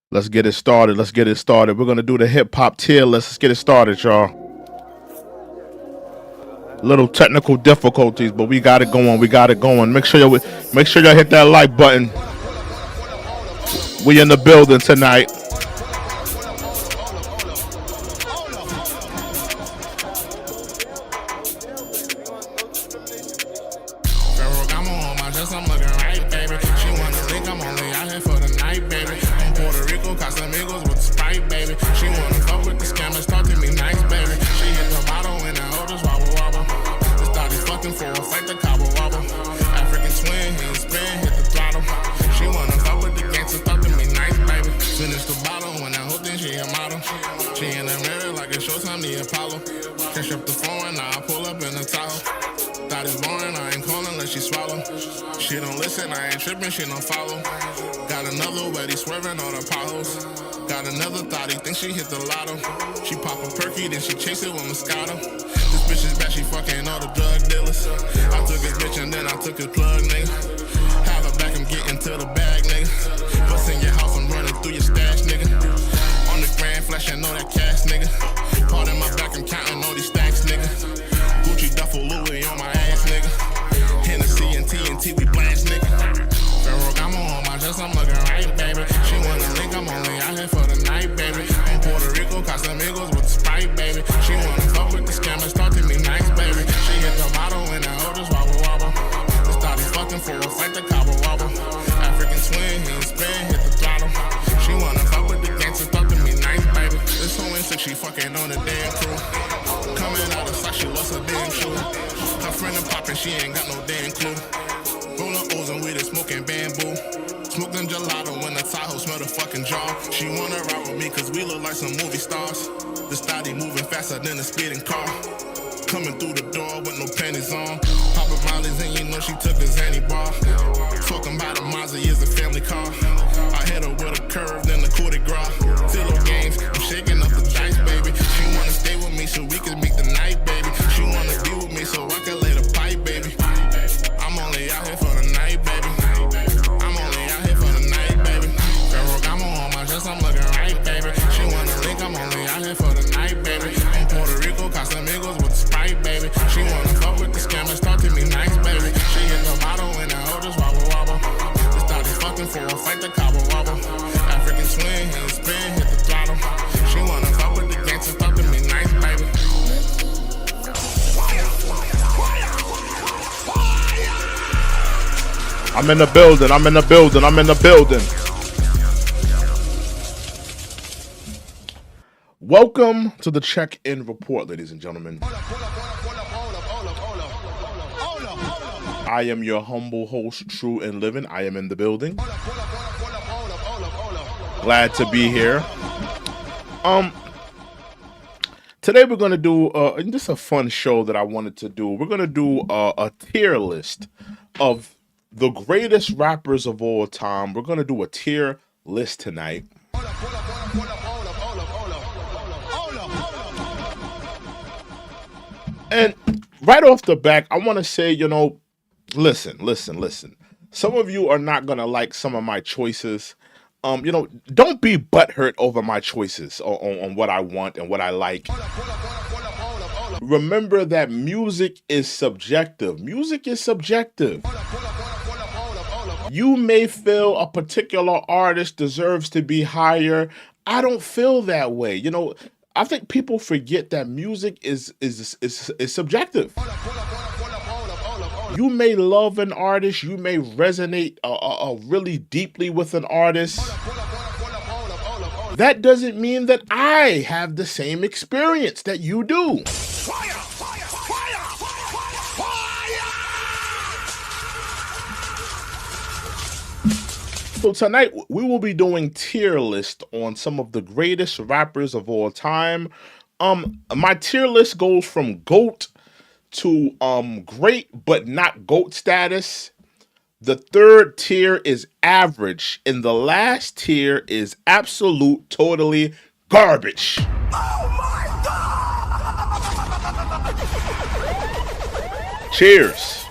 Let's get it started. Let's get it started. We're going to do the hip hop tier list. Let's get it started, y'all. Little technical difficulties, but we got it going. We got it going. Make sure y'all hit that like button. We in the building tonight. She don't follow. Got another where he swerving on the potholes. Got another thought he thinks she hit the lotto. She pop a perky, then she chase it with Moscato. This bitch is bad, she fucking all the drug dealers. I took his bitch and then I took his plug, nigga. Have her back, I'm getting to the bag, nigga. Bust in your house, I'm running through your stash, nigga. On the grand flashing all that cash, nigga. Part in my back, I'm counting all these stacks, nigga. Gucci duffel Louis on my ass, nigga. Hennessy and TNT, we blast, nigga. I'm looking right, baby. She wanna think I'm only out here for the night, baby. In Puerto Rico, Casamigos with the Sprite, baby. She wanna fuck with the scammers, talk to me nice, baby. She hit the bottle and the oldest wobble wobble. Just started fucking for a fight, the cobble wobble. African swing, heel spin, hit the throttle. She wanna fuck with the gangsters, talk to me nice, baby. This whole sick, she fucking on the damn crew. Coming out of sight, she lost her damn shoe. Her friend and poppin', she ain't got no damn clue. Rollin' O's and weed and smoking bamboo. Smoking gelato when the Tahoe smell the fucking jar. She wanna ride with me cause we look like some movie stars. The study moving faster than a speeding car. Coming through the door with no panties on. Poppin' mollies and you know she took a Zanny bar. Talking about a Mazda is a family car. I hit her with a curve, then the coup de grace. Zillow games, I'm shaking up the dice, baby. She wanna stay with me so we can make the night, baby. She wanna be with me so I can lay the pipe, baby. I'm only out here for the night, baby. I'm looking right, baby. She wanna think I'm only out here for the night, baby. In Puerto Rico, Casamigos with the Sprite, baby. She wanna fuck with the scammers, talk to me nice, baby. She hit the bottle and the oldest wobble wobble. Just started fucking for a fight, the cobble wobble. African swing, heel spin, hit the throttle. She wanna fuck with the gangsters, talk to me nice, baby. I'm in the building. I'm in the building. I'm in the building. Welcome to the check-in report, ladies and gentlemen. I am your humble host, True and Living. I am in the building. Glad to be here. Today we're gonna do just a fun show that I wanted to do. We're gonna do a tier list of the greatest rappers of all time. We're gonna do a tier list tonight. And right off the back, I want to say, listen. Some of you are not going to like some of my choices. Don't be butthurt over my choices on what I want and what I like. Remember that music is subjective. Music is subjective. You may feel a particular artist deserves to be higher. I don't feel that way. I think people forget that music is subjective. You may love an artist, you may resonate really deeply with an artist. That doesn't mean that I have the same experience that you do. So tonight we will be doing tier list on some of the greatest rappers of all time. My tier list goes from GOAT to great but not GOAT status. The third tier is average, and the last tier is absolute, totally garbage. Oh my God! Cheers.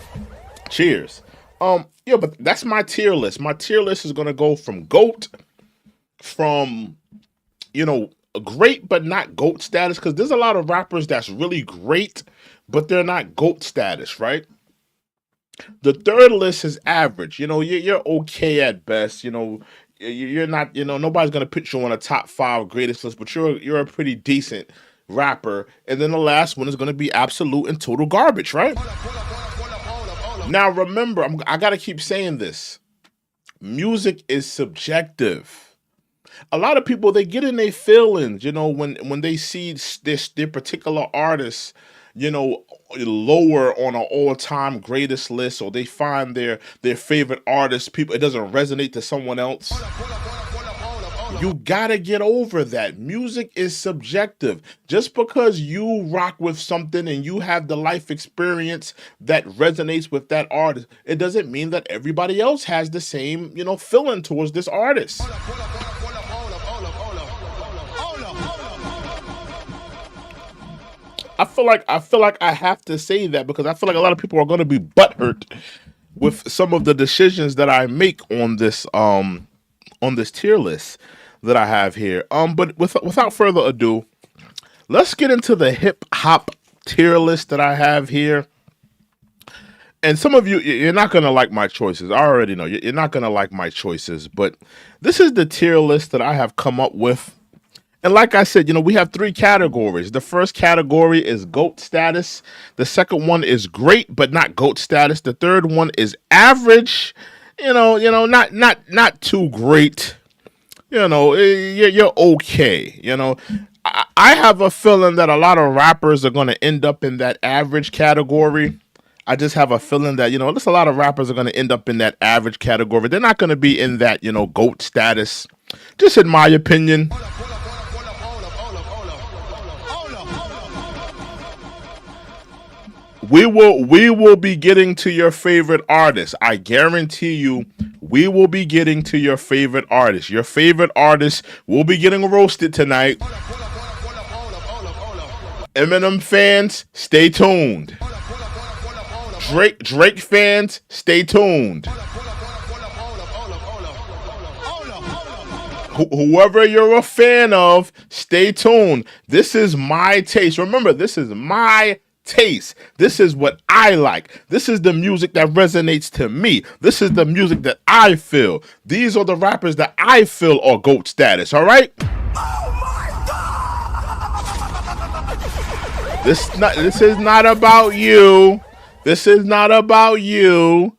Yeah, but that's my tier list. My tier list is gonna go from GOAT from, great but not GOAT status, because there's a lot of rappers that's really great, but they're not GOAT status, right? The third list is average. You're okay at best. You're not. Nobody's gonna put you on a top 5 greatest list, but you're a pretty decent rapper. And then the last one is gonna be absolute and total garbage, right? Now remember, I gotta keep saying this. Music is subjective. A lot of people, they get in their feelings, when they see their particular artist, lower on an all-time greatest list, or they find their favorite artist, it doesn't resonate to someone else. You gotta get over that. Music is subjective. Just because you rock with something and you have the life experience that resonates with that artist, it doesn't mean that everybody else has the same, feeling towards this artist. I feel like I have to say that because I feel like a lot of people are going to be butthurt with some of the decisions that I make on this tier list that I have here. But without further ado, let's get into the hip hop tier list that I have here. And some of you're not going to like my choices. I already know you're not going to like my choices, but this is the tier list that I have come up with. And like I said, we have 3 categories. The first category is GOAT status. The second one is great, but not GOAT status. The third one is average, not too great. You're okay. I have a feeling that a lot of rappers are going to end up in that average category. I just have a feeling that, there's a lot of rappers are going to end up in that average category. They're not going to be in that, GOAT status. Just in my opinion. We will be getting to your favorite artist. I guarantee you, we will be getting to your favorite artist. Your favorite artist will be getting roasted tonight. Eminem fans, stay tuned. Drake fans, stay tuned. Whoever you're a fan of, stay tuned. This is my taste. Remember, this is my taste. This is what I like. This is the music that resonates to me. This is the music that I feel. These are the rappers that I feel are GOAT status, all right? This is not about you. This is not about you.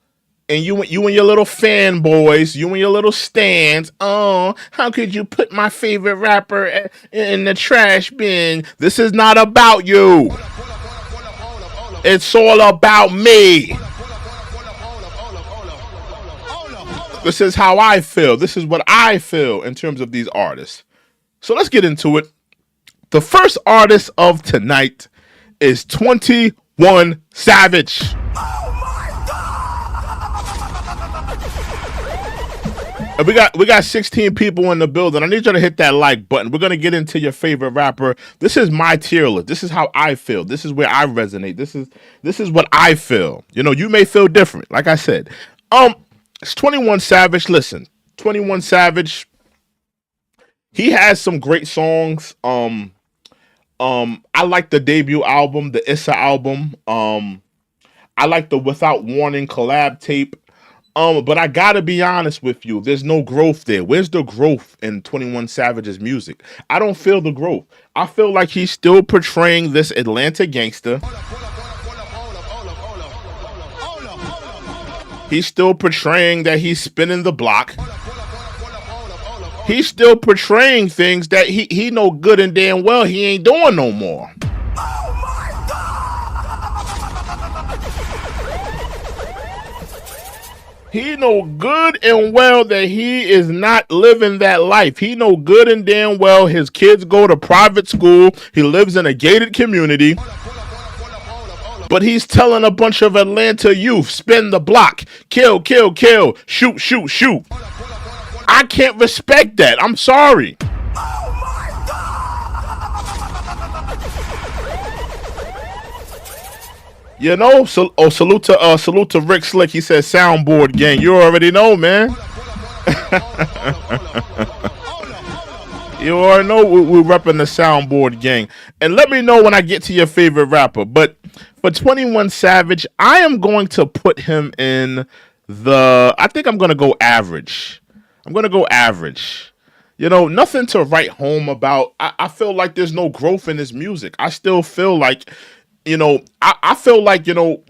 And you and your little fanboys, you and your little stands. Oh, how could you put my favorite rapper in the trash bin? This is not about you. It's all about me. This is how I feel. This is what I feel in terms of these artists. So let's get into it. The first artist of tonight is 21 Savage. And we got 16 people in the building. I need you to hit that like button. We're gonna get into your favorite rapper. This is my tier list. This is how I feel. This is where I resonate. This is what I feel. You may feel different. Like I said, it's 21 Savage. Listen, 21 Savage. He has some great songs. I like the debut album, the Issa album. I like the Without Warning collab tape. But I gotta be honest with you, there's no growth there. Where's the growth in 21 Savage's music? I don't feel the growth. I feel like he's still portraying this Atlanta gangster. He's still portraying that he's spinning the block. He's still portraying things that he know good and damn well he ain't doing no more. He know good and well that he is not living that life. He know good and damn well his kids go to private school. He lives in a gated community. But he's telling a bunch of Atlanta youth, spin the block, kill, kill, kill, shoot, shoot, shoot. I can't respect that. I'm sorry. Salute to Rick Slick. He said soundboard gang. You already know, man. You already know we're repping the soundboard gang. And let me know when I get to your favorite rapper. But for 21 Savage, I am going to put him in I think I'm going to go average. I'm going to go average. You know, nothing to write home about. I feel like there's no growth in his music. I still feel like, I feel like, 2,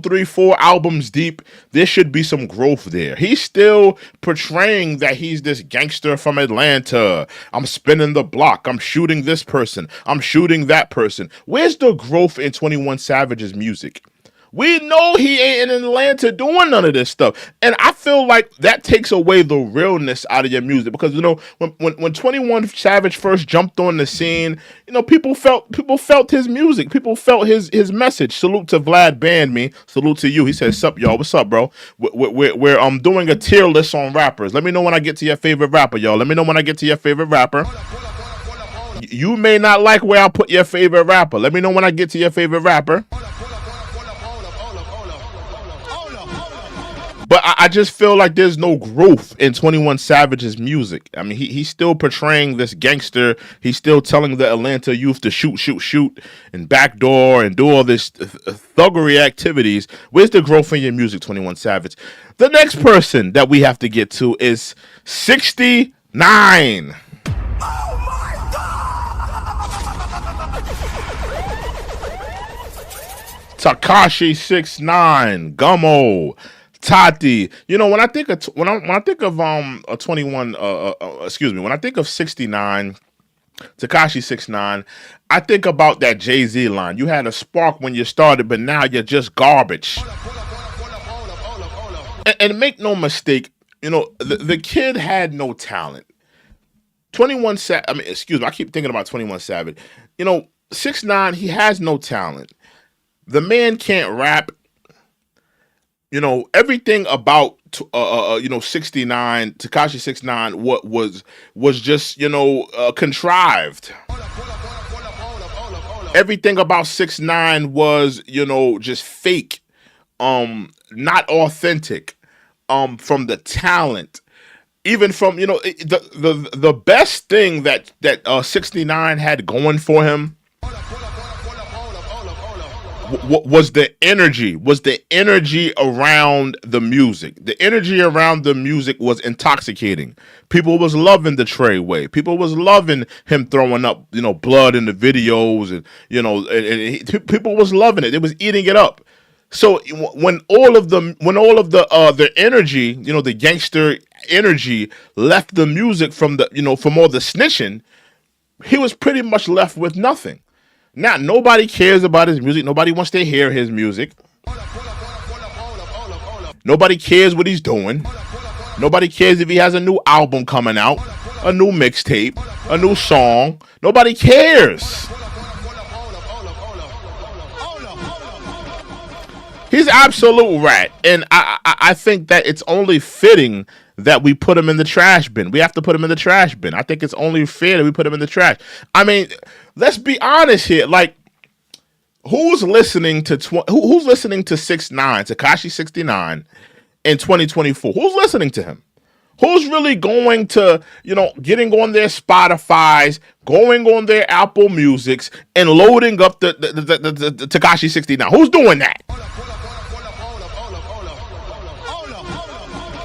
3, 4 albums deep, there should be some growth there. He's still portraying that he's this gangster from Atlanta. I'm spinning the block. I'm shooting this person. I'm shooting that person. Where's the growth in 21 Savage's music? We know he ain't in Atlanta doing none of this stuff. And I feel like that takes away the realness out of your music. Because, when 21 Savage first jumped on the scene, people felt his music. People felt his message. Salute to Vlad Banned Me. Salute to you. He said, sup, y'all. What's up, bro? We're doing a tier list on rappers. Let me know when I get to your favorite rapper, y'all. Let me know when I get to your favorite rapper. You may not like where I put your favorite rapper. Let me know when I get to your favorite rapper. But I just feel like there's no growth in 21 Savage's music. I mean, he's still portraying this gangster. He's still telling the Atlanta youth to shoot, and backdoor and do all this thuggery activities. Where's the growth in your music, 21 Savage? The next person that we have to get to is 69. Tekashi 6ix9ine, Gummo, Tati. When I think of when I think of a 21 when I think of 69, Tekashi 6ix9ine, I think about that Jay-Z line. You had a spark when you started, but now you're just garbage. And make no mistake, the kid had no talent. 21 Savage, I keep thinking about 21 Savage. 6ix9ine, he has no talent. The man can't rap. Everything about 69, Tekashi 6ix9ine, what was just contrived. Everything about 6ix9ine was just fake, not authentic, from the talent, even from the best thing that 6ix9ine had going for him was the energy around the music. The energy around the music was intoxicating. People was loving the Treyway. People was loving him throwing up, blood in the videos, and people was loving it. They was eating it up. So when all of the energy, the gangster energy left the music from from all the snitching, he was pretty much left with nothing. Now, nobody cares about his music. Nobody wants to hear his music. Nobody cares what he's doing. Nobody cares if he has a new album coming out, a new mixtape, a new song. Nobody cares. He's absolute rat. And I think that it's only fitting that we put him in the trash bin. We have to put him in the trash bin. I think it's only fair that we put him in the trash. I mean, let's be honest here. Like, who's listening to 6ix9ine, Tekashi 69 in 2024? Who's listening to him? Who's really going to, getting on their Spotify's, going on their Apple Musics, and loading up the Tekashi 69? Who's doing that?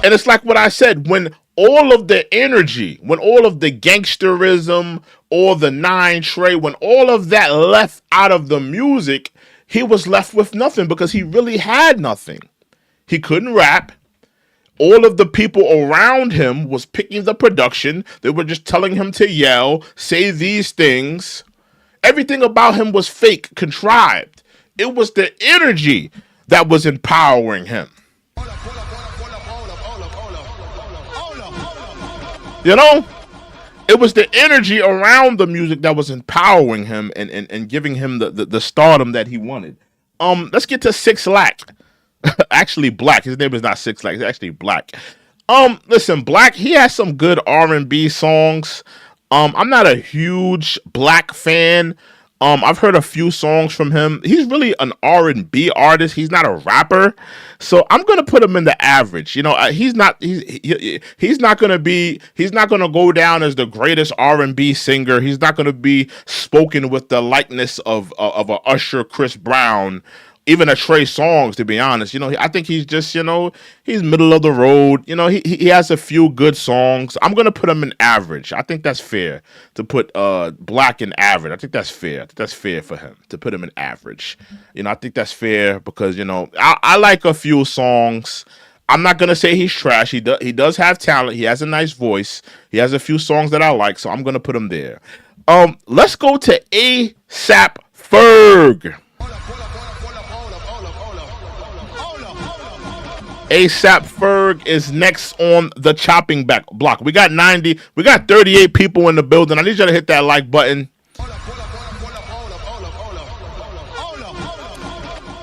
And it's like what I said, when all of the energy, when all of the gangsterism, or the 9 Trey, when all of that left out of the music, he was left with nothing because he really had nothing. He couldn't rap. All of the people around him was picking the production. They were just telling him to yell, say these things. Everything about him was fake, contrived. It was the energy that was empowering him. It was the energy around the music that was empowering him and giving him the stardom that he wanted. Let's get to 6lack. Actually, Black. His name is not 6lack. It's actually Black. Listen, Black, he has some good R&B songs. I'm not a huge Black fan. I've heard a few songs from him. He's really an R&B artist. He's not a rapper, so I'm gonna put him in the average. You know, he's not gonna go down as the greatest R&B singer. He's not gonna be spoken with the likeness of a Usher, Chris Brown, even a Trey Songz, to be honest. You know, I think he's just, he's middle of the road. You know, he has a few good songs. I'm gonna put him in average. I think that's fair to put Black in average. I think that's fair. I think that's fair for him to put him in average. You know, I think that's fair because, I like a few songs. I'm not gonna say he's trash. He does have talent. He has a nice voice. He has a few songs that I like, so I'm gonna put him there. Let's go to A Ferg. A Ferg is next on the chopping block. We got 38 people in the building. I need you to hit that like button.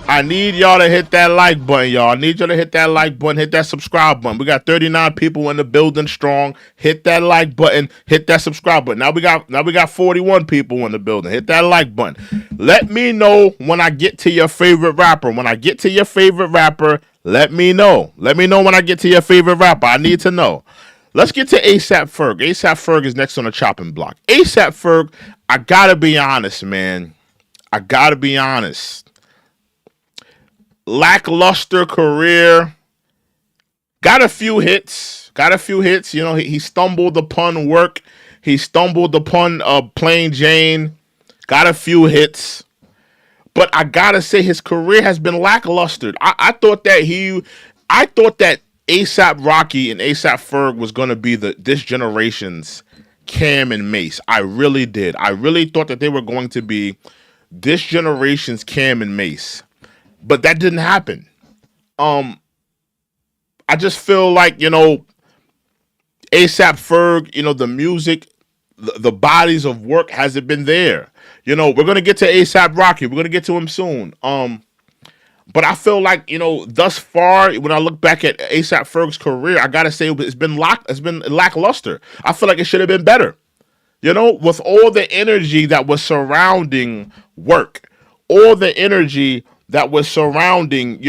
I need y'all to hit that like button, y'all. I need y'all to hit that like button, hit that subscribe button. We got 39 people in the building strong. Hit that like button, hit that subscribe button. Now we got 41 people in the building. Hit that like button. Let me know when I get to your favorite rapper. When I get to your favorite rapper, let me know. Let me know when I get to your favorite rapper. I need to know. Let's get to A Ferg. A Ferg is next on the chopping block. A Ferg, I gotta be honest, man. I gotta be honest. Lackluster career. Got a few hits. You know, he stumbled upon work. He stumbled upon Plain Jane. Got a few hits. But I gotta say his career has been lackluster. I thought that A$AP Rocky and A$AP Ferg was gonna be this generation's Cam and Mace. I really did. I really thought that they were going to be this generation's Cam and Mace. But that didn't happen. I just feel like, A$AP Ferg, the music, the bodies of work hasn't been there. We're going to get to A$AP Rocky. We're going to get to him soon. But I feel like, thus far, when I look back at A$AP Ferg's career, I got to say it's been lackluster. I feel like it should have been better. With all the energy that was surrounding work, all the energy that was surrounding,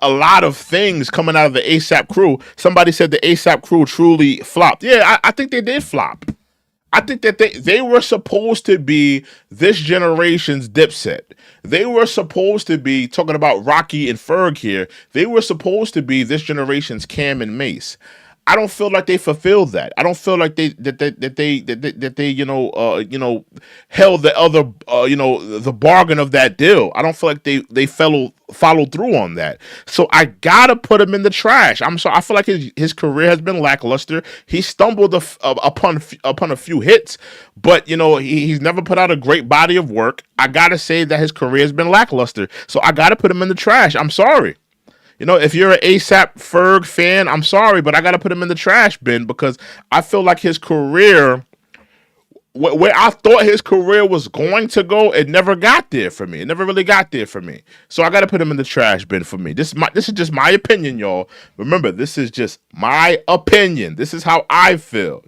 a lot of things coming out of the A$AP crew. Somebody said the A$AP crew truly flopped. Yeah, I think they did flop. I think that they were supposed to be this generation's Dipset. They were supposed to be, talking about Rocky and Ferg here, they were supposed to be this generation's Cam and Mace. I don't feel like they fulfilled that. I don't feel like they held the other the bargain of that deal. I don't feel like they followed through on that. So I gotta put him in the trash. I'm sorry. I feel like his career has been lackluster. He stumbled upon a few hits, but he's never put out a great body of work. I gotta say that his career has been lackluster. So I gotta put him in the trash. I'm sorry. If you're an A$AP Ferg fan, I'm sorry, but I got to put him in the trash bin because I feel like his career, where I thought his career was going to go, it never got there for me. It never really got there for me. So I got to put him in the trash bin for me. This is just my opinion, y'all. Remember, this is just my opinion. This is how I feel,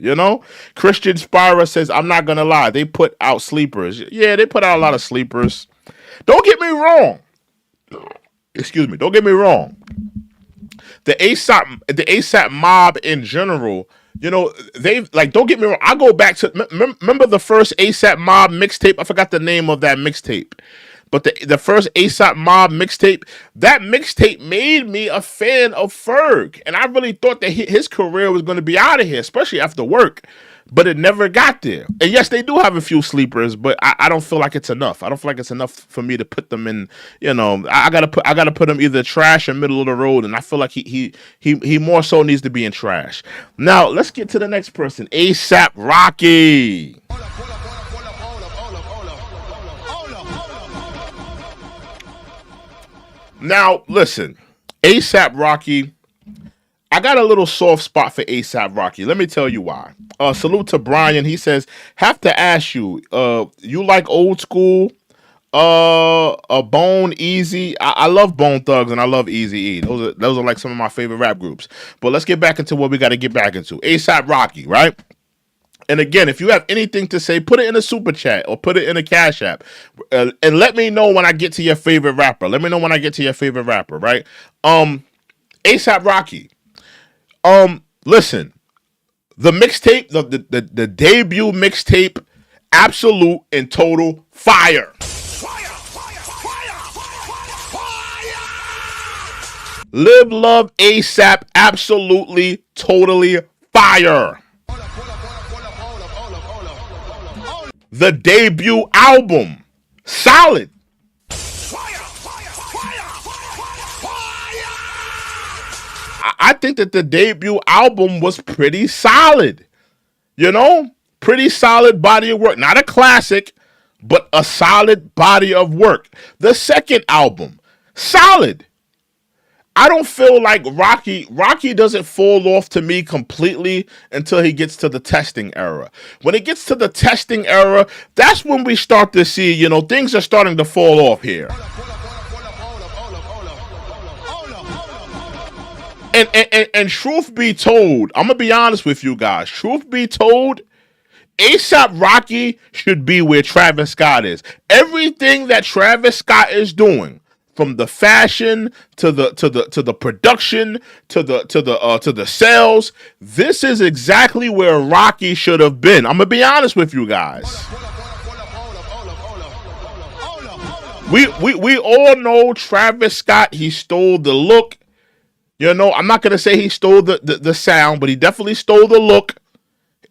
Christian Spira says, I'm not going to lie. They put out sleepers. Yeah, they put out a lot of sleepers. Don't get me wrong. Excuse me. Don't get me wrong. The A$AP mob in general, they've don't get me wrong. I go back to remember the first A$AP mob mixtape. I forgot the name of that mixtape, but the first A$AP mob mixtape. That mixtape made me a fan of Ferg, and I really thought that his career was going to be out of here, especially after work. But it never got there. And yes, they do have a few sleepers, but I don't feel like it's enough. I don't feel like it's enough for me to put them in. I gotta put him either trash or middle of the road. And I feel like he more so needs to be in trash. Now let's get to the next person, A$AP Rocky. Now listen, A$AP Rocky. I got a little soft spot for A$AP Rocky. Let me tell you why. Salute to Brian. He says, have to ask you, you like old school, Bone, Easy? I love Bone Thugs and I love Eazy-E. Those are like some of my favorite rap groups. But let's get back into what we got to get back into. A$AP Rocky, right? And again, if you have anything to say, put it in a super chat or put it in a Cash App, and let me know when I get to your favorite rapper. Let me know when I get to your favorite rapper, right? ASAP Rocky. Listen, the mixtape, the debut mixtape, absolute and total fire. Live Love ASAP, absolutely, totally fire. The debut album, solid. I think that the debut album was pretty solid. You know, pretty solid body of work. Not a classic, but a solid body of work. The second album, solid. I don't feel like Rocky doesn't fall off to me completely until he gets to the testing era. When it gets to the testing era, that's when we start to see, you know, things are starting to fall off here. And truth be told, I'm going to be honest with you guys. Truth be told, A$AP Rocky should be where Travis Scott is. Everything that Travis Scott is doing, from the fashion to the production to the sales, this is exactly where Rocky should have been. I'm gonna be honest with you guys. We all know Travis Scott. He stole the look. You know, I'm not gonna say he stole the sound, but he definitely stole the look.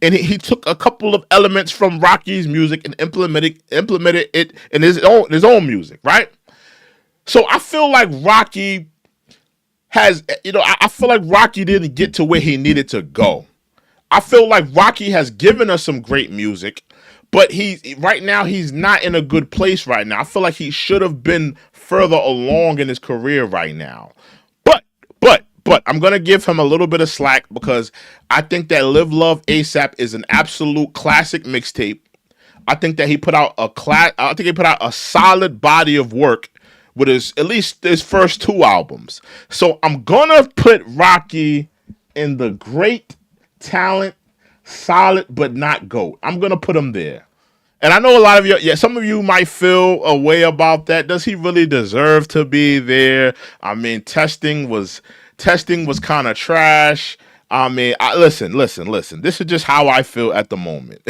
And he took a couple of elements from Rocky's music and implemented it in his own music, right? So I feel like Rocky has, you know, I feel like Rocky didn't get to where he needed to go. I feel like Rocky has given us some great music, but right now he's not in a good place right now. I feel like he should have been further along in his career right now. But I'm going to give him a little bit of slack because I think that Live Love ASAP is an absolute classic mixtape. I think that he put out a solid body of work with at least his first two albums. So I'm gonna put Rocky in the great talent, solid but not GOAT. I'm gonna put him there. And I know a lot of you, some of you might feel a way about that. Does he really deserve to be there? I mean, testing was kind of trash. I mean, listen. This is just how I feel at the moment.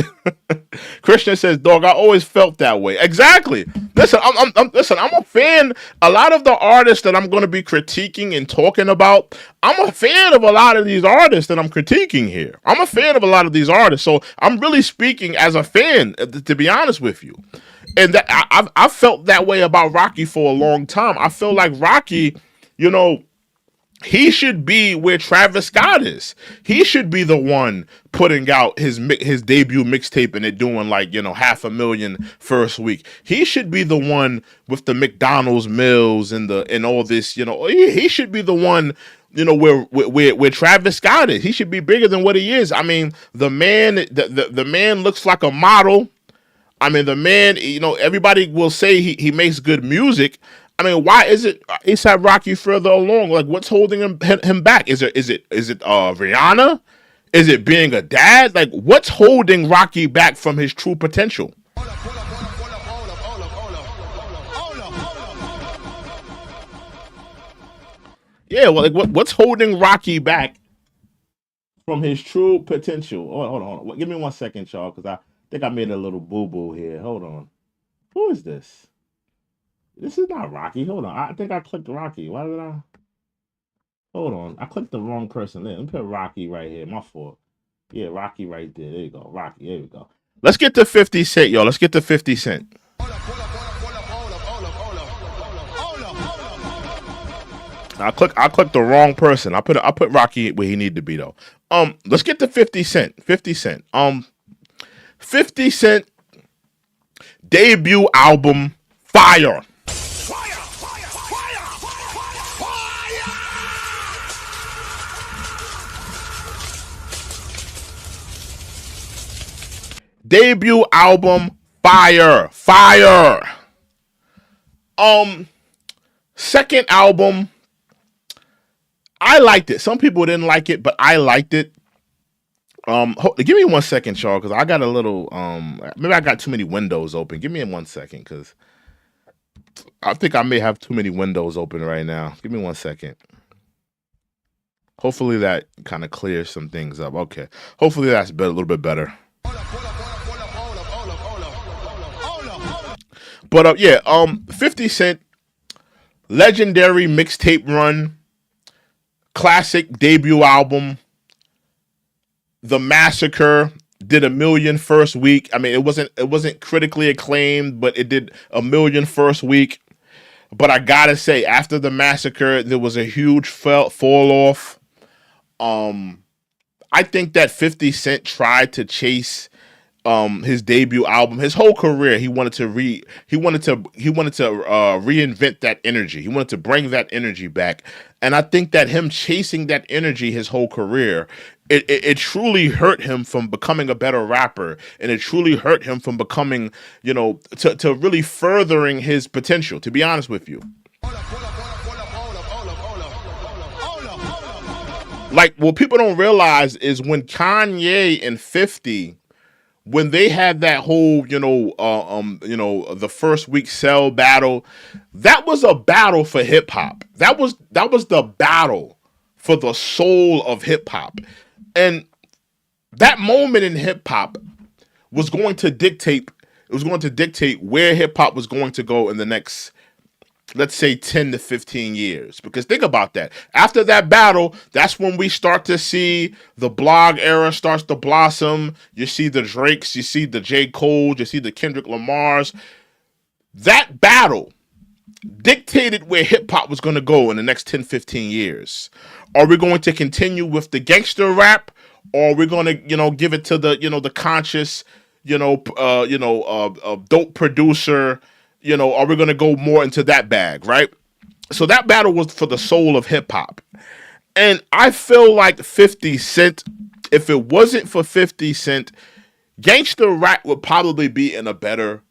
Christian says, "Dog, I always felt that way." Exactly. Listen, I'm a fan. A lot of the artists that I'm going to be critiquing and talking about, I'm a fan of a lot of these artists that I'm critiquing here. I'm a fan of a lot of these artists, so I'm really speaking as a fan, to be honest with you. And that I've felt that way about Rocky for a long time. I feel like Rocky, you know, he should be where Travis Scott is. He should be the one putting out his debut mixtape and it doing like, you know, 500,000 first week. He should be the one with the McDonald's meals and all this, you know. He should be the one, you know, where Travis Scott is. He should be bigger than what he is. I mean, the man looks like a model. I mean, the man, you know, everybody will say he makes good music. I mean, why is it A$AP Rocky further along? Like, what's holding him back? Is it Rihanna? Is it being a dad? Like, what's holding Rocky back from his true potential? Yeah, well, like, what's holding Rocky back from his true potential? Hold on. Give me 1 second, y'all, because I think I made a little boo-boo here. Hold on. Who is this? This is not Rocky. Hold on. I think I clicked Rocky. Why did I? Hold on. I clicked the wrong person. Let me put Rocky right here. My fault. Yeah, Rocky right there. There you go. Rocky. There we go. Let's get to 50 Cent, y'all. Let's get to 50 Cent. I clicked the wrong person. I put Rocky where he needed to be though. Let's get to 50 Cent. 50 Cent. 50 Cent debut album, fire. Debut album, fire. Second album, I liked it. Some people didn't like it, but I liked it. Give me 1 second, y'all, because I got a little maybe I got too many windows open. Give me 1 second, because I think I may have too many windows open right now. Give me 1 second. Hopefully that kind of clears some things up. Okay. Hopefully that's a little bit better. But yeah, 50 Cent, legendary mixtape run, classic debut album, The Massacre, did 1 million first week. I mean, it wasn't critically acclaimed, but it did 1 million first week. But I gotta say, after The Massacre, there was a huge fall off. I think that 50 Cent tried to chase his debut album, his whole career. He wanted to reinvent that energy. He wanted to bring that energy back. And I think that him chasing that energy his whole career, it truly hurt him from becoming a better rapper, and it truly hurt him from becoming, to really furthering his potential, to be honest with you. Like, what people don't realize is when Kanye and 50, when they had that whole, the first week sell battle, that was a battle for hip hop. That was the battle for the soul of hip hop. And that moment in hip hop was going to dictate where hip hop was going to go in the next, let's say, 10 to 15 years. Because think about that. After that battle, that's when we start to see the blog era starts to blossom. You see the Drakes, you see the J. Cole's, you see the Kendrick Lamars. That battle dictated where hip hop was going to go in the next 10, 15 years. Are we going to continue with the gangster rap, or are we going to, give it to the, the conscious, dope producer? Are we going to go more into that bag, right? So that battle was for the soul of hip hop. And I feel like 50 Cent, if it wasn't for 50 Cent, gangster rap would probably be in a better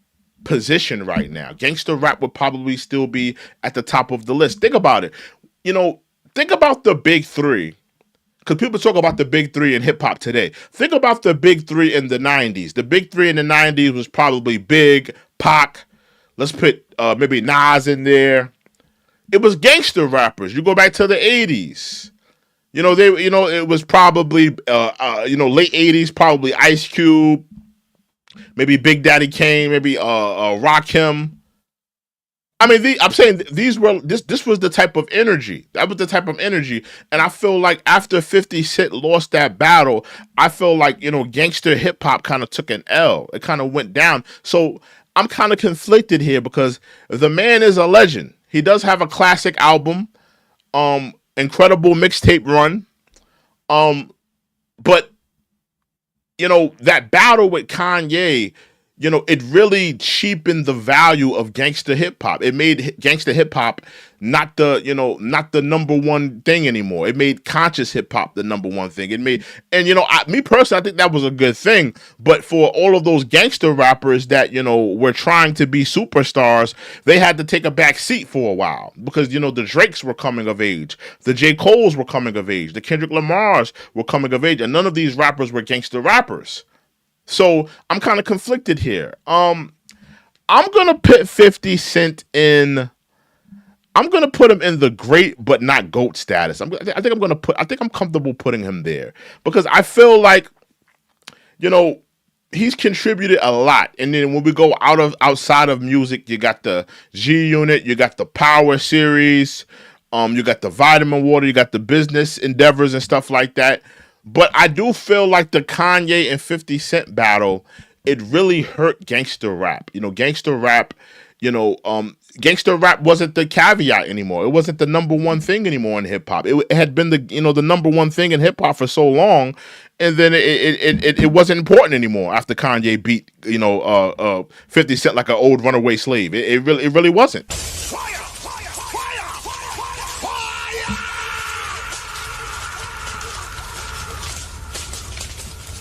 position right now. Gangster rap would probably still be at the top of the list. Think about it. Think about the big three. Because people talk about the big three in hip hop today. Think about the big three in the 90s. The big three in the 90s was probably Big, Pac. Let's put maybe Nas in there. It was gangster rappers. You go back to the 80s. It was probably late 80s, probably Ice Cube, maybe Big Daddy Kane, maybe Rakim. I mean, I'm saying these were this was the type of energy. That was the type of energy. And I feel like after 50 Cent lost that battle, I feel like, gangster hip hop kind of took an L. It kind of went down. So I'm kind of conflicted here because the man is a legend. He does have a classic album, incredible mixtape run. But that battle with Kanye, it really cheapened the value of gangster hip hop. It made gangster hip hop not the number one thing anymore. It made conscious hip hop the number one thing. It made, and me personally, I think that was a good thing. But for all of those gangster rappers that were trying to be superstars, they had to take a back seat for a while because the Drakes were coming of age, the J. Cole's were coming of age, the Kendrick Lamars were coming of age, and none of these rappers were gangster rappers. So I'm kind of conflicted here. I'm gonna put 50 Cent in. I'm gonna put him in the great but not GOAT status. I think I'm comfortable putting him there because I feel like, he's contributed a lot. And then when we go outside of music, you got the G Unit, you got the Power series, you got the Vitamin Water, you got the business endeavors and stuff like that. But I do feel like the Kanye and 50 Cent battle, it really hurt gangster rap. Gangster rap wasn't the caveat anymore. It wasn't the number one thing anymore in hip hop. It had been the number one thing in hip hop for so long, and then it wasn't important anymore after Kanye beat 50 Cent like an old runaway slave. It really wasn't.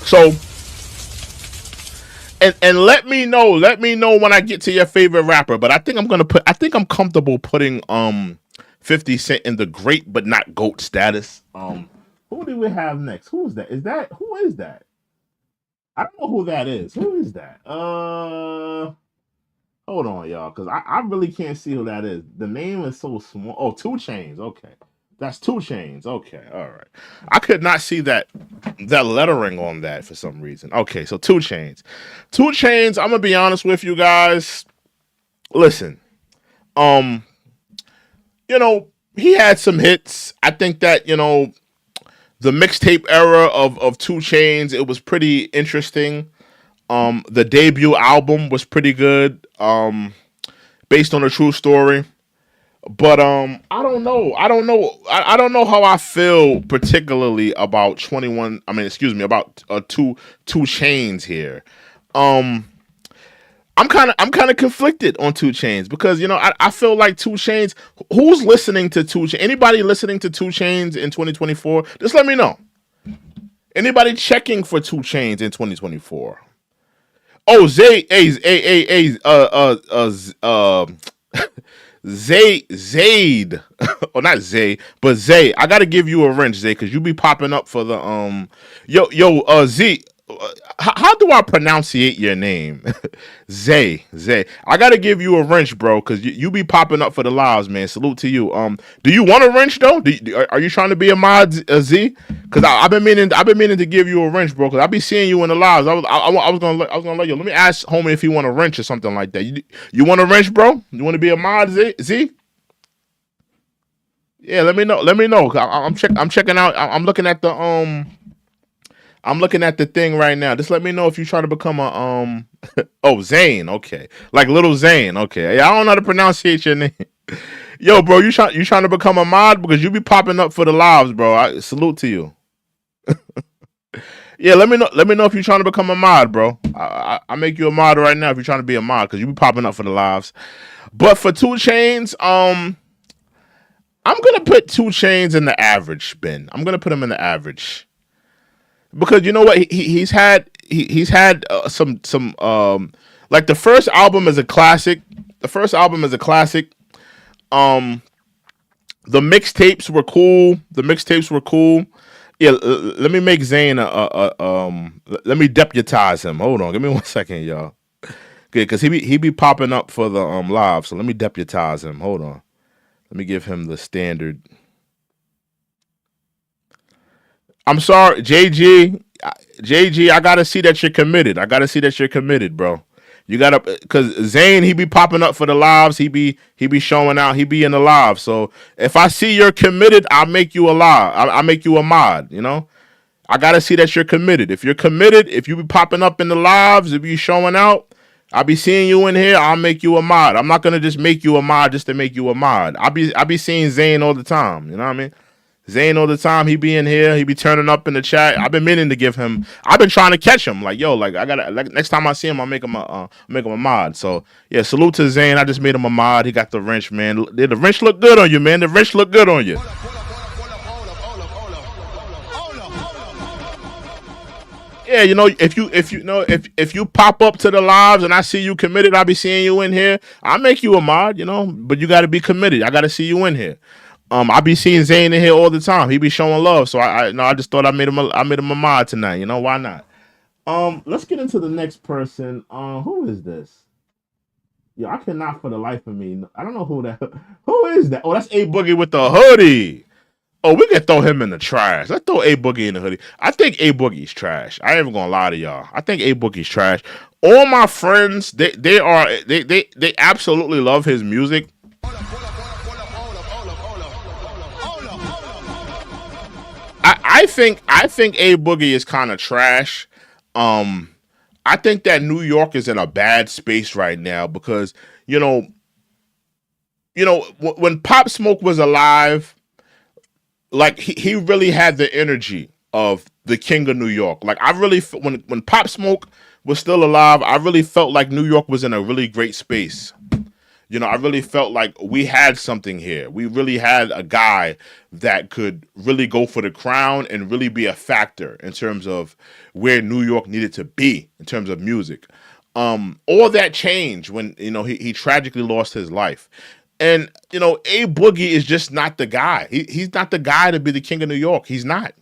So, and let me know when I get to your favorite rapper. But I think I'm comfortable putting 50 Cent in the great but not GOAT status. Who do we have next? Who is that? Who is that? I don't know who that is. Who is that? Hold on, y'all, because I really can't see who that is. The name is so small. Oh, 2 Chainz. Okay. That's 2 Chainz. Okay, all right. I could not see that lettering on that for some reason. Okay, so 2 Chainz. 2 Chainz, I'm gonna be honest with you guys. Listen, um, he had some hits. I think that, the mixtape era of 2 Chainz, it was pretty interesting. The debut album was pretty good. Based on a true story. But I don't know. I don't know how I feel particularly about 21. I mean, excuse me, about two Chainz here. Um, I'm kind of conflicted on 2 Chainz because I feel like 2 Chainz. Who's listening to 2 Chainz? Anybody listening to 2 Chainz in 2024? Just let me know. Anybody checking for 2 Chainz in 2024? Oh, Zayd. Oh, not Zay, but Zay. I gotta give you a wrench, Zay, because you be popping up for the Z. How do I pronunciate your name? Zay. I gotta give you a wrench, bro, because you be popping up for the lives, man. Salute to you. Do you want a wrench though? Are you trying to be a mod, Z? Because I've been meaning to give you a wrench, bro. Because I be seeing you in the lives. I was gonna let you. Let me ask homie if he want a wrench or something like that. You want a wrench, bro? You want to be a mod, Z? Yeah, let me know. I'm checking out. I'm looking at the I'm looking at the thing right now. Just let me know if you try to become a oh, Zane, okay. Like little Zane, okay. Yeah, I don't know how to pronounce your name. Yo, bro, you trying to become a mod because you be popping up for the lives, bro. I salute to you. Yeah, let me know if you're trying to become a mod, bro. I make you a mod right now if you're trying to be a mod because you be popping up for the lives. But for 2 Chainz, I'm gonna put 2 Chainz in the average bin. I'm gonna put him in the average. Because you know what, he's had some like the first album is a classic. The mixtapes were cool. Yeah, let me make Zayn let me deputize him. Hold on, give me 1 second, y'all. Good, because he be popping up for the live. So let me deputize him. Hold on, let me give him the standard. I'm sorry, JG, I gotta see that you're committed. Bro. You gotta, cause Zayn, he be popping up for the lives. He be showing out. He be in the live. So if I see you're committed, I'll make you a live. I'll make you a mod. I gotta see that you're committed. If you're committed, if you be popping up in the lives, if you showing out, I'll be seeing you in here. I'll make you a mod. I'm not gonna just make you a mod just to make you a mod. I be seeing Zayn all the time. You know what I mean? Zayn all the time, he be in here, he be turning up in the chat. I've been meaning to give him. I've been trying to catch him. Like, yo, like I gotta. Like next time I see him, I'll make him a mod. So yeah, salute to Zayn. I just made him a mod. He got the wrench, man. The wrench look good on you, man. The wrench look good on you. Yeah, if you pop up to the lives and I see you committed, I'll be seeing you in here. I'll make you a mod, but you got to be committed. I got to see you in here. I be seeing Zayn in here all the time. He be showing love, so I just thought I made him a mod tonight. Why not? Let's get into the next person. Who is this? Yo, I cannot for the life of me. I don't know who that. Who is that? Oh, that's A Boogie with the hoodie. Oh, we can throw him in the trash. Let's throw A Boogie in the hoodie. I think A Boogie's trash. I ain't even gonna lie to y'all. I think A Boogie's trash. All my friends, they absolutely love his music. I think A Boogie is kind of trash. I think that New York is in a bad space right now because when Pop Smoke was alive, like he really had the energy of the king of New York. Like I really when Pop Smoke was still alive, I really felt like New York was in a really great space. I really felt like we had something here. We really had a guy that could really go for the crown and really be a factor in terms of where New York needed to be in terms of music. All that changed when, he tragically lost his life. And, A Boogie is just not the guy. He's not the guy to be the king of New York. He's not.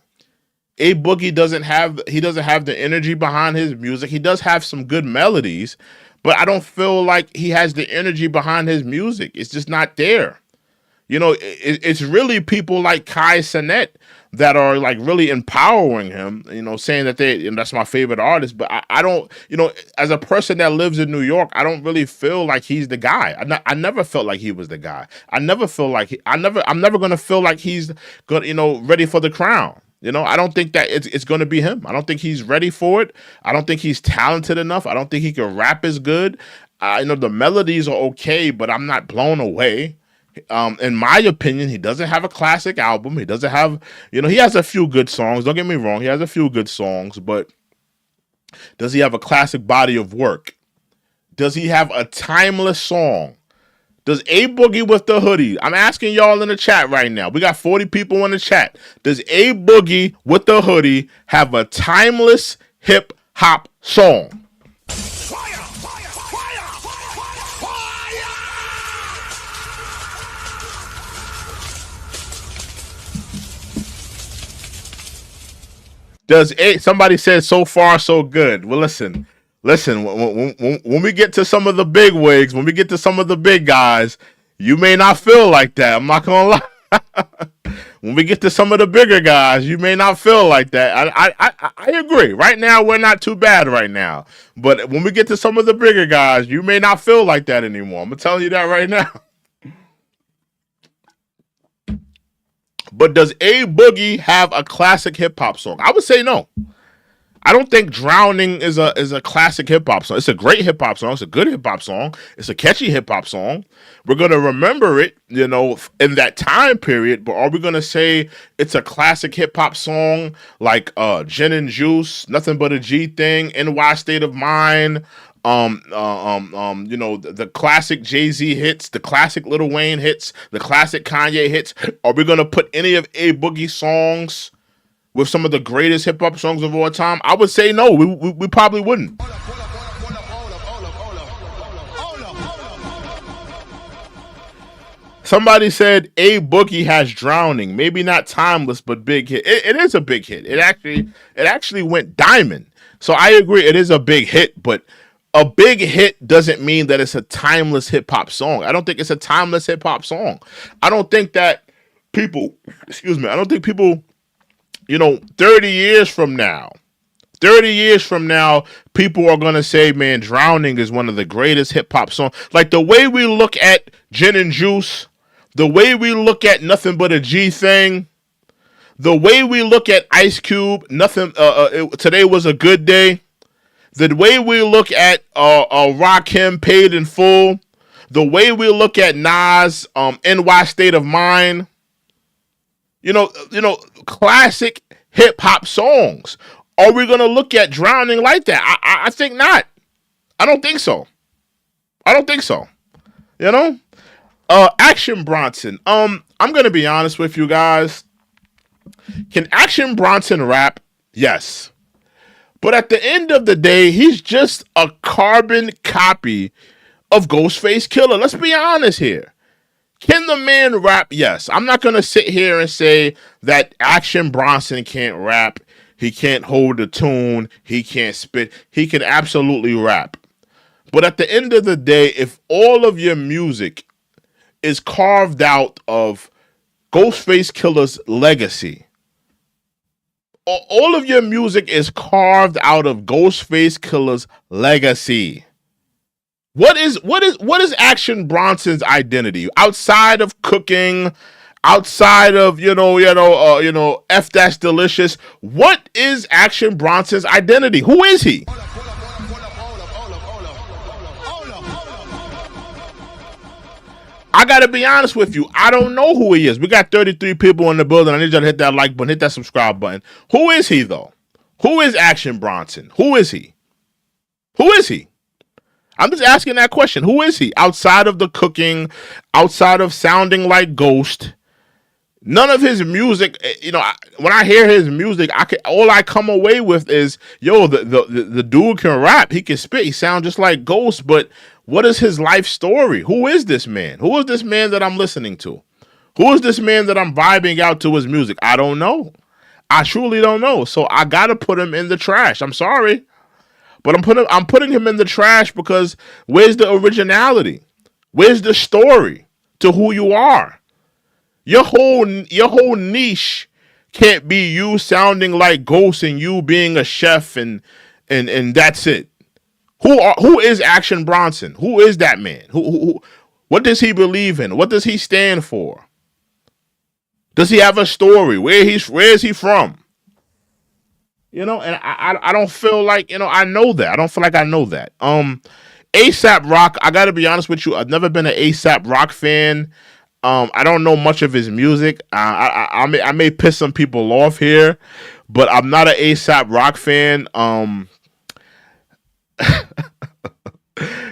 A Boogie doesn't have the energy behind his music. He does have some good melodies, but I don't feel like he has the energy behind his music. It's just not there. You know, it's really people like Kai Cenat that are like really empowering him, you know, saying that and that's my favorite artist. But I don't, you know, as a person that lives in New York, I don't really feel like he's the guy. I never felt like he was the guy. I never feel like I'm never going to feel like he's good, you know, ready for the crown. You know, I don't think that it's going to be him. I don't think he's ready for it. I don't think he's talented enough. I don't think he can rap as good. You know, the melodies are okay, but I'm not blown away. In my opinion, he doesn't have a classic album. He doesn't have, you know, he has a few good songs. Don't get me wrong. He has a few good songs, but does he have a classic body of work? Does he have a timeless song? Does A Boogie with the hoodie? I'm asking y'all in the chat right now. We got 40 people in the chat. Does A Boogie with the hoodie have a timeless hip hop song? Somebody said so far so good. Well, listen. When we get to some of the big wigs, when we get to some of the big guys, you may not feel like that. I'm not gonna lie. When we get to some of the bigger guys, you may not feel like that. I agree. Right now, we're not too bad right now. But when we get to some of the bigger guys, you may not feel like that anymore. I'm gonna tell you that right now. But does A Boogie have a classic hip hop song? I would say no. I don't think Drowning is a classic hip hop song. It's a great hip hop song. It's a good hip hop song. It's a catchy hip hop song. We're gonna remember it, you know, in that time period. But are we gonna say it's a classic hip hop song like Gin and Juice, Nothing But a G Thing, NY State of Mind? You know, the classic Jay-Z hits, the classic Lil Wayne hits, the classic Kanye hits. Are we gonna put any of A Boogie songs with some of the greatest hip hop songs of all time? I would say no. We probably wouldn't. Somebody said A Boogie has Drowning, maybe not timeless, but big hit. It is a big hit. It actually went diamond. So I agree, it is a big hit, but a big hit doesn't mean that it's a timeless hip hop song. I don't think it's a timeless hip hop song. I don't think that people, I don't think people, you know, 30 years from now, people are going to say, man, Drowning is one of the greatest hip hop songs. Like the way we look at Gin and Juice, the way we look at Nothing But a G Thing, the way we look at Ice Cube, Today Was a Good Day, the way we look at Rakim, Paid in Full, the way we look at Nas, NY State of Mind, you know, classic hip hop songs. Are we gonna look at Drowning like that? I think not. I don't think so. You know, Action Bronson. I'm gonna be honest with you guys. Can Action Bronson rap? Yes. But at the end of the day, he's just a carbon copy of Ghostface Killah. Let's be honest here. Can the man rap? Yes. I'm not going to sit here and say that Action Bronson can't rap. He can't hold a tune. He can't spit. He can absolutely rap. But at the end of the day, if all of your music is carved out of Ghostface Killah's legacy, all of your music is carved out of Ghostface Killah's legacy. What is Action Bronson's identity outside of cooking, outside of F That's Delicious? What is Action Bronson's identity? Who is he? I gotta be honest with you. I don't know who he is. We got 33 people in the building. I need you to hit that like button, hit that subscribe button. Who is he though? Who is Action Bronson? Who is he? Who is he? I'm just asking that question. Who is he? Outside of the cooking, outside of sounding like Ghost, none of his music, when I hear his music, all I come away with is, the dude can rap, he can spit, he sounds just like Ghost, but what is his life story? Who is this man? Who is this man that I'm listening to? Who is this man that I'm vibing out to his music? I don't know. I truly don't know. So I gotta put him in the trash. I'm sorry, but I'm putting him in the trash because where's the originality? Where's the story to who you are? Your whole niche can't be you sounding like Ghost and you being a chef and that's it. Who is Action Bronson? Who is that man? What does he believe in? What does he stand for? Does he have a story? Where is he from? And I don't feel like, I know that. I don't feel like I know that. ASAP Rock, I gotta be honest with you, I've never been an ASAP Rock fan. I don't know much of his music. I may piss some people off here, but I'm not an ASAP Rock fan.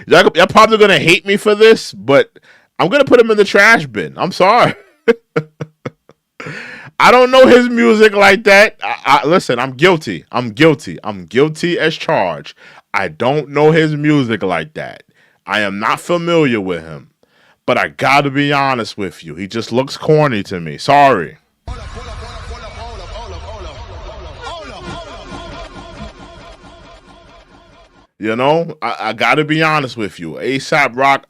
Y'all probably gonna hate me for this, but I'm gonna put him in the trash bin. I'm sorry. I don't know his music like that. Listen, I'm guilty. I'm guilty as charged. I don't know his music like that. I am not familiar with him. But I gotta be honest with you. He just looks corny to me. Sorry. I gotta be honest with you. ASAP Rock.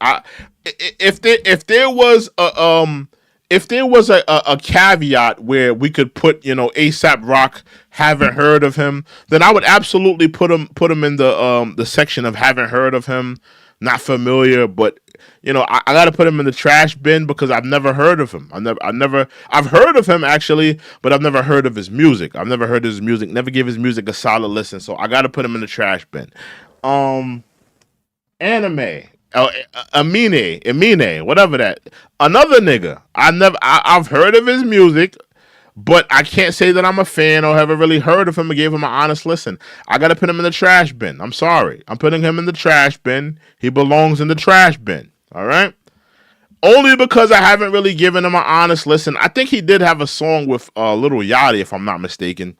If there was a caveat where we could put, ASAP Rock, haven't heard of him, then I would absolutely put him in the section of haven't heard of him, not familiar. But I got to put him in the trash bin because I've never heard of him. I've heard of him actually, but I've never heard of his music. I've never heard of his music. Never give his music a solid listen. So I got to put him in the trash bin. Anime. Emine, whatever that. Another nigga. I've heard of his music, but I can't say that I'm a fan or have really heard of him or gave him an honest listen. I gotta put him in the trash bin. I'm sorry. I'm putting him in the trash bin. He belongs in the trash bin. All right? Only because I haven't really given him an honest listen. I think he did have a song with Lil Yachty, if I'm not mistaken.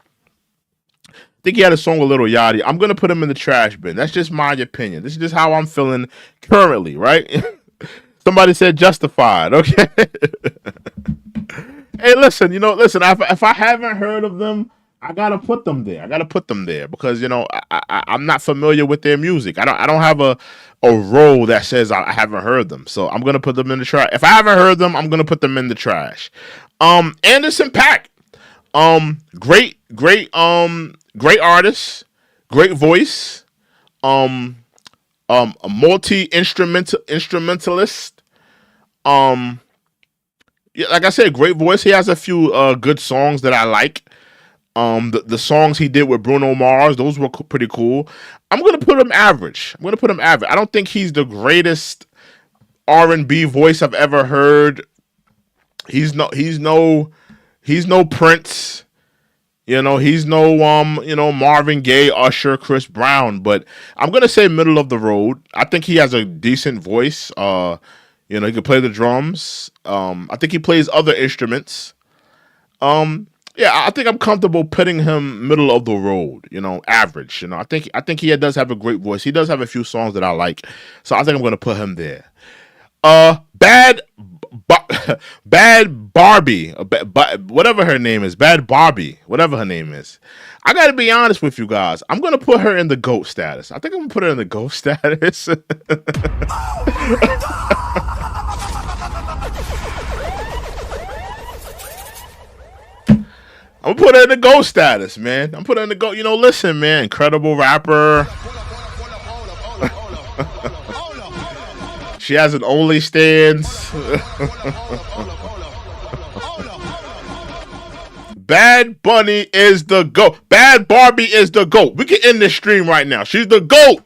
I think he had a song with Lil Yachty. I'm going to put him in the trash bin. That's just my opinion. This is just how I'm feeling currently, right? Somebody said justified, okay? Hey, listen, if I haven't heard of them, I got to put them there. Because, I'm not familiar with their music. I don't have a role that says I haven't heard them. So I'm going to put them in the trash. If I haven't heard them, I'm going to put them in the trash. Anderson .Paak. Great artist, great voice, a multi-instrumentalist. Like I said, great voice. He has a few good songs that I like. The songs he did with Bruno Mars, those were pretty cool. I'm gonna put him average. I don't think he's the greatest R&B voice I've ever heard. He's no Prince. He's no Marvin Gaye, Usher, Chris Brown, but I'm gonna say middle of the road. I think he has a decent voice. He can play the drums. I think he plays other instruments. I think I'm comfortable putting him middle of the road. Average. I think he does have a great voice. He does have a few songs that I like, so I think I'm gonna put him there. Bhad Bhabie, whatever her name is, Bhad Bhabie, whatever her name is. I gotta be honest with you guys. I'm gonna put her in the GOAT status. I think I'm gonna put her in the GOAT status. I'm gonna put her in the GOAT status, man. I'm putting her in the GOAT. Listen, man, incredible rapper. She has an OnlyFans. Bad Bunny is the GOAT. Bhad Bhabie is the GOAT. We can end this stream right now. She's the GOAT.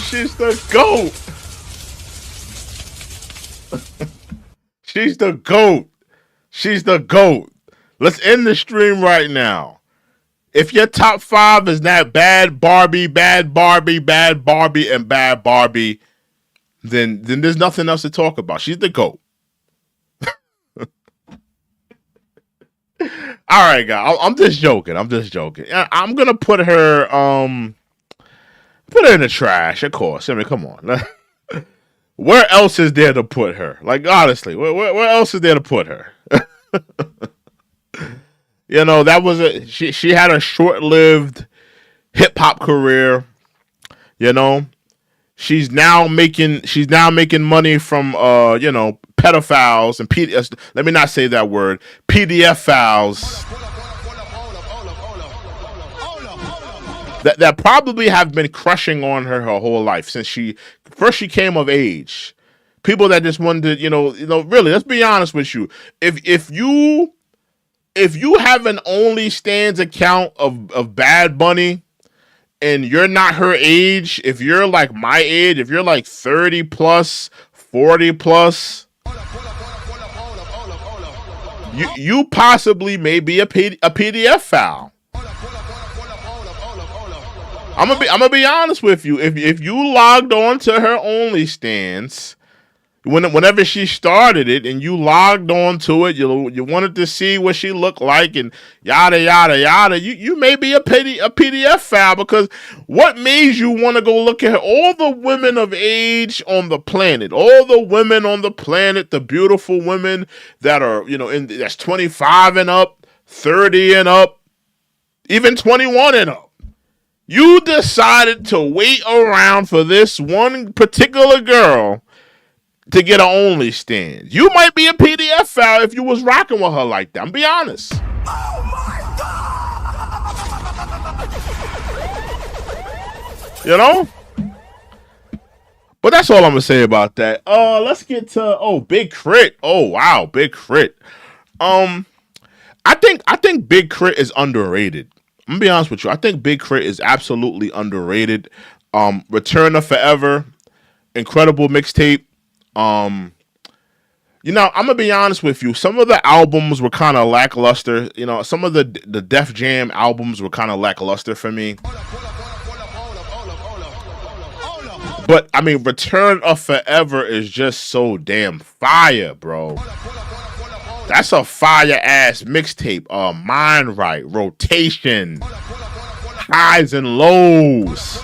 She's the GOAT. She's the GOAT. She's the GOAT. Let's end the stream right now. If your top 5 is not Bhad Bhabie, Bhad Bhabie, Bhad Bhabie, and Bhad Bhabie, then there's nothing else to talk about. She's the GOAT. All right, guys. I'm just joking. I'm gonna put her in the trash, of course. I mean, come on. where else is there to put her? Like, honestly, where else is there to put her? You know, that was she had a short-lived hip hop career. You know, she's now making money from you know, pedophiles and let me not say that word, PDF files that probably have been crushing on her whole life since she came of age. People that just wanted to, you know, really, let's be honest with you. If you have an OnlyFans account of Bad Bunny and you're not her age, if you're like my age, if you're like 30 plus, 40 plus, you possibly may be a PDF file. I'm gonna be honest with you. If you logged on to her OnlyFans, whenever she started it, and you logged on to it, you wanted to see what she looked like, and yada yada yada. You may be a PDF file, because what made you want to go look at her? All the women of age on the planet, all the women on the planet, the beautiful women that are, you know, that's 25 and up, 30 and up, even 21 and up. You decided to wait around for this one particular girl to get an OnlyFans. You might be a PDF file if you was rocking with her like that. I'm be honest. Oh my God! You know? But that's all I'm gonna say about that. Let's get to Big K.R.I.T. Oh wow, Big K.R.I.T. I think Big K.R.I.T. is underrated. I'm gonna be honest with you. I think Big K.R.I.T. is absolutely underrated. Return of Forever, incredible mixtape. You know, I'm gonna be honest with you. Some of the albums were kind of lackluster. You know, some of the Def Jam albums were kind of lackluster for me. But I mean, Return of Forever is just so damn fire, bro. That's a fire ass mixtape. Mind Right, Rotation, Highs and Lows.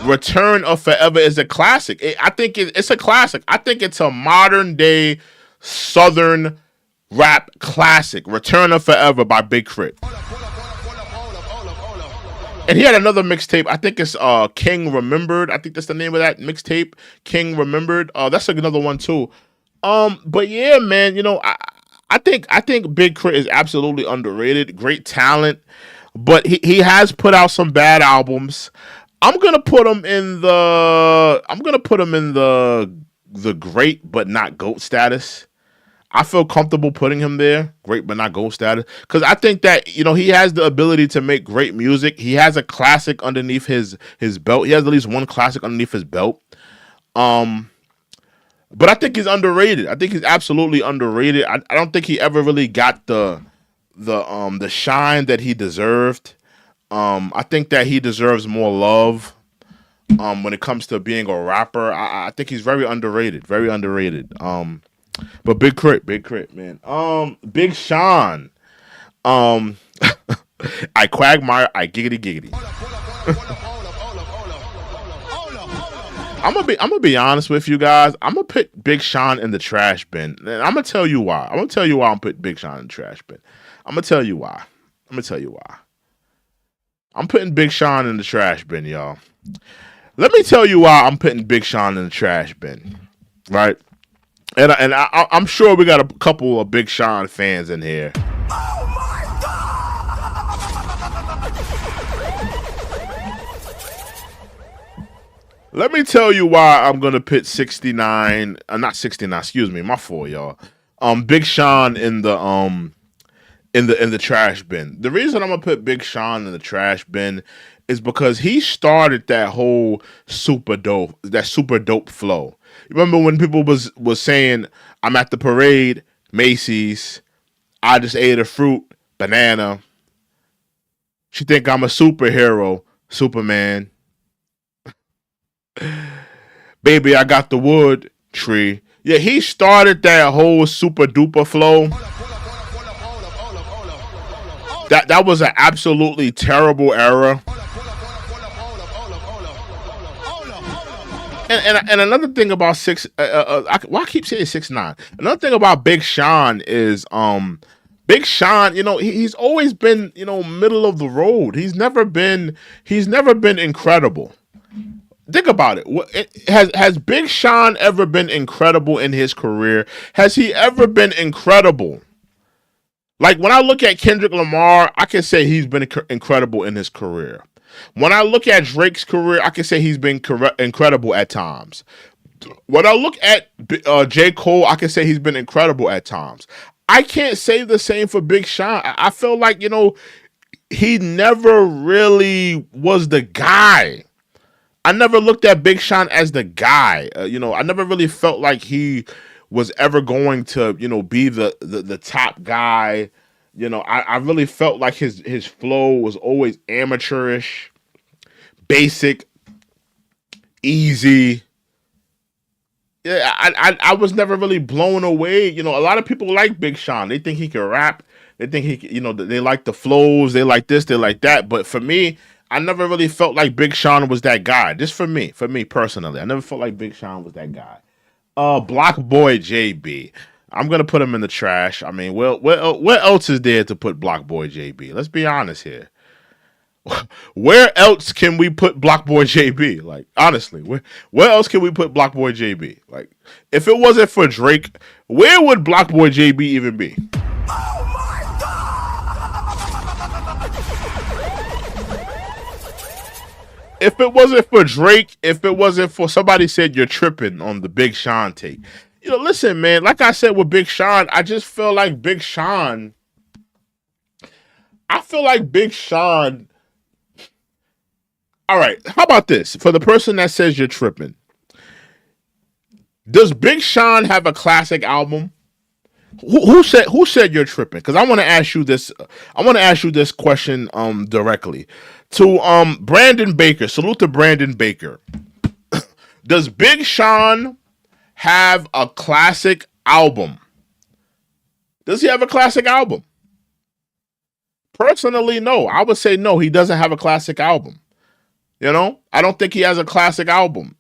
Return of Forever is a classic. I think it's a classic. I think it's a modern day Southern rap classic. Return of Forever by Big K.R.I.T. And he had another mixtape. I think it's King Remembered. I think that's the name of that mixtape. King Remembered. That's another one too. But yeah, man, you know, I think Big K.R.I.T. is absolutely underrated. Great talent, but he has put out some bad albums. I'm gonna put him in the great but not GOAT status. I feel comfortable putting him there, great but not GOAT status, because I think that, you know, he has the ability to make great music. He has a classic underneath his belt. He has at least one classic underneath his belt. But I think he's underrated. I think he's absolutely underrated. I don't think he ever really got the shine that he deserved. I think that he deserves more love. When it comes to being a rapper, I think he's very underrated. Very underrated. But Big K.R.I.T, man. Big Sean. I Quagmire, I giggity. I'm gonna be honest with you guys. I'm gonna put Big Sean in the trash bin, and I'm gonna tell you why. I'm putting Big Sean in the trash bin. I'm gonna tell you why. I'm putting Big Sean in the trash bin, y'all. Let me tell you why I'm putting Big Sean in the trash bin, right? And I'm sure we got a couple of Big Sean fans in here. Oh my God! Let me tell you why I'm gonna put not 69. Excuse me, my fault, y'all. Big Sean in the trash bin. The reason I'm gonna put Big Sean in the trash bin is because he started that whole super dope flow. Remember when people was saying, I'm at the parade, Macy's, I just ate a fruit, banana. She think I'm a superhero, Superman. Baby, I got the wood, tree. Yeah, he started that whole super duper flow. That was an absolutely terrible era. And another thing about why I keep saying 6ix9ine. Another thing about Big Sean is Big Sean, he's always been, middle of the road. He's never been incredible. Think about it. Has Big Sean ever been incredible in his career? Has he ever been incredible? Like when I look at Kendrick Lamar, I can say he's been incredible in his career. When I look at Drake's career, I can say he's been incredible at times. When I look at J. Cole, I can say he's been incredible at times. I can't say the same for Big Sean. I feel like, he never really was the guy. I never looked at Big Sean as the guy. I never really felt like he was ever going to, be the top guy. I really felt like his flow was always amateurish, basic, easy. Yeah, I was never really blown away. A lot of people like Big Sean. They think he can rap. They think they like the flows. They like this, they like that. But for me, I never really felt like Big Sean was that guy. Just for me personally, I never felt like Big Sean was that guy. Blackboy JB. I'm gonna put him in the trash. I mean, what else is there to put Blackboy JB? Let's be honest here. Where else can we put Blackboy JB? Like, honestly, where else can we put Blackboy JB? Like, if it wasn't for Drake, where would Blackboy JB even be? Oh my God! If it wasn't for Drake, if it wasn't for somebody said you're tripping on the Big Sean take. Listen, man, like I said with Big Sean, I just feel like Big Sean. All right, how about this? For the person that says you're tripping, does Big Sean have a classic album? Who said you're tripping? Because I want to ask you this. I want to ask you this question directly to Brandon Baker. Salute to Brandon Baker. Does Big Sean have a classic album? Does he have a classic album? Personally, no. I would say no. He doesn't have a classic album. I don't think he has a classic album.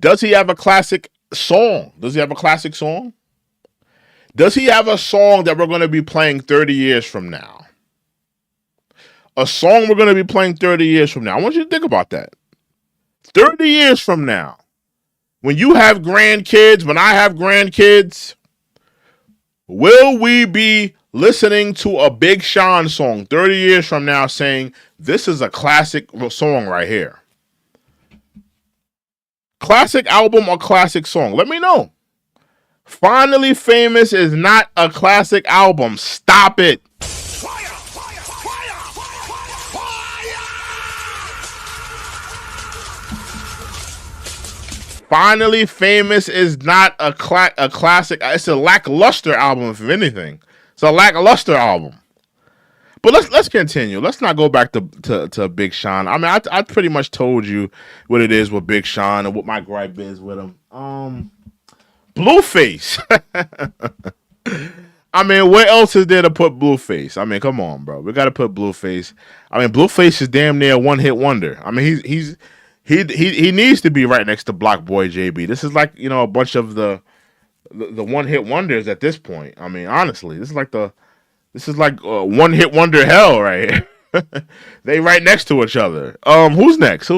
Does he have a classic song? Does he have a classic song? Does he have a song that we're going to be playing 30 years from now? A song we're going to be playing 30 years from now. I want you to think about that. 30 years from now, when you have grandkids, when I have grandkids, will we be listening to a Big Sean song 30 years from now saying, this is a classic song right here? Classic album or classic song? Let me know. Finally Famous is not a classic album. Stop it. Fire, fire, fire, fire. Finally Famous is not a classic. It's a lackluster album, if anything. It's a lackluster album. But let's continue. Let's not go back to Big Sean. I mean, I pretty much told you what it is with Big Sean and what my gripe is with him. Blueface. I mean, where else is there to put Blueface? I mean, come on, bro. We got to put Blueface. I mean, Blueface is damn near a one-hit wonder. I mean, he needs to be right next to Blackboy JB. This is like, a bunch of the one-hit wonders at this point. I mean, honestly, this is like one-hit wonder hell right here. They right next to each other. Who's next?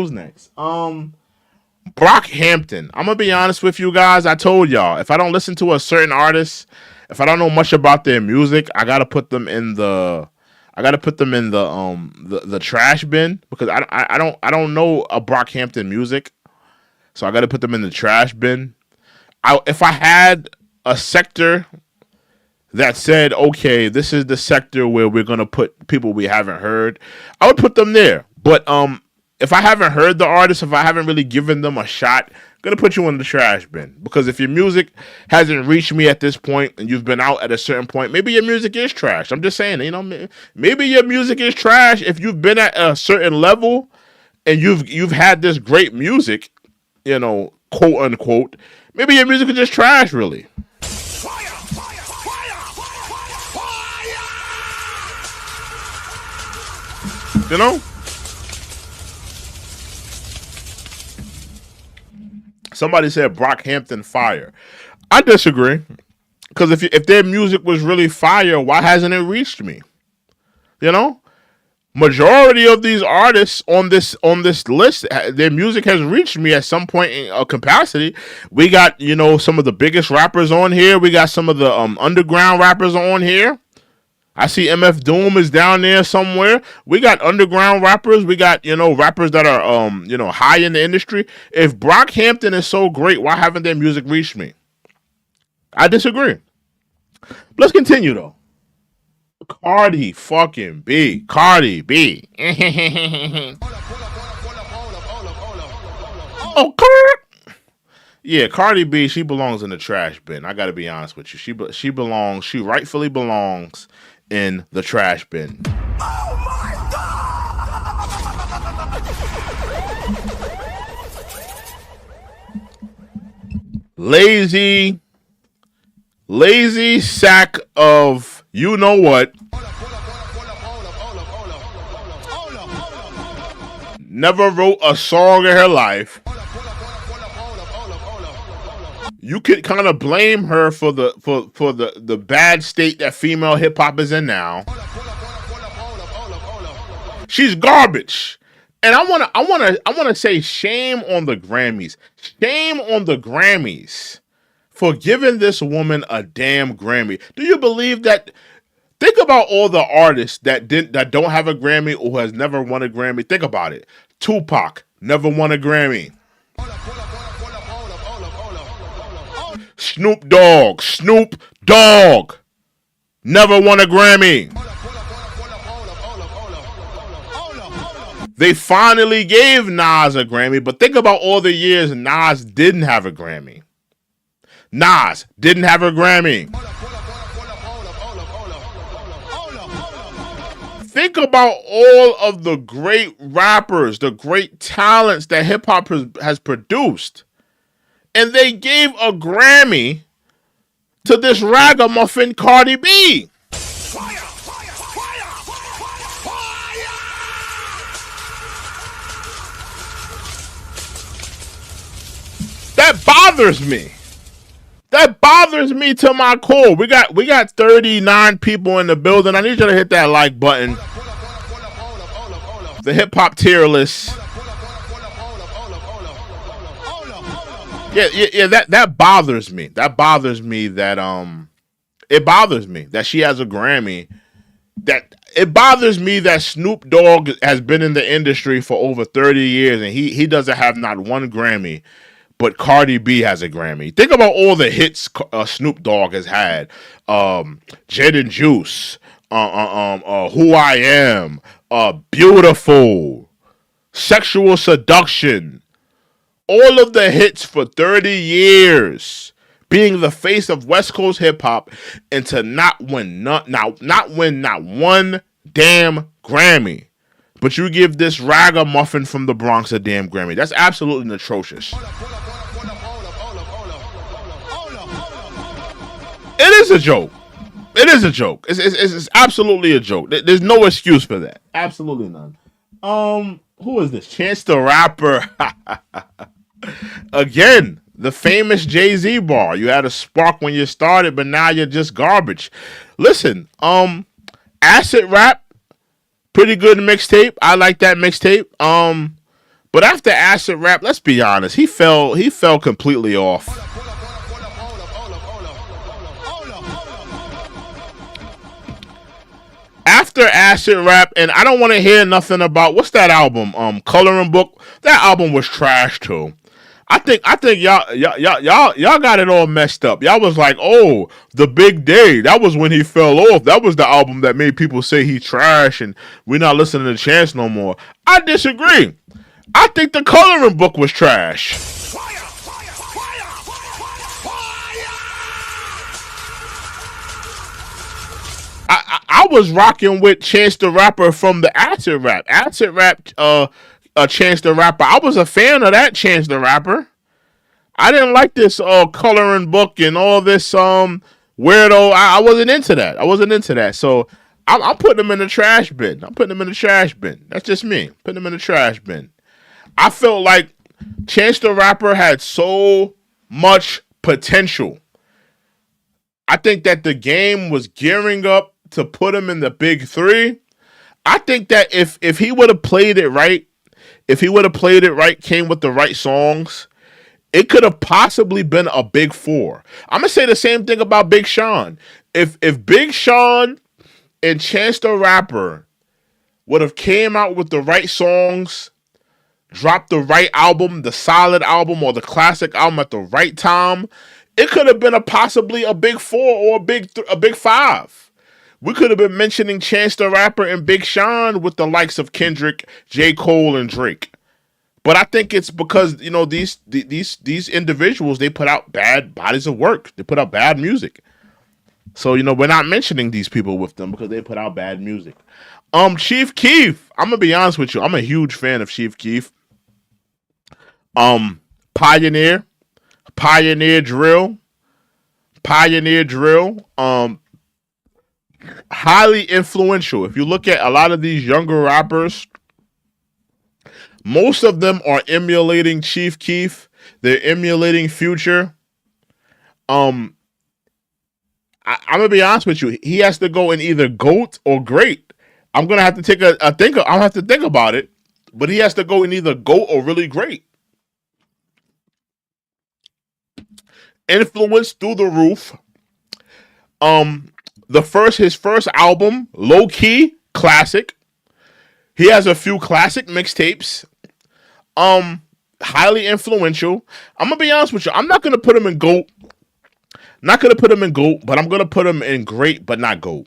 Brockhampton. I'm gonna be honest with you guys. I told y'all, if I don't listen to a certain artist, if I don't know much about their music, I gotta put them in the trash bin, because I don't know a Brockhampton music, so I gotta put them in the trash bin. If I had a sector that said, okay, this is the sector where we're going to put people we haven't heard, I would put them there. But if I haven't heard the artist, if I haven't really given them a shot, I'm going to put you in the trash bin. Because if your music hasn't reached me at this point and you've been out at a certain point, maybe your music is trash. I'm just saying, maybe your music is trash if you've been at a certain level and you've had this great music, quote unquote. Maybe your music is just trash, really. Somebody said Brockhampton fire. I disagree. Because if their music was really fire, why hasn't it reached me? You know? Majority of these artists on this list, their music has reached me at some point in a capacity. We got, some of the biggest rappers on here. We got some of the underground rappers on here. I see MF Doom is down there somewhere. We got underground rappers. We got, rappers that are, high in the industry. If Brockhampton is so great, why haven't their music reached me? I disagree. Let's continue, though. Cardi fucking B. Cardi B. Oh, Cardi. Yeah, Cardi B, she belongs in the trash bin. I gotta be honest with you. She rightfully belongs in the trash bin. Oh my God! Lazy sack of you know what. Never wrote a song in her life. You could kind of blame her for the bad state that female hip hop is in now. She's garbage. And I wanna say shame on the Grammys. Shame on the Grammys for giving this woman a damn Grammy. Do you believe that? Think about all the artists that don't have a Grammy or has never won a Grammy. Think about it. Tupac never won a Grammy. Snoop Dogg never won a Grammy. They finally gave Nas a Grammy, but think about all the years Nas didn't have a Grammy. Nas didn't have a Grammy. Think about all of the great rappers, the great talents that hip hop has produced. And they gave a Grammy to this ragamuffin Cardi B. That bothers me. That bothers me to my core. We got 39 people in the building. I need you to hit that like button. The hip hop tier list. Yeah. That bothers me. That bothers me that it bothers me that she has a Grammy. It bothers me that Snoop Dogg has been in the industry for over 30 years and he doesn't have not one Grammy. But Cardi B has a Grammy. Think about all the hits Snoop Dogg has had. Gin and Juice. Who I Am. Beautiful. Sexual Seduction. All of the hits for 30 years. Being the face of West Coast hip hop. And to not win not one damn Grammy. But you give this ragamuffin from the Bronx a damn Grammy. That's absolutely atrocious. It is a joke. It is a joke. It's absolutely a joke. There's no excuse for that. Absolutely none. Who is this? Chance the Rapper. Again, the famous Jay-Z bar. You had a spark when you started, but now you're just garbage. Listen, Acid Rap, pretty good mixtape. I like that mixtape. But after Acid Rap, let's be honest, he fell completely off. After Acid Rap, and I don't want to hear nothing about what's that album? Coloring Book. That album was trash too. I think y'all got it all messed up. Y'all was like, oh, The Big Day. That was when he fell off. That was the album that made people say he trash and we're not listening to Chance no more. I disagree. I think the Coloring Book was trash. I was rocking with Chance the Rapper from the Acid Rap. Acid Rap, Chance the Rapper. I was a fan of that Chance the Rapper. I didn't like this Coloring Book and all this weirdo. I wasn't into that. So I'm putting them in the trash bin. That's just me. Putting them in the trash bin. I felt like Chance the Rapper had so much potential. I think that the game was gearing up to put him in the big three. I think that if he would have played it right, came with the right songs, it could have possibly been a big four. I'm gonna say the same thing about Big Sean. If Big Sean and Chance the Rapper would have came out with the right songs, dropped the right album, the solid album or the classic album at the right time, it could have been possibly a big four or a big five. We could have been mentioning Chance the Rapper and Big Sean with the likes of Kendrick, J. Cole, and Drake. But I think it's because, you know, these individuals, they put out bad bodies of work. They put out bad music. So, you know, we're not mentioning these people with them because they put out bad music. Chief Keef, I'm gonna be honest with you. I'm a huge fan of Chief Keef. Pioneer Drill. Highly influential. If you look at a lot of these younger rappers, most of them are emulating Chief Keef. They're emulating Future. I'm gonna be honest with you. He has to go in either GOAT or great. I'm gonna have to take I'll have to think about it. But he has to go in either GOAT or really great. Influence through the roof. His first album, Low Key, classic. He has a few classic mixtapes. Highly influential. I'm gonna be honest with you. I'm not gonna put him in GOAT. Not gonna put him in GOAT, but I'm gonna put him in great, but not GOAT.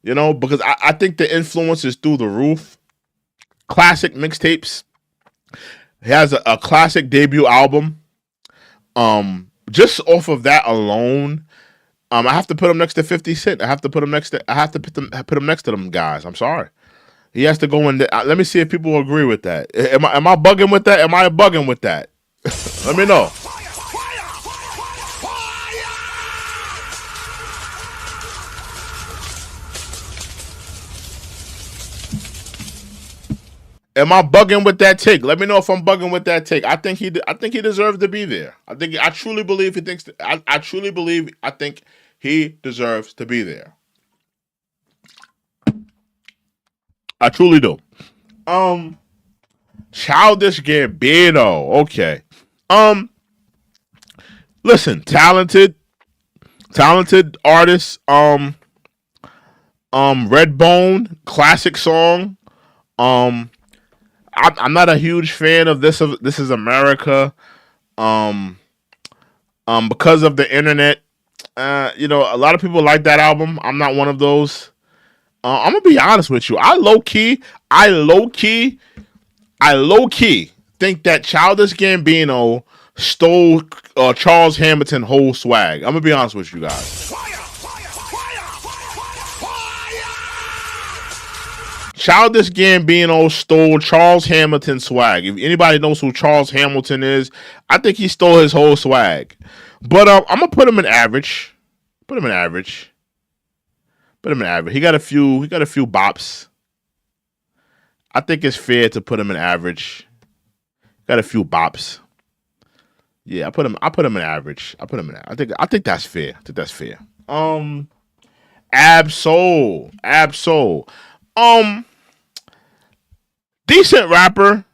You know, because I think the influence is through the roof. Classic mixtapes. He has a classic debut album. Just off of that alone, I have to put him next to 50 Cent. I have to put him next to them guys. I'm sorry. He has to go in there. Let me see if people agree with that. Am I bugging with that? Am I bugging with that? Let me know. Am I bugging with that take? Let me know if I'm bugging with that take. I think he deserves to be there. I truly believe he thinks. I truly believe. I think he deserves to be there. I truly do. Childish Gambino. Okay. Listen, talented artist. Redbone, classic song. I'm not a huge fan of This Is America. Because of the internet. You know, a lot of people like that album. I'm not one of those. I'm gonna be honest with you. I low key think that Childish Gambino stole Charles Hamilton's whole swag. I'm gonna be honest with you guys. Childish Gambino stole Charles Hamilton's swag. If anybody knows who Charles Hamilton is, I think he stole his whole swag. But I'm gonna put him in average. Put him in average. He got a few bops. I think it's fair to put him in average. Got a few bops. Yeah, I put him in average. I think that's fair. Ab-Soul. Decent rapper.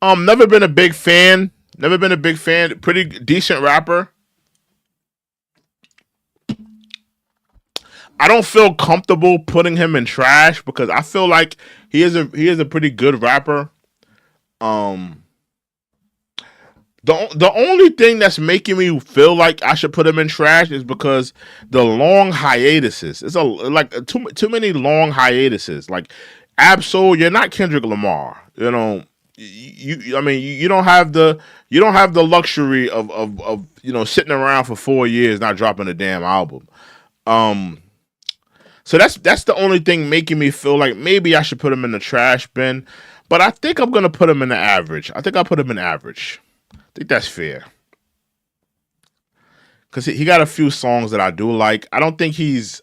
Never been a big fan. Pretty decent rapper. I don't feel comfortable putting him in trash because I feel like he is a pretty good rapper. The only thing that's making me feel like I should put him in trash is because the long hiatuses. It's too many long hiatuses. Like Ab-Soul, you're not Kendrick Lamar. You know, you don't have the luxury of you know sitting around for 4 years not dropping a damn album. So that's the only thing making me feel like maybe I should put him in the trash bin. But I think I'm gonna put him in the average. I think I'll put him in average. I think that's fair. Cause he got a few songs that I do like. I don't think he's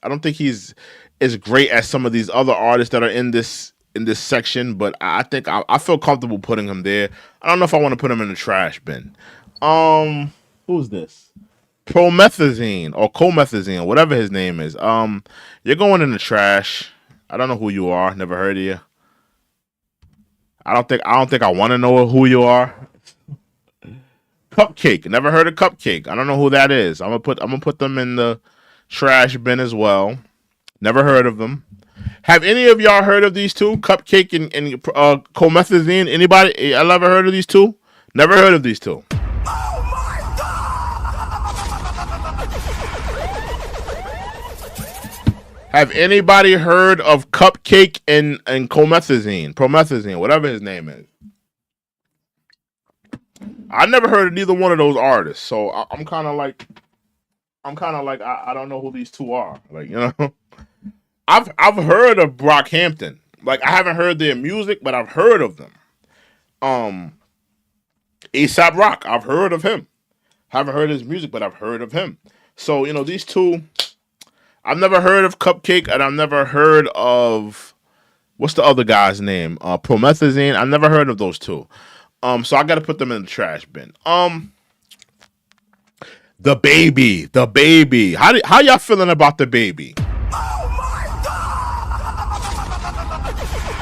as great as some of these other artists that are in this in this section, but I think I feel comfortable putting him there. I don't know if I want to put him in the trash bin. Who's this? Promethazine or Comethazine, whatever his name is. You're going in the trash. I don't know who you are. Never heard of you. I don't think I want to know who you are. Cupcake. Never heard of Cupcake. I don't know who that is. I'm gonna put them in the trash bin as well. Never heard of them. Have any of y'all heard of these two? Cupcake and Comethazine? Anybody? I ever heard of these two? Never heard of these two. Have anybody heard of Cupcake and Promethazine, whatever his name is? I never heard of neither one of those artists, so I'm kind of like, I don't know who these two are. Like, you know, I've heard of Brockhampton. Like, I haven't heard their music, but I've heard of them. A$AP Rock, I've heard of him. Haven't heard his music, but I've heard of him. So, you know, these two, I've never heard of Cupcake, and I've never heard of, what's the other guy's name? Promethazine. I've never heard of those two. So I got to put them in the trash bin. DaBaby. How y'all feeling about DaBaby?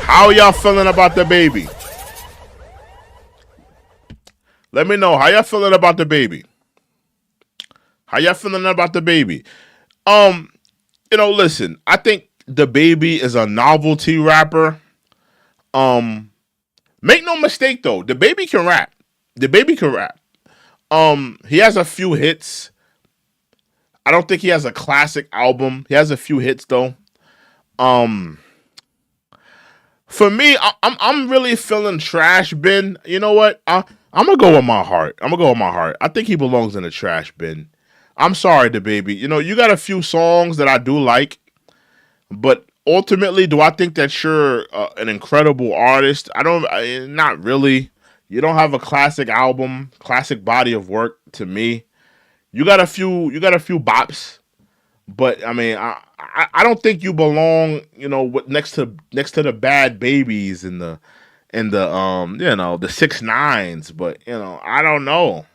How y'all feeling about DaBaby? Let me know how y'all feeling about DaBaby. How y'all feeling about DaBaby? You know, listen, I think DaBaby is a novelty rapper. Make no mistake though, DaBaby can rap. DaBaby can rap. He has a few hits. I don't think he has a classic album. He has a few hits though. For me, I'm really feeling trash bin. You know what? I'm gonna go with my heart. I think he belongs in the trash bin. I'm sorry, DaBaby. You know, you got a few songs that I do like, but ultimately, do I think that you're an incredible artist? Not really. You don't have a classic album, classic body of work to me. You got a few bops, but I mean, I don't think you belong, you know, next to the Bhad Babies and the you know, the 6ix9ines. But you know, I don't know,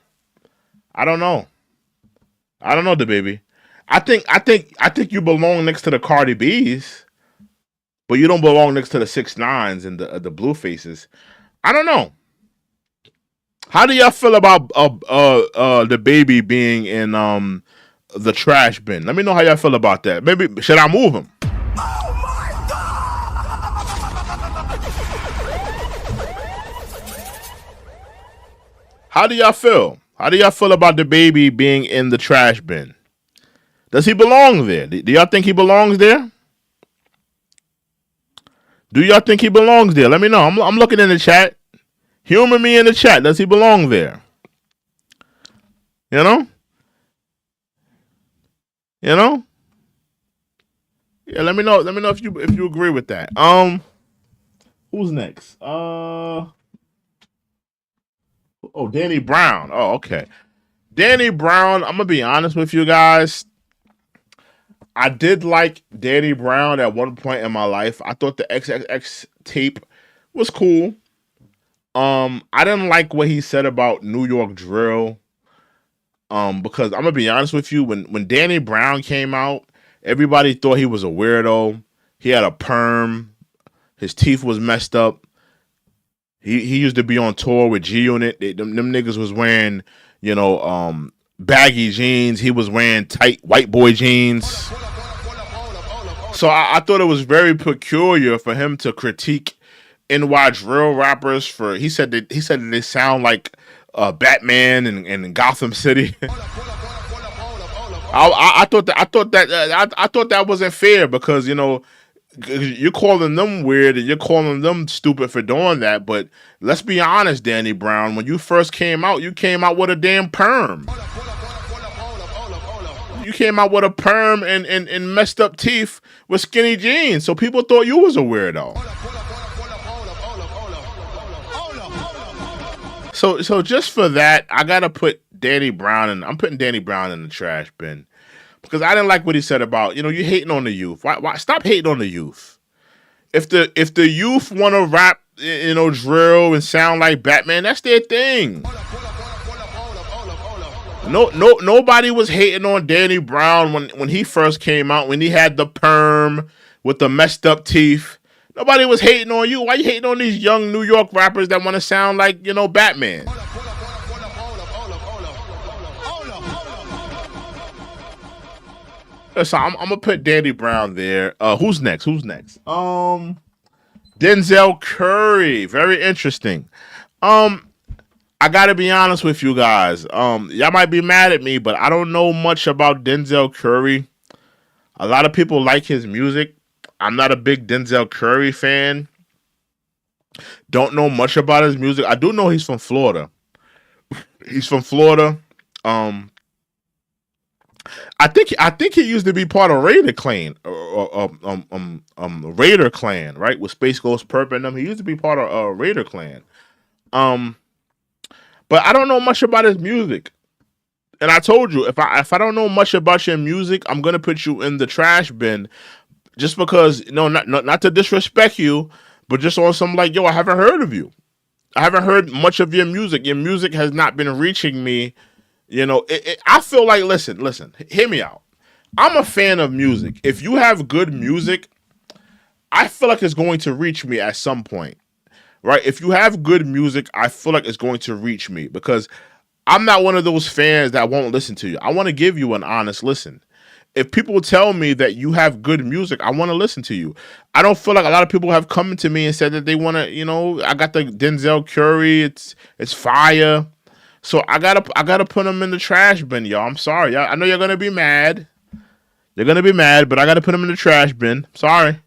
DaBaby. I think you belong next to the Cardi B's. But you don't belong next to the 6ix9ines and the Bluefaces. I don't know. How do y'all feel about DaBaby being in the trash bin? Let me know how y'all feel about that. Maybe should I move him? How do y'all feel? How do y'all feel about DaBaby being in the trash bin? Does he belong there? Do y'all think he belongs there? Do y'all think he belongs there? Let me know. I'm looking in the chat. Humor me in the chat. Does he belong there? You know? Yeah, let me know. Let me know if you agree with that. Who's next? Danny Brown. Oh, okay. Danny Brown, I'm gonna be honest with you guys. I did like Danny Brown at one point in my life. I thought the XXX tape was cool. I didn't like what he said about New York drill. Because I'm gonna be honest with you, when Danny Brown came out, everybody thought he was a weirdo. He had a perm. His teeth was messed up. He used to be on tour with G Unit. Them niggas was wearing, baggy jeans. He was wearing tight white boy jeans. So I thought it was very peculiar for him to critique NY drill rappers he said that they sound like Batman and Gotham City. I thought that wasn't fair because you're calling them weird and you're calling them stupid for doing that. But let's be honest, Danny Brown, when you first came out, you came out with a damn perm. You came out with a perm and messed up teeth with skinny jeans. So people thought you was a weirdo. So just for that, I gotta put Danny Brown in. I'm putting Danny Brown in the trash bin because I didn't like what he said about you hating on the youth. Why stop hating on the youth? if the youth want to rap, drill and sound like Batman, that's their thing. Nobody was hating on Danny Brown when he first came out, when he had the perm with the messed up teeth. Nobody was hating on you. Why you hating on these young New York rappers that want to sound like, Batman? So I'm gonna put Danny Brown there. Who's next? Denzel Curry. Very interesting. I gotta be honest with you guys. Y'all might be mad at me, but I don't know much about Denzel Curry. A lot of people like his music. I'm not a big Denzel Curry fan. Don't know much about his music. I do know he's from Florida. I think he used to be part of Raider Clan, Raider Clan, right? With Space Ghost Perp and them. He used to be part of Raider Clan. But I don't know much about his music. And I told you, if I don't know much about your music, I'm gonna put you in the trash bin, just because, not to disrespect you, but just on some like, I haven't heard of you. I haven't heard much of your music. Your music has not been reaching me. I feel like, listen, hear me out. I'm a fan of music. If you have good music, I feel like it's going to reach me at some point, right? If you have good music, I feel like it's going to reach me, because I'm not one of those fans that won't listen to you. I want to give you an honest listen. If people tell me that you have good music, I want to listen to you. I don't feel like a lot of people have come to me and said that they want to, I got the Denzel Curry, it's fire. So I gotta put them in the trash bin, y'all. I'm sorry. I know you're gonna be mad. You're gonna be mad, but I gotta put them in the trash bin. Sorry.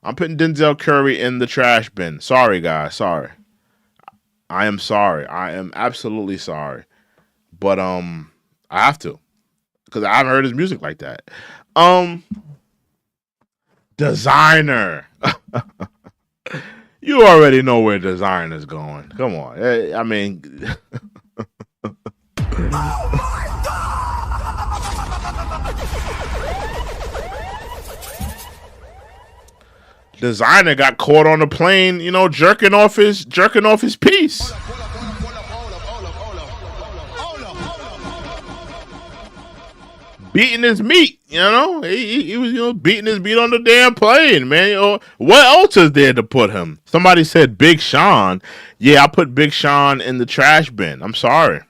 I'm putting Denzel Curry in the trash bin. Sorry, guys. Sorry. I am sorry. I am absolutely sorry. But I have to, because I haven't heard his music like that. Desiigner. You already know where Desiigner's going. Come on. I mean, Desiigner got caught on the plane, jerking off his piece. Beating his meat, he was, beating his meat on the damn plane, man. What else is there to put him? Somebody said Big Sean. Yeah, I put Big Sean in the trash bin. I'm sorry.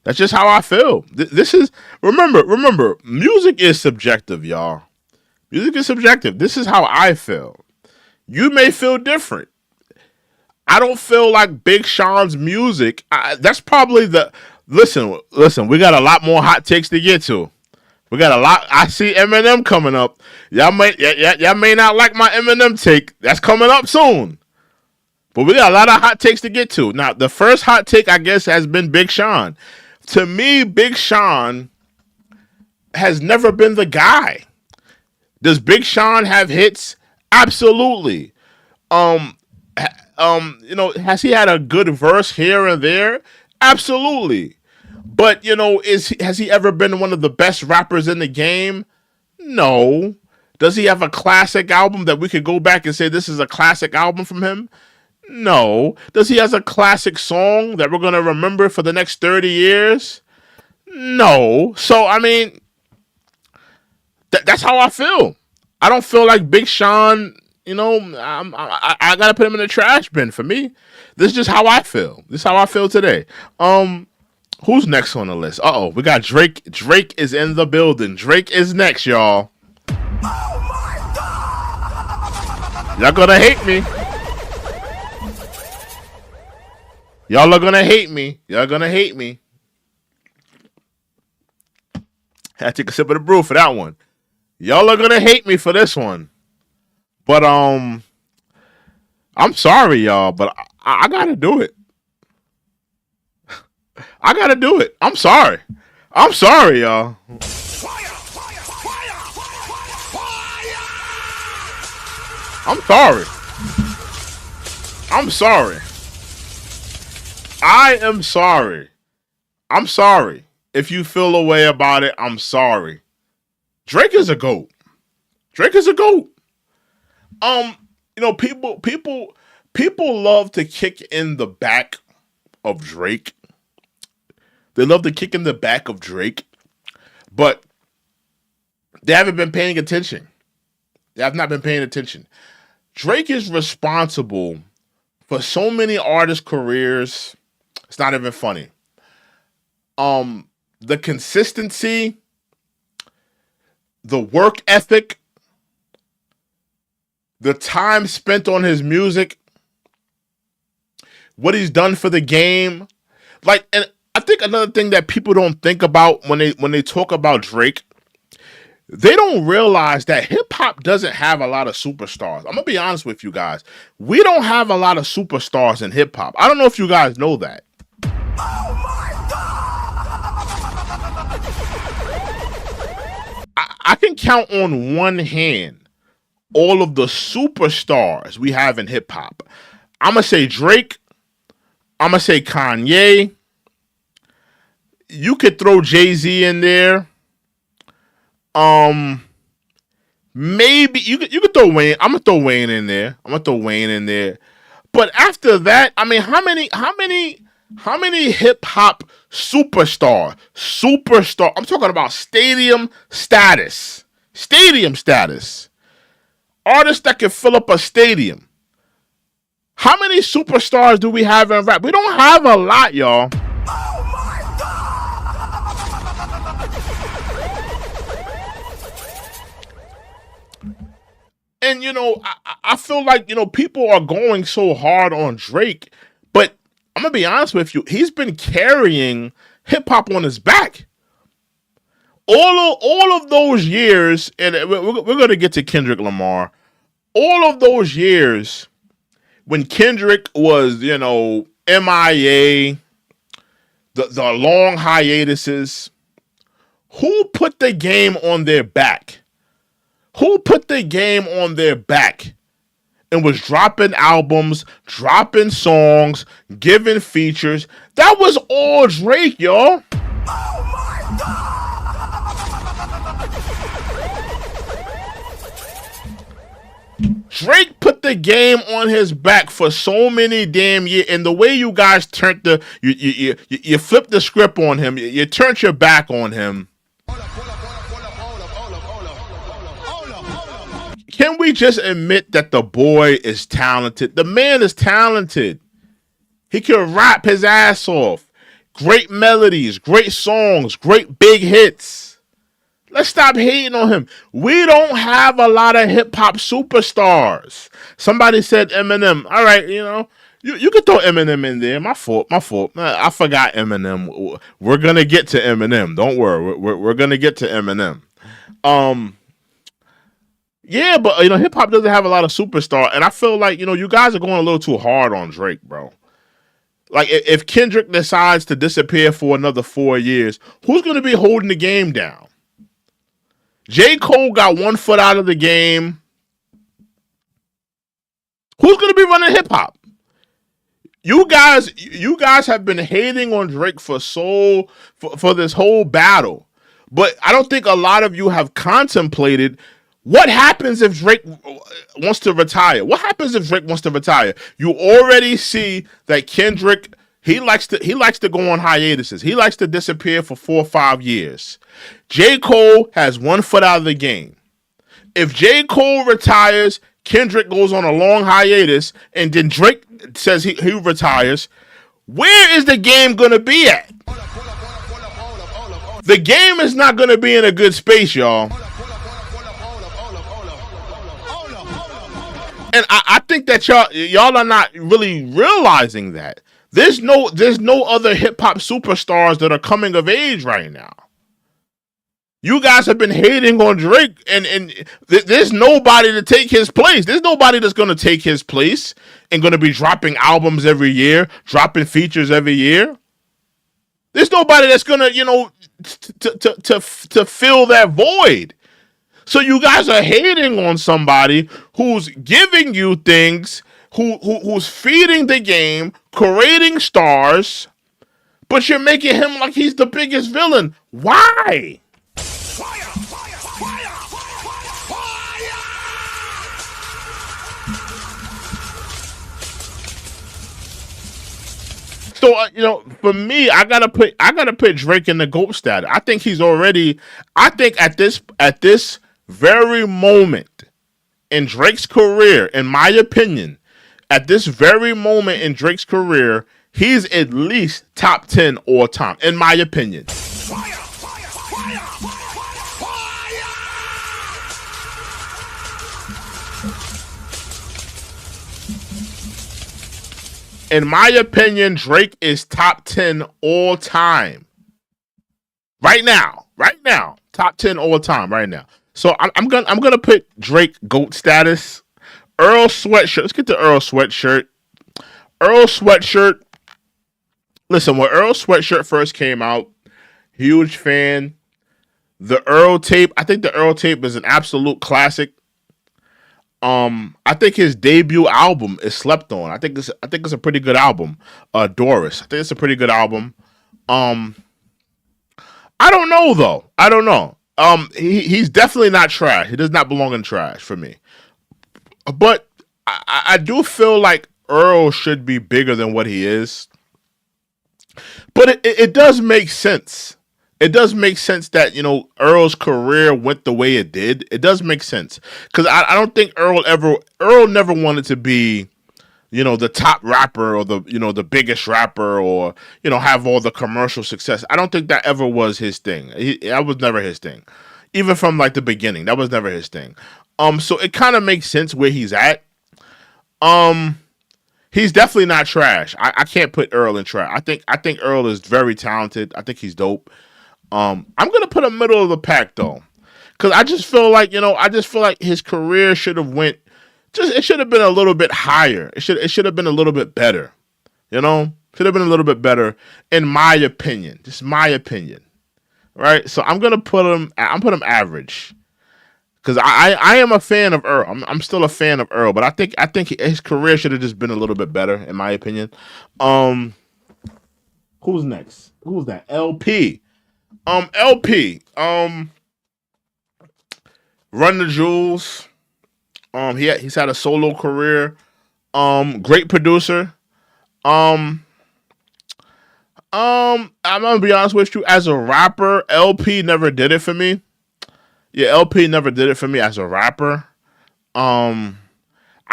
That's just how I feel. This is, remember, music is subjective, y'all. Music is subjective. This is how I feel. You may feel different. I don't feel like Big Sean's music. That's probably listen, we got a lot more hot takes to get to. We got a lot. I see Eminem coming up. Y'all may not like my Eminem take. That's coming up soon. But we got a lot of hot takes to get to. Now, the first hot take, I guess, has been Big Sean. To me, Big Sean has never been the guy. Does Big Sean have hits? Absolutely. Has he had a good verse here and there? Absolutely. But, has he ever been one of the best rappers in the game? No. Does he have a classic album that we could go back and say this is a classic album from him? No. Does he have a classic song that we're going to remember for the next 30 years? No. So, I mean, that's how I feel. I don't feel like Big Sean, I got to put him in the trash bin for me. This is just how I feel. This is how I feel today. Who's next on the list? We got Drake. Drake is in the building. Drake is next, y'all. Oh my God! Y'all gonna hate me. Y'all are gonna hate me. Y'all gonna hate me. Had to take a sip of the brew for that one. Y'all are gonna hate me for this one. But I'm sorry, y'all, but I gotta do it. I gotta do it. I'm sorry. I'm sorry, y'all. I'm sorry. I'm sorry. I am sorry. I'm sorry. If you feel a way about it, I'm sorry. Drake is a GOAT. Drake is a GOAT. People love to kick in the back of Drake. They love to kick in the back of Drake, but they haven't been paying attention. They have not been paying attention. Drake is responsible for so many artists' careers. It's not even funny. The consistency, the work ethic, the time spent on his music, what he's done for the game. And I think another thing that people don't think about when they talk about Drake, they don't realize that hip-hop doesn't have a lot of superstars. I'm going to be honest with you guys. We don't have a lot of superstars in hip-hop. I don't know if you guys know that. Oh my God! I can count on one hand all of the superstars we have in hip-hop. I'm going to say Drake. I'm going to say Kanye. You could throw Jay-Z in there. Maybe you could throw Wayne. I'm gonna throw Wayne in there. But after that, I mean, how many hip hop superstar? I'm talking about stadium status. Artists that can fill up a stadium. How many superstars do we have in rap? We don't have a lot, y'all. And, I feel like, people are going so hard on Drake, but I'm going to be honest with you. He's been carrying hip hop on his back. All of those years, and we're going to get to Kendrick Lamar. All of those years when Kendrick was, MIA, the long hiatuses, who put the game on their back? Who put the game on their back and was dropping albums, dropping songs, giving features? That was all Drake, y'all. Oh my God! Drake put the game on his back for so many damn years, and the way you guys turned you flipped the script on him, you turned your back on him. Can we just admit that the boy is talented? The man is talented. He can rap his ass off. Great melodies, great songs, great big hits. Let's stop hating on him. We don't have a lot of hip-hop superstars. Somebody said Eminem. All right, you could throw Eminem in there. My fault. I forgot Eminem. We're going to get to Eminem. Don't worry. We're going to get to Eminem. Yeah, but hip hop doesn't have a lot of superstars, and I feel like you guys are going a little too hard on Drake, bro. Like if Kendrick decides to disappear for another 4 years, who's going to be holding the game down? J. Cole got 1 foot out of the game. Who's going to be running hip hop? You guys have been hating on Drake for this whole battle, but I don't think a lot of you have contemplated. What happens if Drake wants to retire? You already see that Kendrick, he likes to go on hiatuses. He likes to disappear for 4 or 5 years. J. Cole has 1 foot out of the game. If J. Cole retires, Kendrick goes on a long hiatus, and then Drake says he retires. Where is the game going to be at? The game is not going to be in a good space, y'all. And I think that y'all are not really realizing that. There's no other hip hop superstars that are coming of age right now. You guys have been hating on Drake, and there's nobody to take his place. There's nobody that's going to take his place and going to be dropping albums every year, dropping features every year. There's nobody that's going to fill that void. So you guys are hating on somebody who's giving you things, who's feeding the game, creating stars, but you're making him like he's the biggest villain. Why? For me, I gotta put Drake in the GOAT status. I think he's already. I think at this very moment in Drake's career, in my opinion, at this very moment in Drake's career, he's at least top 10 all time, in my opinion. In my opinion, Drake is top 10 all time. Right now. Top 10 all time right now. So I'm gonna put Drake GOAT status. Earl Sweatshirt. Let's get to Earl Sweatshirt. Earl Sweatshirt. Listen, when Earl Sweatshirt first came out, huge fan. The Earl tape. I think the Earl tape is an absolute classic. I think his debut album is slept on. I think it's a pretty good album. Doris. I think it's a pretty good album. I don't know though. I don't know. He's definitely not trash. He does not belong in trash for me. But I do feel like Earl should be bigger than what he is. But it does make sense. It does make sense that, Earl's career went the way it did. It does make sense. Because I don't think Earl never wanted to be, the top rapper or the biggest rapper or, have all the commercial success. I don't think that ever was his thing. That was never his thing. Even from like the beginning, that was never his thing. So it kind of makes sense where he's at. He's definitely not trash. I can't put Earl in trash. I think Earl is very talented. I think he's dope. I'm gonna put him middle of the pack though, because I just feel like his career should have went. It should have been a little bit higher. It should have been a little bit better. Should have been a little bit better, in my opinion. Just my opinion, right? So I'm gonna put him. I'm put him average, because I am a fan of Earl. I'm still a fan of Earl, but I think his career should have just been a little bit better, in my opinion. Who's next? Who's that? LP. LP. Run the Jewels. He's had a solo career. Great producer. I'm gonna be honest with you. As a rapper, LP never did it for me. Yeah, LP never did it for me as a rapper. I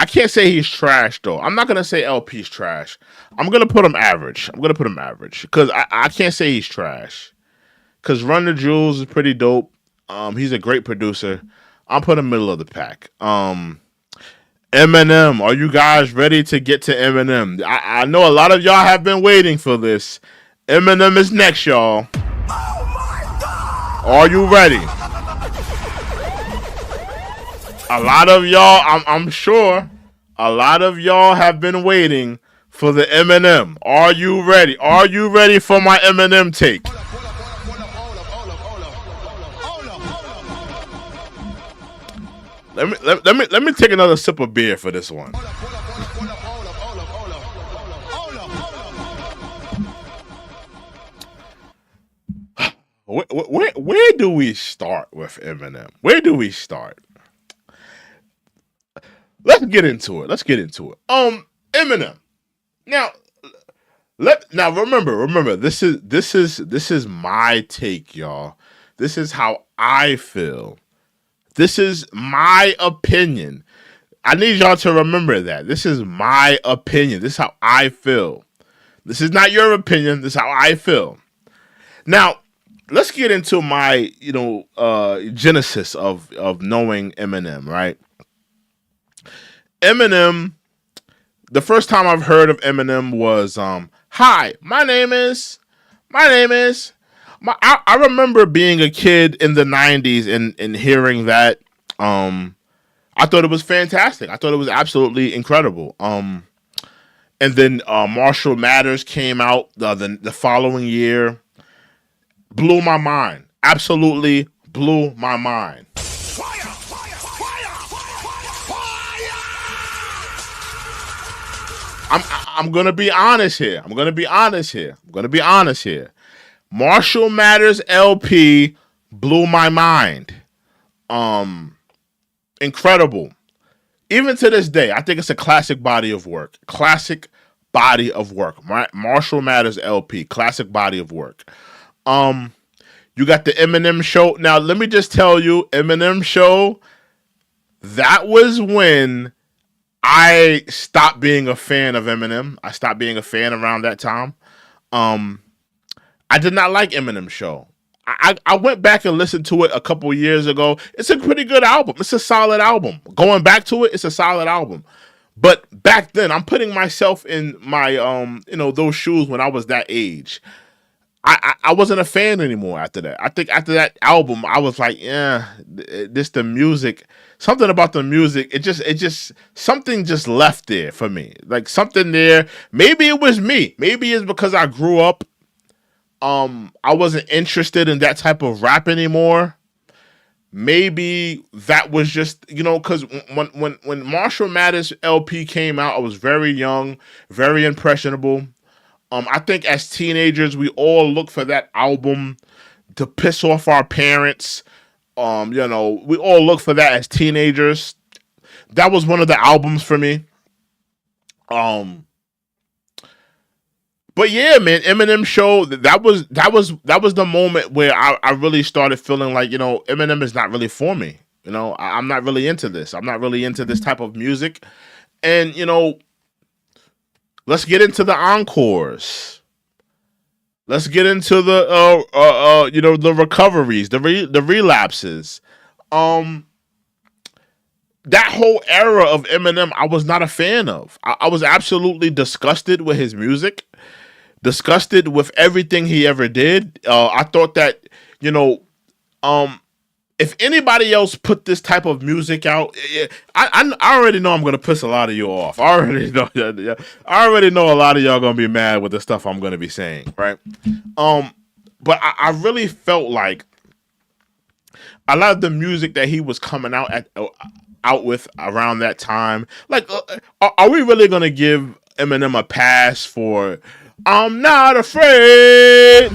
can't say he's trash though. I'm not gonna say LP's trash. I'm gonna put him average. Because I can't say he's trash. Because Run the Jewels is pretty dope. He's a great producer. I'll put him middle of the pack. Eminem. Are you guys ready to get to Eminem? I know a lot of y'all have been waiting for this. Eminem is next, y'all. Oh my God! Are you ready? A lot of y'all, I'm sure, a lot of y'all have been waiting for the Eminem. Are you ready? Are you ready for my Eminem take? Let me take another sip of beer for this one. Where do we start with Eminem? Where do we start? Let's get into it. Eminem. Now remember. This is my take, y'all. This is how I feel. This is my opinion. I need y'all to remember that. This is my opinion. This is how I feel. This is not your opinion. This is how I feel. Now, let's get into my, genesis of knowing Eminem, right? Eminem, the first time I've heard of Eminem was, hi, my name is. I remember being a kid in the 90s and hearing that. I thought it was fantastic. I thought it was absolutely incredible. And then Marshall Mathers came out the following year. Blew my mind. Absolutely blew my mind. I'm going to be honest here. Marshall Mathers LP blew my mind. Incredible. Even to this day, I think it's a classic body of work. Classic body of work. Marshall Mathers LP, classic body of work. You got the Eminem show. Now, let me just tell you, Eminem show, that was when I stopped being a fan of Eminem. I stopped being a fan around that time. I did not like Eminem show. I went back and listened to it a couple years ago. It's a pretty good album. It's a solid album. Going back to it, it's a solid album. But back then, I'm putting myself in my those shoes when I was that age. I wasn't a fan anymore after that. I think after that album, I was like, yeah, the music, something about the music, it just something just left there for me. Like something there. Maybe it was me. Maybe it's because I grew up. I wasn't interested in that type of rap anymore. Maybe that was just, because when Marshall Mathers LP came out, I was very young, very impressionable. I think as teenagers, we all look for that album to piss off our parents. We all look for that as teenagers. That was one of the albums for me. But yeah, man, Eminem show, that was the moment where I really started feeling like, Eminem is not really for me. I'm not really into this. I'm not really into this type of music. And, let's get into the encores. Let's get into the the recoveries, the relapses. That whole era of Eminem, I was not a fan of. I was absolutely disgusted with his music, disgusted with everything he ever did. I thought that, if anybody else put this type of music out, I already know I'm going to piss a lot of you off. I already know a lot of y'all going to be mad with the stuff I'm going to be saying, right? But I really felt like a lot of the music that he was coming out with around that time, like, are we really going to give Eminem a pass for I'm not afraid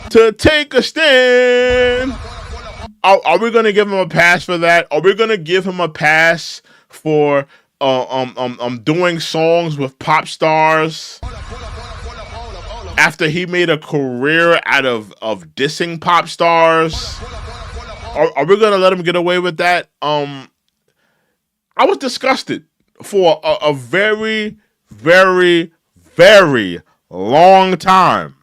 to take a stand? Are we going to give him a pass for that? Are we going to give him a pass for doing songs with pop stars after he made a career out of dissing pop stars? Are we going to let him get away with that? I was disgusted for a very, very, very long time.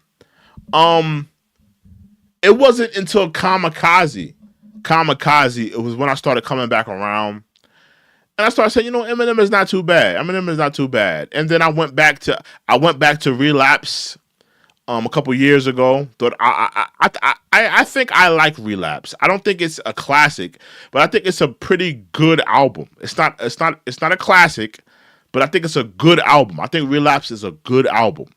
It wasn't until Kamikaze, it was when I started coming back around. And I started saying, Eminem is not too bad. Eminem is not too bad. And then I went back to Relapse a couple years ago. Thought I think I like Relapse. I don't think it's a classic, but I think it's a pretty good album. It's not a classic, but I think it's a good album. I think Relapse is a good album.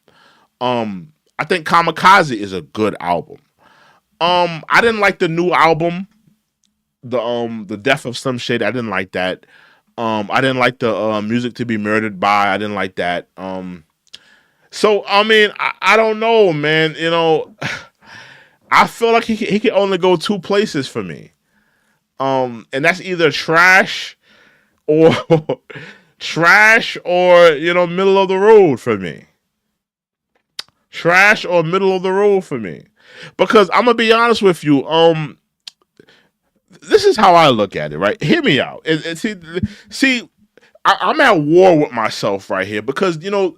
I think Kamikaze is a good album. I didn't like the new album, the Death of Some Shade. I didn't like that. I didn't like the Music to Be Murdered By. I didn't like that. So I mean, I don't know, man. I feel like he can only go two places for me. And that's either trash or middle of the road for me. Trash or middle of the road for me. Because I'm gonna be honest with you, this is how I look at it, right? Hear me out. And see, I'm at war with myself right here because the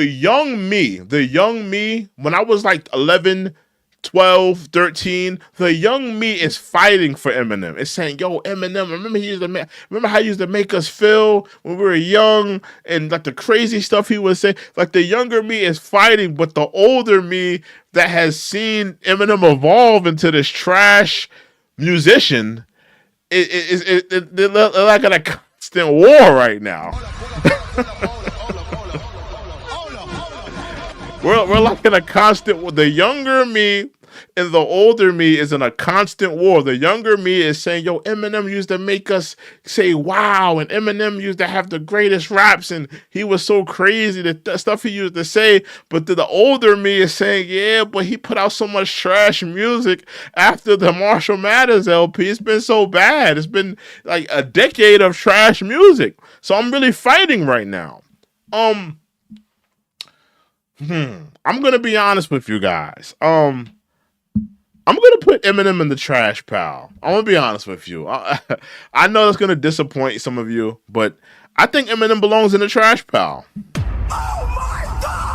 young me, when I was like 11, 12, 13, the young me is fighting for Eminem. It's saying, yo, Eminem, remember how he used to make us feel when we were young and like the crazy stuff he would say. Like the younger me is fighting, but the older me that has seen Eminem evolve into this trash musician they're like in a constant war right now. We're like in a constant. The younger me And the older me is in a constant war. The younger me is saying, yo, Eminem used to make us say wow, and Eminem used to have the greatest raps, and he was so crazy, the stuff he used to say. But the older me is saying, yeah, but he put out so much trash music after the Marshall Mathers LP. It's been so bad. It's been like a decade of trash music. So I'm really fighting right now. I'm gonna be honest with you guys. I'm gonna put Eminem in the trash pile. I'm gonna be honest with you. I know that's gonna disappoint some of you, but I think Eminem belongs in the trash pile. Oh my God!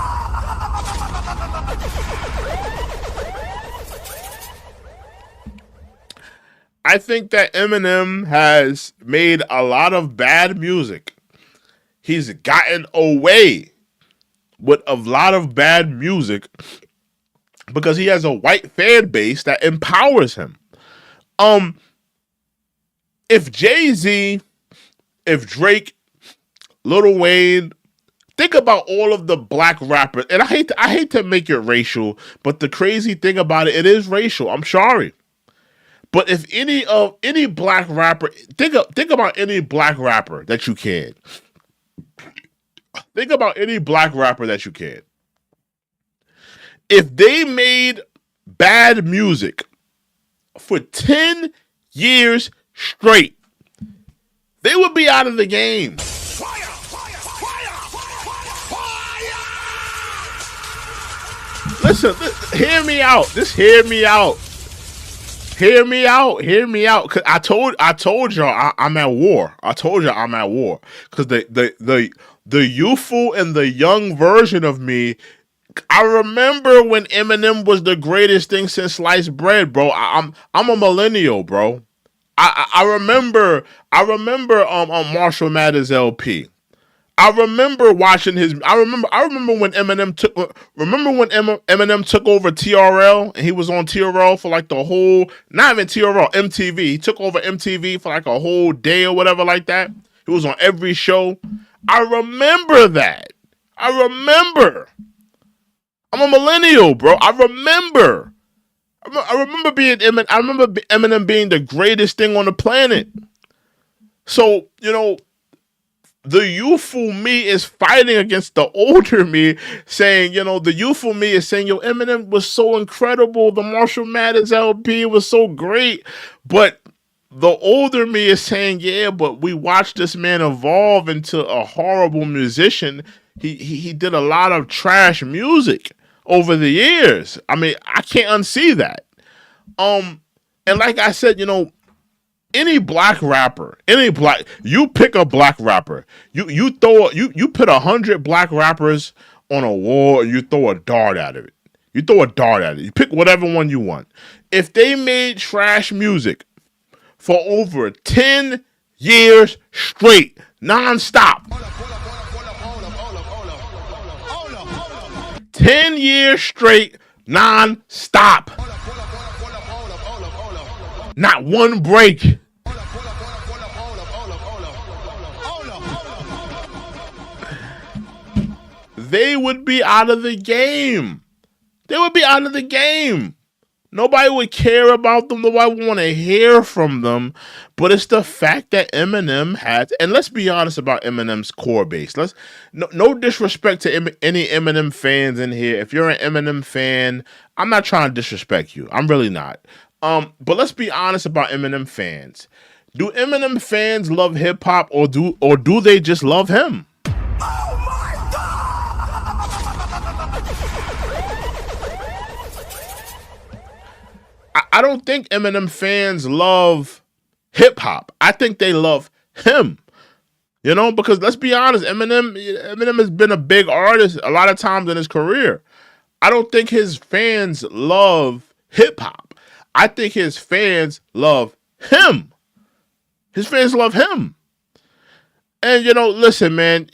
I think that Eminem has made a lot of bad music. He's gotten away with a lot of bad music because he has a white fan base that empowers him. If Jay-Z, if Drake, Lil Wayne, think about all of the black rappers, and I hate to make it racial, but the crazy thing about it, it is racial. I'm sorry. But if any black rapper, think about any black rapper that you can. Think about any black rapper that you can. If they made bad music for 10 years straight, they would be out of the game. Fire, fire, fire, fire, listen, hear me out. Just hear me out. Hear me out. Hear me out. Cause I told y'all I'm at war. I told y'all I'm at war. Cause the youthful and the young version of me, I remember when Eminem was the greatest thing since sliced bread, bro. I'm a millennial, bro. I remember Marshall Mathers LP. I remember watching his. I remember when Eminem took. Remember when Eminem took over TRL and he was on TRL for like the whole, not even TRL, MTV. He took over MTV for like a whole day or whatever like that. He was on every show. I remember that. I remember. I'm a millennial, bro. I remember being Eminem. I remember Eminem being the greatest thing on the planet. So, you know, the youthful me is fighting against the older me, saying, you know, the youthful me is saying, yo, Eminem was so incredible. The Marshall Mathers LP was so great. But the older me is saying, yeah, but we watched this man evolve into a horrible musician. He did a lot of trash music over the years. I mean, I can't unsee that. And like I said, you know, any black rapper, you pick a black rapper, you put 100 black rappers on a wall and you throw a dart out of it. You throw a dart at it. You pick whatever one you want. If they made trash music for over 10 years straight, nonstop. 10 years straight, non-stop. Not one break. They would be out of the game. They would be out of the game. Nobody would care about them. Nobody would want to hear from them. But it's the fact that Eminem had, and let's be honest about Eminem's core base. No disrespect to any Eminem fans in here. If you're an Eminem fan, I'm not trying to disrespect you. I'm really not. But let's be honest about Eminem fans. Do Eminem fans love hip hop, or do they just love him? Oh my God! I don't think Eminem fans love hip hop. I think they love him. You know, because let's be honest, Eminem has been a big artist a lot of times in his career. I don't think his fans love hip hop. I think his fans love him. His fans love him. And, you know, listen, man,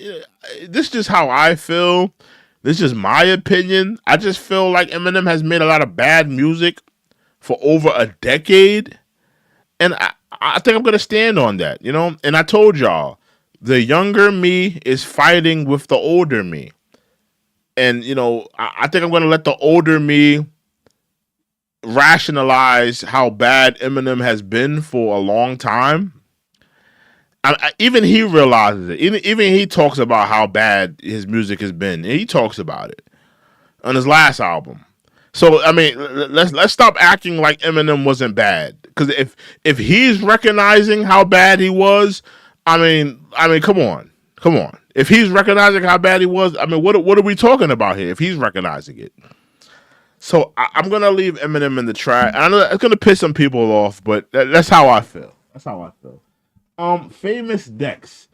this is just how I feel. This is my opinion. I just feel like Eminem has made a lot of bad music for over a decade. And I think I'm going to stand on that, you know. And I told y'all, the younger me is fighting with the older me. And, you know, I think I'm going to let the older me rationalize how bad Eminem has been for a long time. Even he realizes it. Even he talks about how bad his music has been. He talks about it on his last album. So I mean, let's stop acting like Eminem wasn't bad. Because if he's recognizing how bad he was, I mean, come on. If he's recognizing how bad he was, I mean, what are we talking about here? If he's recognizing it, so I'm gonna leave Eminem in the trash. I know it's gonna piss some people off, but that's how I feel. Famous Dex.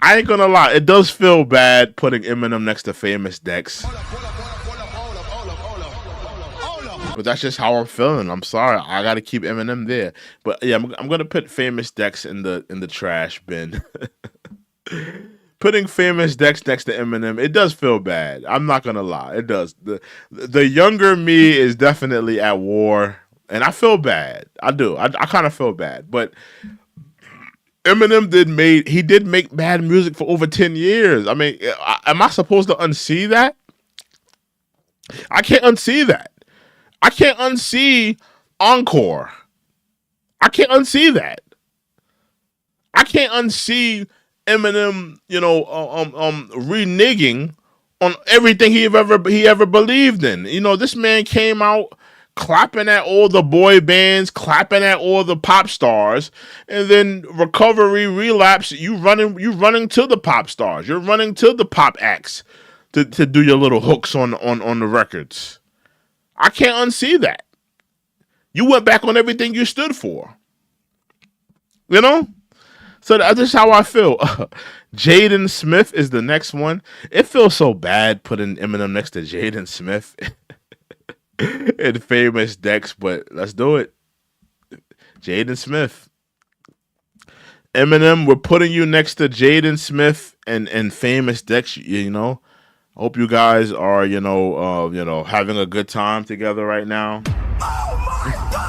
I ain't gonna lie, it does feel bad putting Eminem next to Famous Dex. But that's just how I'm feeling. I'm sorry, I gotta keep Eminem there. But yeah, I'm gonna put Famous Dex in the trash bin. Putting Famous Dex next to Eminem, it does feel bad. I'm not gonna lie, it does. The younger me is definitely at war, and I feel bad. I do. I kind of feel bad, but Eminem did make bad music for over 10 years. I mean, am I supposed to unsee that? I can't unsee that. I can't unsee Encore. I can't unsee that. I can't unsee Eminem, reneging on everything he ever believed in. You know, this man came out clapping at all the boy bands, clapping at all the pop stars, and then recovery, relapse, you running to the pop stars. You're running to the pop acts to do your little hooks on the records. I can't unsee that. You went back on everything you stood for. You know? So that's just how I feel. Jaden Smith is the next one. It feels so bad putting Eminem next to Jaden Smith. And Famous Dex, but let's do it. Jaden Smith. Eminem, we're putting you next to Jaden Smith and Famous Dex, you know. I hope you guys are, having a good time together right now. Oh my God!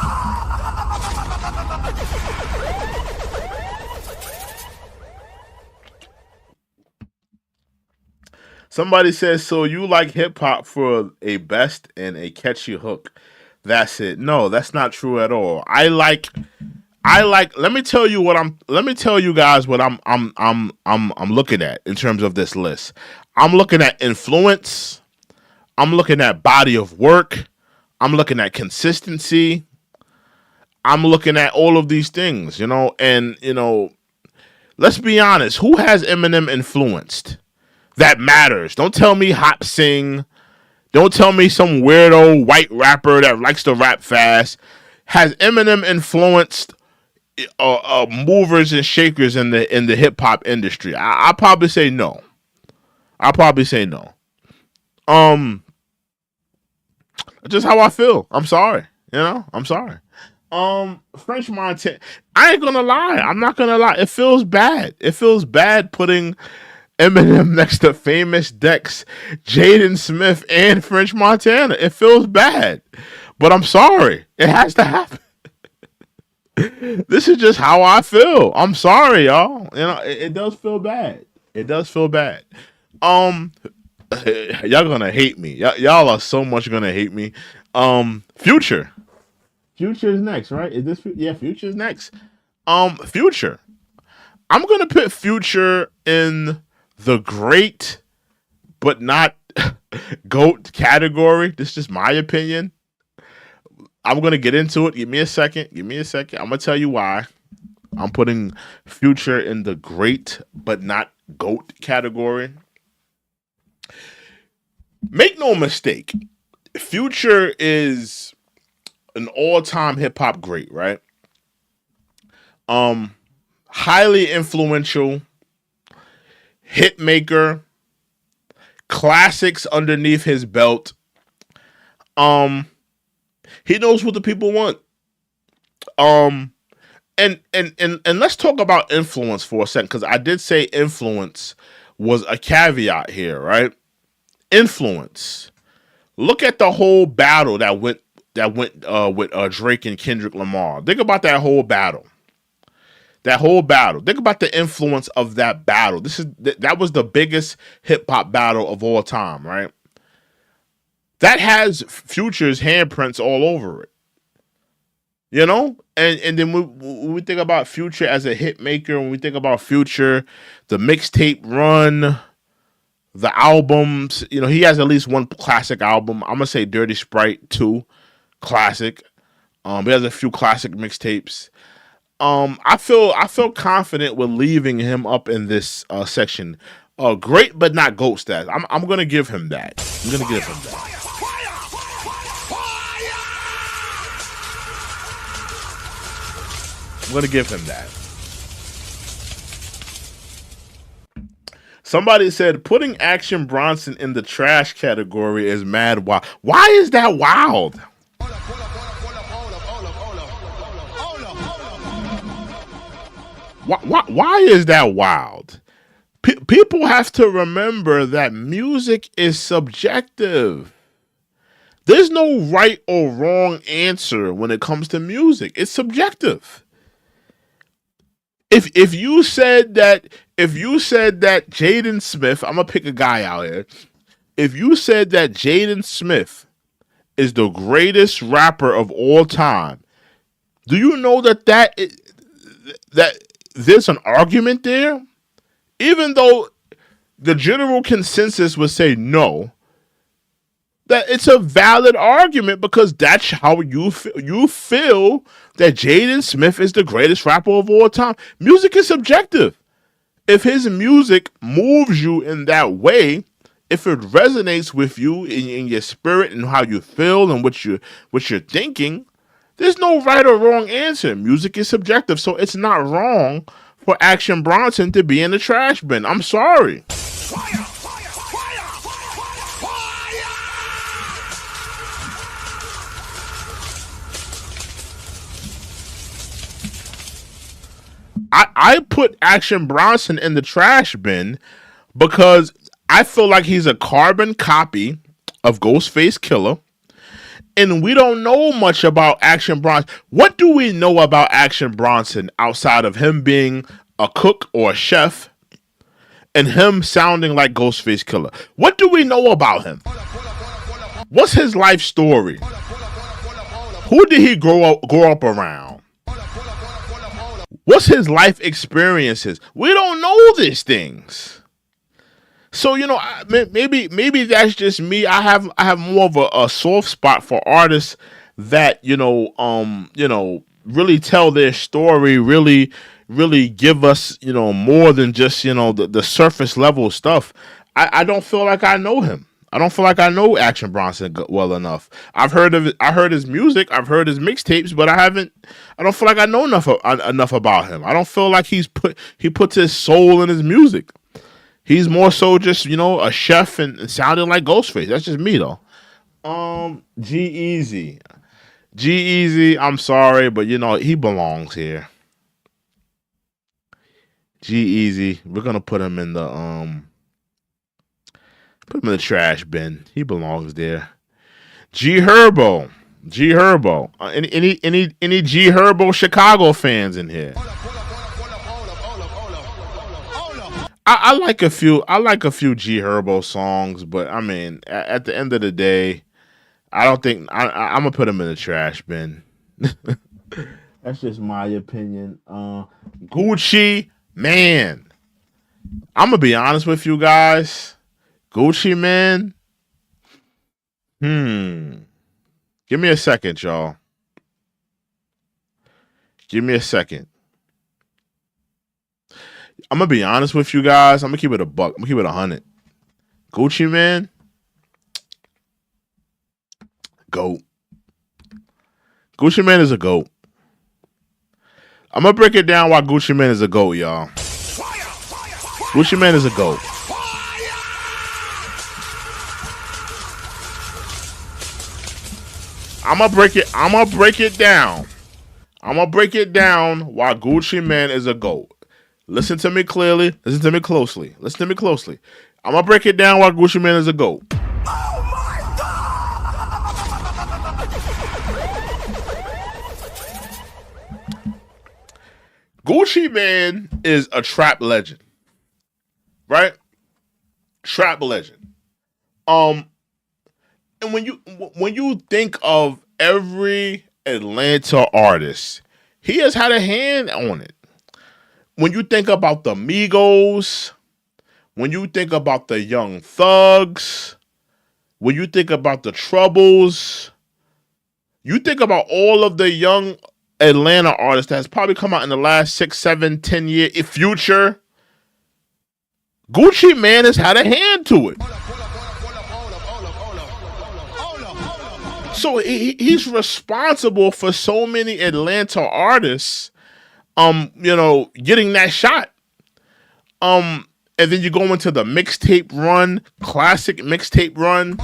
Somebody says, so you like hip hop for a best and a catchy hook. That's it. No, that's not true at all. I like let me tell you guys what I'm looking at in terms of this list. I'm looking at influence. I'm looking at body of work. I'm looking at consistency. I'm looking at all of these things, and let's be honest, who has Eminem influenced? That matters. Don't tell me Hop Sing. Don't tell me some weirdo white rapper that likes to rap fast. Has Eminem influenced movers and shakers in the hip hop industry? I'll probably say no. Just how I feel. I'm sorry. I'm sorry. French Montana. I ain't gonna lie. I'm not gonna lie. It feels bad. It feels bad putting Eminem next to Famous Dex, Jaden Smith, and French Montana. It feels bad. But I'm sorry. It has to happen. This is just how I feel. I'm sorry, y'all. It does feel bad. It does feel bad. Y'all gonna hate me. Y'all are so much gonna hate me. Future. Future is next, right? Is this? Yeah, Future is next. Future. I'm gonna put Future in the great, but not GOAT category. This is just my opinion. I'm gonna get into it. Give me a second. I'm gonna tell you why I'm putting Future in the great, but not GOAT category. Make no mistake, Future is an all-time hip-hop great, right? Highly influential, hit maker, classics underneath his belt. He knows what the people want. And let's talk about influence for a second, because I did say influence was a caveat here, right? Influence. Look at the whole battle that went with Drake and Kendrick Lamar. Think about that whole battle. Think about the influence of that battle. That was the biggest hip hop battle of all time, right? that has Future's handprints all over it. You know, and then when we think about Future as a hit maker, when we think about Future, the mixtape run, the albums, you know, he has at least one classic album. I'm gonna say Dirty Sprite 2, classic. He has a few classic mixtapes. I feel confident with leaving him up in this section. Great, but not GOAT status. I'm gonna give him that. I'm gonna give him that. I'm gonna give him that. Somebody said putting Action Bronson in the trash category is mad wild. Why is that wild? Why is that wild? People have to remember that music is subjective. There's no right or wrong answer when it comes to music. It's subjective. If you said that Jaden Smith, I'm gonna pick a guy out here. If you said that Jaden Smith is the greatest rapper of all time, do you know that there's an argument there? Even though the general consensus would say no, that it's a valid argument because that's how you feel. You feel that Jaden Smith is the greatest rapper of all time. Music is subjective. If his music moves you in that way, if it resonates with you in your spirit and how you feel and what you're thinking, there's no right or wrong answer. Music is subjective, so it's not wrong for Action Bronson to be in the trash bin. I'm sorry. I put Action Bronson in the trash bin because I feel like he's a carbon copy of Ghostface Killah, and we don't know much about Action Bronson. What do we know about Action Bronson outside of him being a cook or a chef and him sounding like Ghostface Killah? What do we know about him? What's his life story? Who did he grow up around? What's his life experiences? We don't know these things. So, you know, maybe that's just me. I have more of a soft spot for artists that, really tell their story, really give us, more than just, the surface level stuff. I don't feel like I know him. I don't feel like I know Action Bronson well enough. I heard his music, I've heard his mixtapes, but I don't feel like I know enough about him. I don't feel like he puts his soul in his music. He's more so just, a chef and sounding like Ghostface. That's just me though. G Easy, I'm sorry, but he belongs here. G Easy, we're gonna put him in the trash bin. He belongs there. G Herbo. Any G Herbo Chicago fans in here? I like a few G Herbo songs, but I mean, at the end of the day, I don't think I'm gonna put him in the trash bin. That's just my opinion. Gucci Man. I'm gonna be honest with you guys. Gucci Man. Give me a second, y'all. Give me a second. I'm gonna be honest with you guys. I'm gonna keep it a buck. I'm gonna keep it 100. Gucci Man. GOAT. Gucci Man is a GOAT. I'm gonna break it down why Gucci Man is a GOAT, y'all. Gucci Man is a GOAT. I'm gonna break it down. I'm gonna break it down why Gucci Man is a GOAT. Listen to me clearly. Listen to me closely. I'm gonna break it down why Gucci Man is a GOAT. Oh my God! Gucci Man is a trap legend. Right? Trap legend. And when you think of every Atlanta artist, he has had a hand on it. When you think about the Migos, when you think about the Young Thugs, when you think about the Troubles, you think about all of the young Atlanta artists that's probably come out in the last 6, 7, 10 years. Future, Gucci Man has had a hand to it. So he's responsible for so many Atlanta artists, getting that shot. And then you go into the mixtape run, classic mixtape run.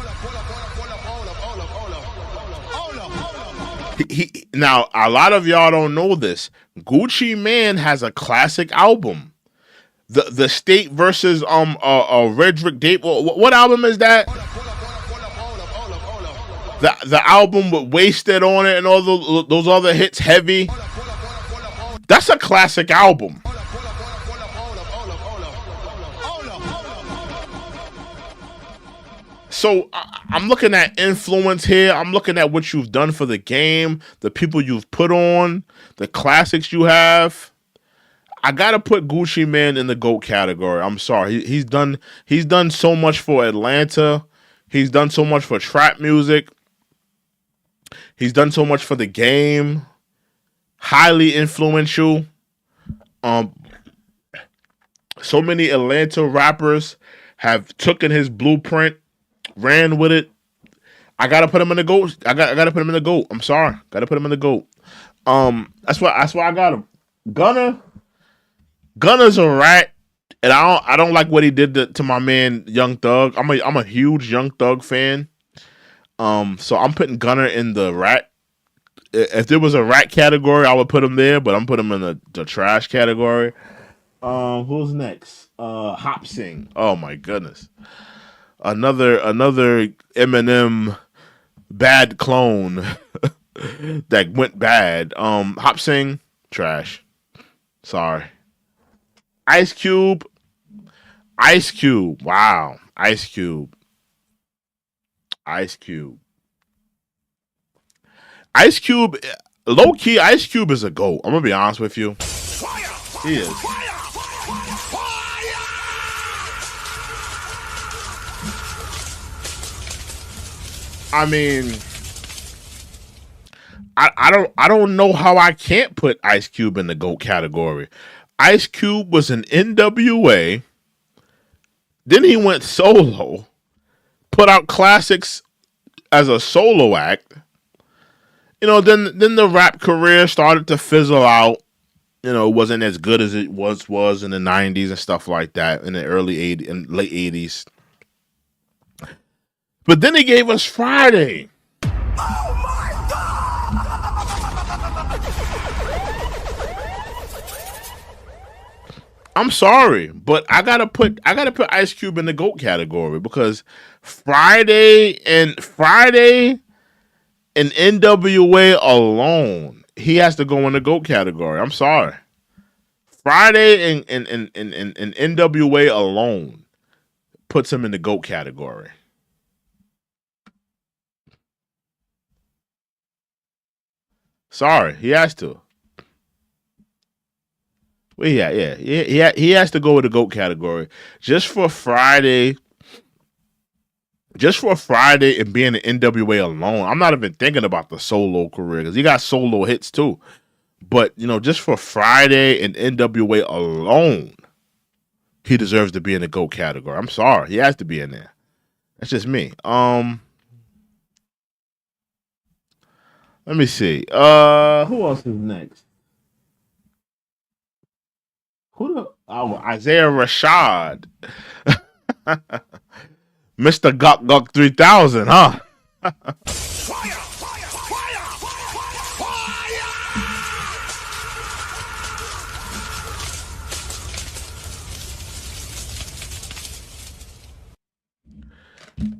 Now a lot of y'all don't know this. Gucci Man has a classic album. The State versus Redrick Date. What album is that? The album with Wasted on it and all those other hits, Heavy. That's a classic album. So I'm looking at influence here. I'm looking at what you've done for the game, the people you've put on, the classics you have. I gotta put Gucci Man in the GOAT category. I'm sorry. He's done so much for Atlanta. He's done so much for trap music. He's done so much for the game. Highly influential. So many Atlanta rappers have taken his blueprint, ran with it. I gotta put him in the GOAT. I gotta put him in the GOAT. I'm sorry. Gotta put him in the GOAT. That's why I got him. Gunna's a rat, and I don't like what he did to my man Young Thug. I'm a huge Young Thug fan. So I'm putting Gunna in the rat. If there was a rat category, I would put him there, but I'm putting him in the trash category. Who's next? Hop Sing. Oh my goodness. Another Eminem bad clone that went bad. Hop Sing, trash. Sorry. Ice Cube. Wow. Ice Cube. Low key, Ice Cube is a GOAT. I'm gonna be honest with you. He is. I mean, I don't know how I can't put Ice Cube in the GOAT category. Ice Cube was an NWA. Then he went solo, put out classics as a solo act. Then the rap career started to fizzle out. It wasn't as good as it was in the 90s and stuff like that, in the early 80s and late 80s. But then he gave us Friday. Oh my God! I'm sorry, but I gotta put Ice Cube in the GOAT category because Friday and NWA alone, he has to go in the GOAT category. I'm sorry. Friday and NWA alone puts him in the GOAT category. Sorry, he has to. Well, he has to go with the GOAT category just for Friday and being an NWA alone. I'm not even thinking about the solo career because he got solo hits too. But just for Friday and NWA alone, he deserves to be in the GOAT category. I'm sorry, he has to be in there. That's just me. Let me see. Who else is next? Isaiah Rashad. Mr. Gok 3000, huh?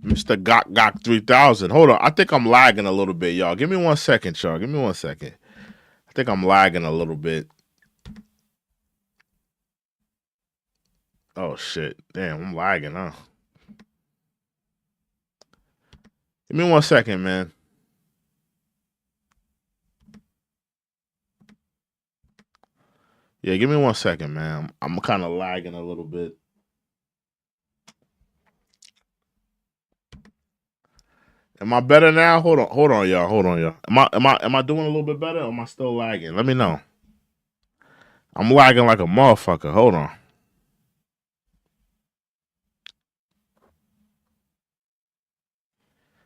Mr. Gok 3000. Hold on. I think I'm lagging a little bit, y'all. Give me 1 second, y'all. Give me 1 second. I think I'm lagging a little bit. Oh, shit. Damn, I'm lagging, huh? Give me 1 second, man. Yeah, give me 1 second, man. I'm kind of lagging a little bit. Am I better now? Hold on, y'all. Hold on, y'all. Am I doing a little bit better, or am I still lagging? Let me know. I'm lagging like a motherfucker. Hold on.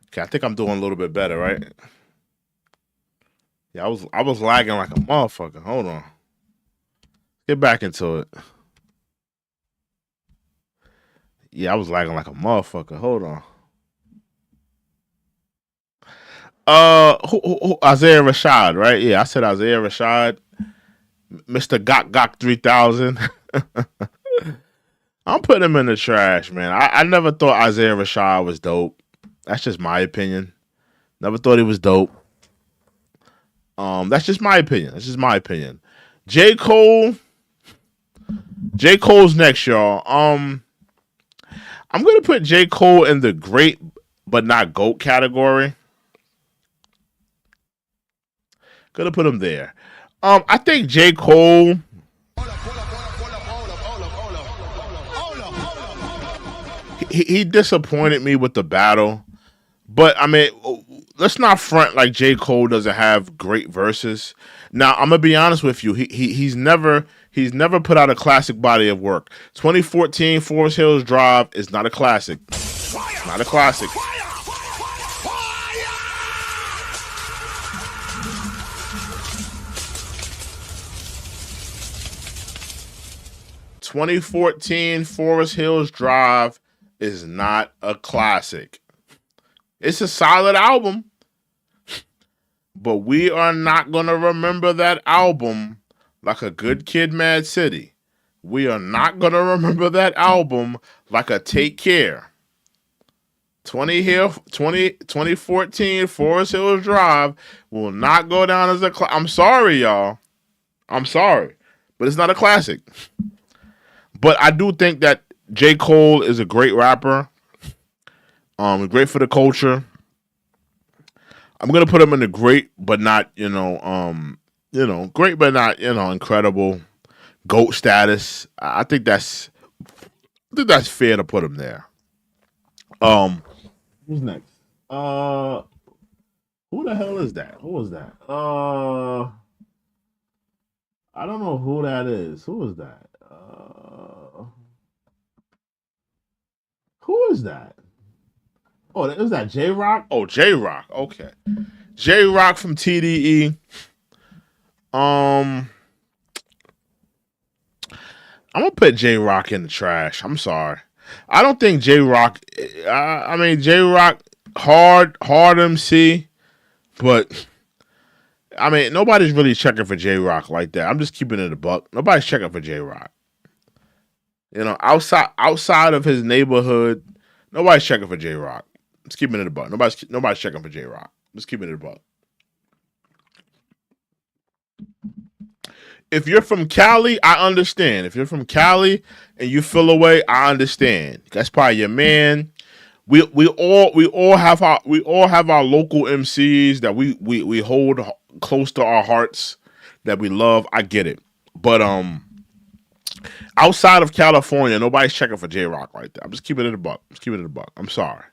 Okay, I think I'm doing a little bit better, right? Yeah, I was lagging like a motherfucker. Hold on. Get back into it. Yeah, I was lagging like a motherfucker. Hold on. Isaiah Rashad, right? Yeah, I said Isaiah Rashad, Mr. Gok 3000. I'm putting him in the trash, man. I never thought Isaiah Rashad was dope. That's just my opinion. Never thought he was dope. That's just my opinion. That's just my opinion. J. Cole's next, y'all. I'm gonna put J. Cole in the great but not GOAT category. Gonna put him there. I think J. Cole. He disappointed me with the battle, but I mean, let's not front like J. Cole doesn't have great verses. Now I'm gonna be honest with you. He's never put out a classic body of work. 2014 Forest Hills Drive is not a classic. Not a classic. 2014 Forest Hills Drive is not a classic. It's a solid album, but we are not going to remember that album like a Good Kid, Mad City. We are not going to remember that album like a Take Care. 2014 Forest Hills Drive will not go down as a classic. I'm sorry, y'all. I'm sorry, but it's not a classic. But I do think that J. Cole is a great rapper. Great for the culture. I'm gonna put him in the great, but not great, but not incredible GOAT status. I think that's fair to put him there. Who's next? Who the hell is that? Who is that? I don't know who that is. Who is that? Who is that? Oh, is that J Rock? Oh, J Rock. Okay, J Rock from TDE. I'm gonna put J Rock in the trash. I'm sorry. I don't think J Rock. I mean, J Rock hard MC, but I mean nobody's really checking for J Rock like that. I'm just keeping it a buck. Nobody's checking for J Rock. Outside of his neighborhood, nobody's checking for J Rock. Just keeping it a buck. Nobody's checking for J Rock. Just keeping it a buck. If you're from Cali, I understand. If you're from Cali and you feel away, I understand. That's probably your man. We all have our local MCs that we hold close to our hearts that we love. I get it, but outside of California, nobody's checking for J Rock right there. I'm just keeping it a buck. I'm sorry.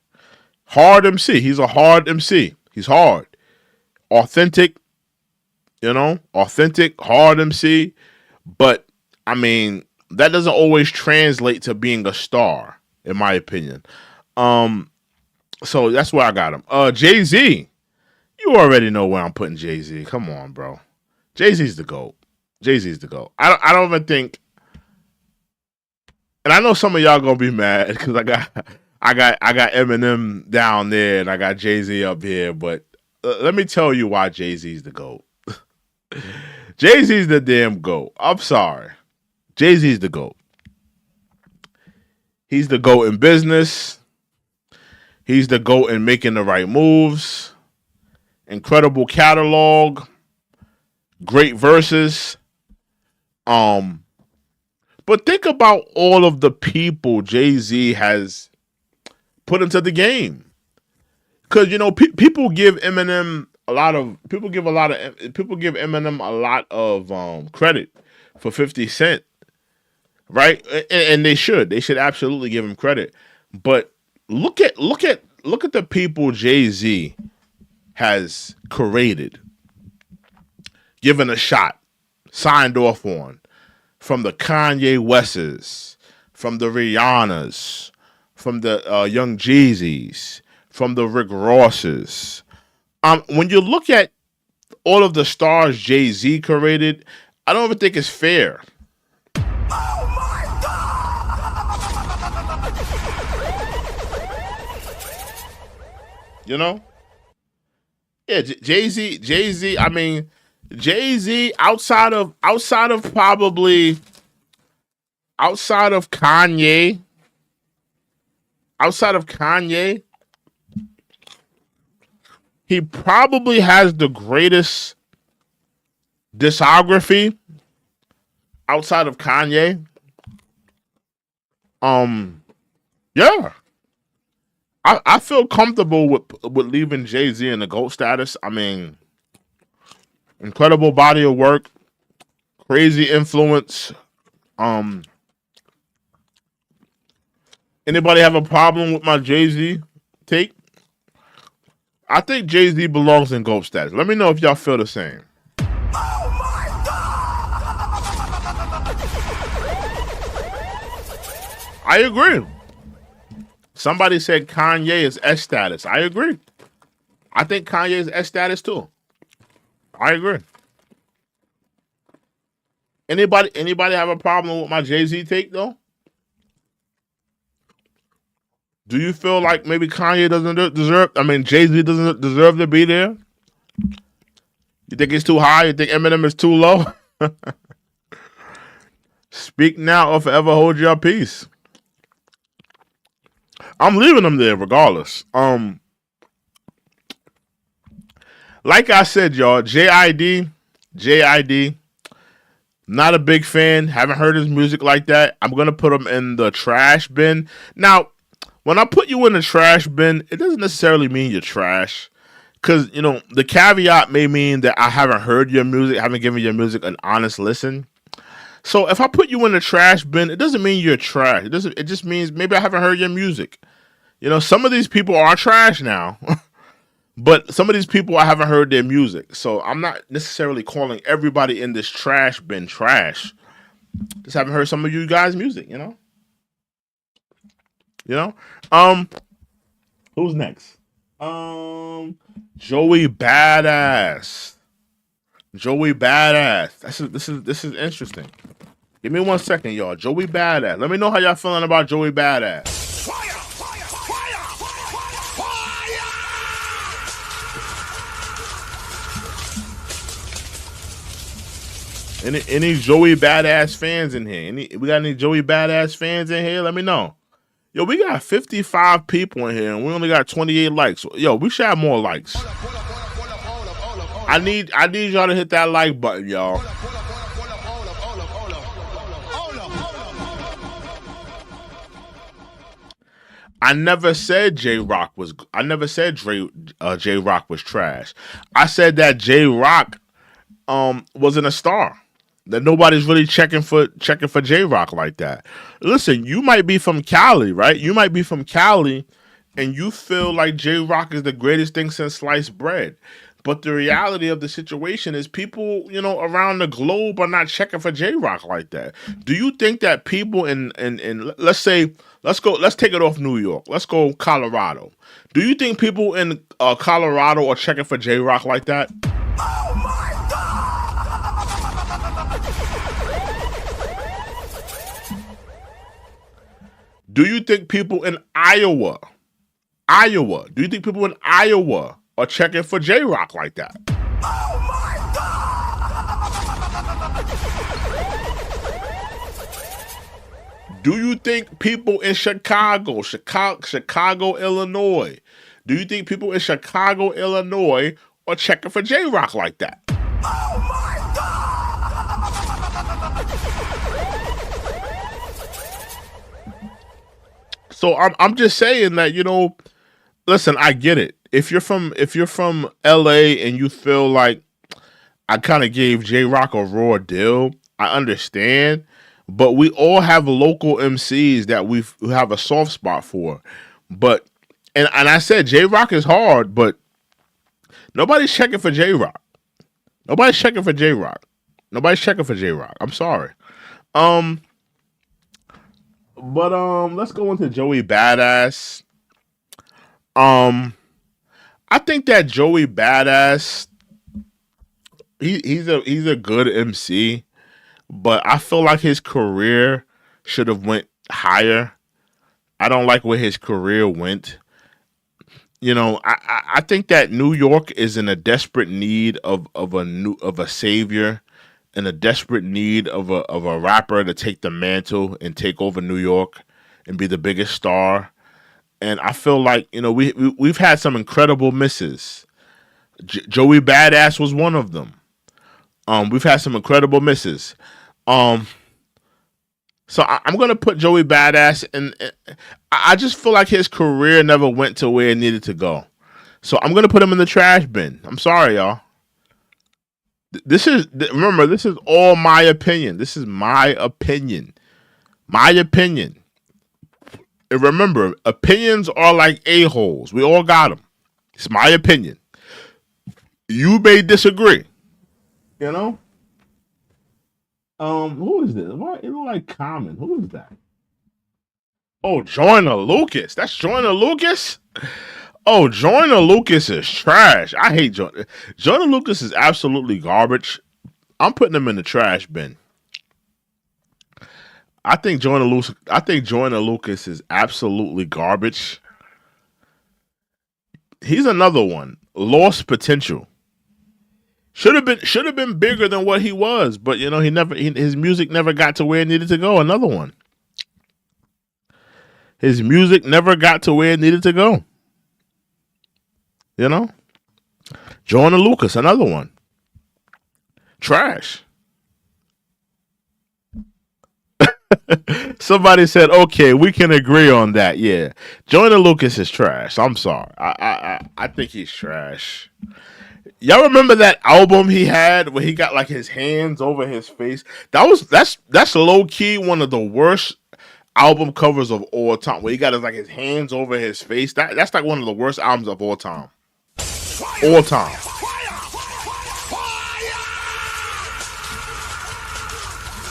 Hard MC. He's a hard MC. He's hard, authentic. Authentic, hard MC. But I mean, that doesn't always translate to being a star, in my opinion. So that's where I got him. Jay-Z. You already know where I'm putting Jay-Z. Come on, bro. Jay-Z's the GOAT. I don't even think. And I know some of y'all gonna be mad because I got Eminem down there and I got Jay-Z up here, but let me tell you why Jay-Z's the GOAT. Jay-Z's the damn GOAT. I'm sorry. Jay-Z's the GOAT. He's the GOAT in business. He's the GOAT in making the right moves. Incredible catalog. Great verses. But think about all of the people Jay-Z has put into the game. because people give Eminem a lot of people give Eminem a lot of credit for 50 Cent, right? And they should absolutely give him credit. But look at the people Jay-Z has created, given a shot, signed off on, from the Kanye Wests, from the Rihannas, from the Young Jeezys, from the Rick Rosses. When you look at all of the stars Jay-Z created, I don't even think it's fair. You know? Yeah, Jay-Z, I mean, Jay-Z outside of Kanye, he probably has the greatest discography outside of Kanye. Yeah. I feel comfortable with leaving Jay-Z in the GOAT status. I mean, incredible body of work, crazy influence. Anybody have a problem with my Jay-Z take? I think Jay-Z belongs in GOAT status. Let me know if y'all feel the same. I agree. Somebody said Kanye is S status. I agree. I think Kanye is S status too. I agree. Anybody have a problem with my Jay-Z take though? Do you feel like maybe Kanye doesn't deserve? I mean, Jay-Z doesn't deserve to be there? You think it's too high? You think Eminem is too low? Speak now or forever hold your peace. I'm leaving them there regardless. Like I said, y'all, JID, not a big fan. Haven't heard his music like that. I'm gonna put him in the trash bin. Now, when I put you in the trash bin, it doesn't necessarily mean you're trash. Because, the caveat may mean that I haven't heard your music, haven't given your music an honest listen. So if I put you in the trash bin, it doesn't mean you're trash. It just means maybe I haven't heard your music. Some of these people are trash now. But some of these people I haven't heard their music. So I'm not necessarily calling everybody in this trash bin trash. Just haven't heard some of you guys' music, Who's next? Joey Badass. This is interesting. Give me 1 second, y'all. Joey Badass. Let me know how y'all feeling about Joey Badass. Any Joey Badass fans in here? We got any Joey Badass fans in here? Let me know. Yo, we got 55 people in here, and we only got 28 likes. Yo, we should have more likes. I need y'all to hit that like button, y'all. I never said J-Rock was trash. I said that J-Rock wasn't a star. That nobody's really checking for J-Rock like that. Listen, you might be from Cali, right? You might be from Cali, and you feel like J-Rock is the greatest thing since sliced bread. But the reality of the situation is people, around the globe are not checking for J-Rock like that. Do you think that people in let's take it off New York. Let's go Colorado. Do you think people in Colorado are checking for J-Rock like that? Do you think people in Iowa, do you think people in Iowa are checking for J-Rock like that? Do you think people in Chicago, Illinois, do you think people in Chicago, Illinois are checking for J-Rock like that? So I'm just saying that, listen, I get it. if you're from LA and you feel like I kind of gave J Rock a raw deal, I understand. But we all have local MCs that we have a soft spot for. But and I said J Rock is hard, but nobody's checking for J Rock. Nobody's checking for J Rock. Nobody's checking for J Rock. I'm sorry. Um, but let's go into Joey Badass. Um, I think that Joey Badass, he's a good MC, but I feel like his career should have went higher. I don't like where his career went. You know, I think that New York is in a desperate need of a savior, in a desperate need of a rapper to take the mantle and take over New York and be the biggest star. And I feel like, you know, we've had some incredible misses. Joey Badass was one of them. We've had some incredible misses. Um, so I'm gonna put Joey Badass, and I just feel like his career never went to where it needed to go. So I'm gonna put him in the trash bin. I'm sorry, y'all. Remember, this is all my opinion. This is my opinion. My opinion. And remember, opinions are like a-holes. We all got them. It's my opinion. You may disagree. You know? Who is this? Why it look like Common? Who is that? Oh, Joyner Lucas. That's Joyner Lucas? Oh, Joyner Lucas is trash. I hate Joyner. Joyner Lucas is absolutely garbage. I'm putting him in the trash bin. I think Joyner Lucas is absolutely garbage. He's another one. Lost potential. Should have been bigger than what he was, but you know, his music never got to where it needed to go. Another one. His music never got to where it needed to go. You know? Joyner Lucas, another one. Trash. Somebody said, okay, we can agree on that. Yeah. Joyner Lucas is trash. I'm sorry. I think he's trash. Y'all remember that album he had where he got like his hands over his face? That's low key one of the worst album covers of all time. Where he got his hands over his face. That's like one of the worst albums of all time. All time.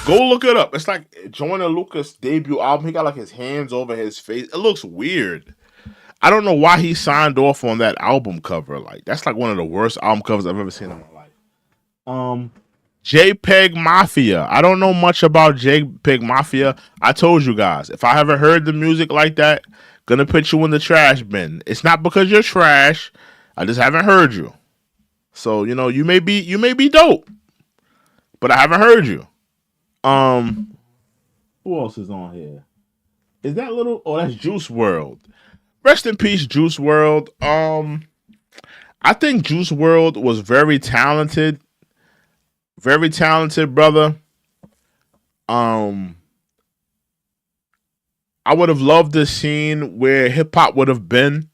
Go look it up. It's like Joyner Lucas' debut album. He got like his hands over his face. It looks weird. I don't know why he signed off on that album cover. Like, that's like one of the worst album covers I've ever seen in my life. JPEG Mafia. I don't know much about JPEG Mafia. I told you guys, if I haven't heard the music like that, gonna put you in the trash bin. It's not because you're trash. I just haven't heard you. So, you know, you may be dope, but I haven't heard you. Who else is on here? Is that that's Juice WRLD. Rest in peace, Juice WRLD. I think Juice WRLD was very talented. Very talented, brother. I would have loved this scene where hip hop would have been